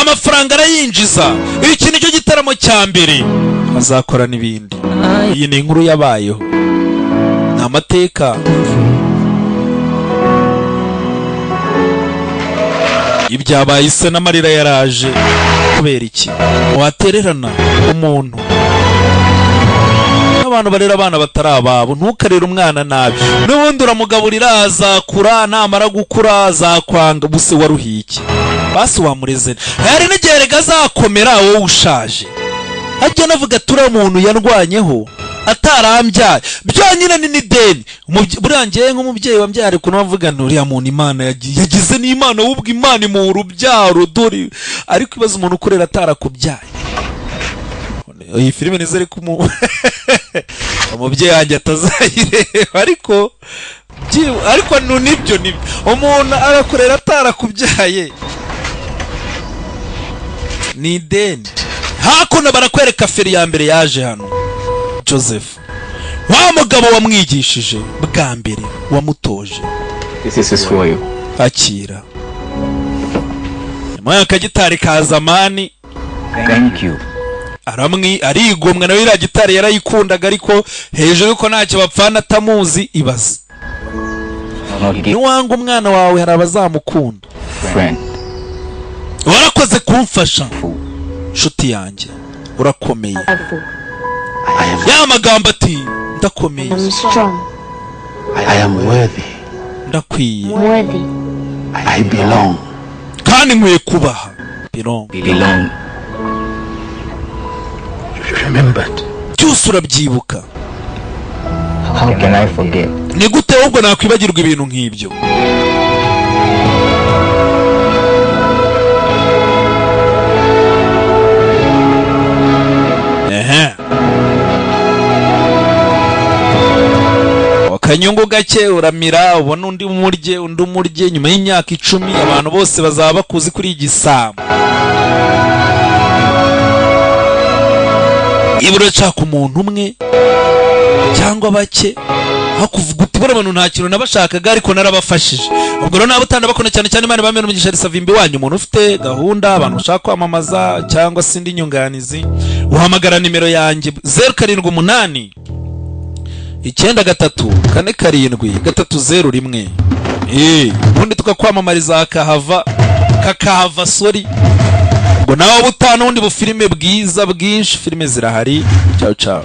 amafaranga arayinjiza iki nicyo gitaramo cya mbere azakora n'ibindi iyi ni inkuru yabayeho ni amateka ibyabaye ise n'amarira yaraje kubera iki watererana umuntu n'abantu barera abana batari ababo ntukarere umwana nabi n'ubundi uramugaburira azakura namara gukura azakwanga buse waruhiye iki basi wamureze hari n'igihe rega azakomera wowe ushaje ajya navuga turiya muntu yarwanyeho atarambyaye byonyine ni n'ideni buriya ngewe nk'umubyeyi wambyaye ariko navuga nturiya muntu imana yagize n'imana wubwo imana imuha urubyaro dore ariko ibaza umuntu ukorera atarakubyaye iyi filime nizere ko umubyeyi wanjye atazayireba ariko nibyo umuntu arakorera atarakubyaye ni ideni hakuno barakwereka feri ya mbere yaje hano Joseph wa mugabo wamwigishije bwa mbere wamutoje akira nyuma y'akagitari ka zamani arigomwa nawe iriya gitari yarayikundaga ariko hejuru yuko ntacyo bapfana atamuzi ibaze niwanga umwana wawe hari abazamukunda warakoze kumfasha nshuti yanjye urakomeye ya magambo ati ndakomeye ndakwiye kandi nkwiye kubaha belong byose urabyibuka ni gute ahubwo nakwibagirwa ibintu nk'ibyo akanyungu gake uramira ubona undi umurye nyuma y'imyaka 10 abantu bose bazaba bakuzi kuri igisambo ibura caka umuntu umwe cyangwa bake hakuvuga uti bora abantu nta kintu nabashakaga ariko narabafashije ubwo rero nabo utandabakona cyane cyane Imana bamwe umugisha ari savimbi wanyu umuntu ufite gahunda abantu ushaka kwamamaza cyangwa sindi nyunganizi uhamagara nimero yanjye 078 934 ubundi tukakwamamariza kakahava sorry ubwo nawe butano undi bufilime bwiza bwinshi filime zirahari ciao ciao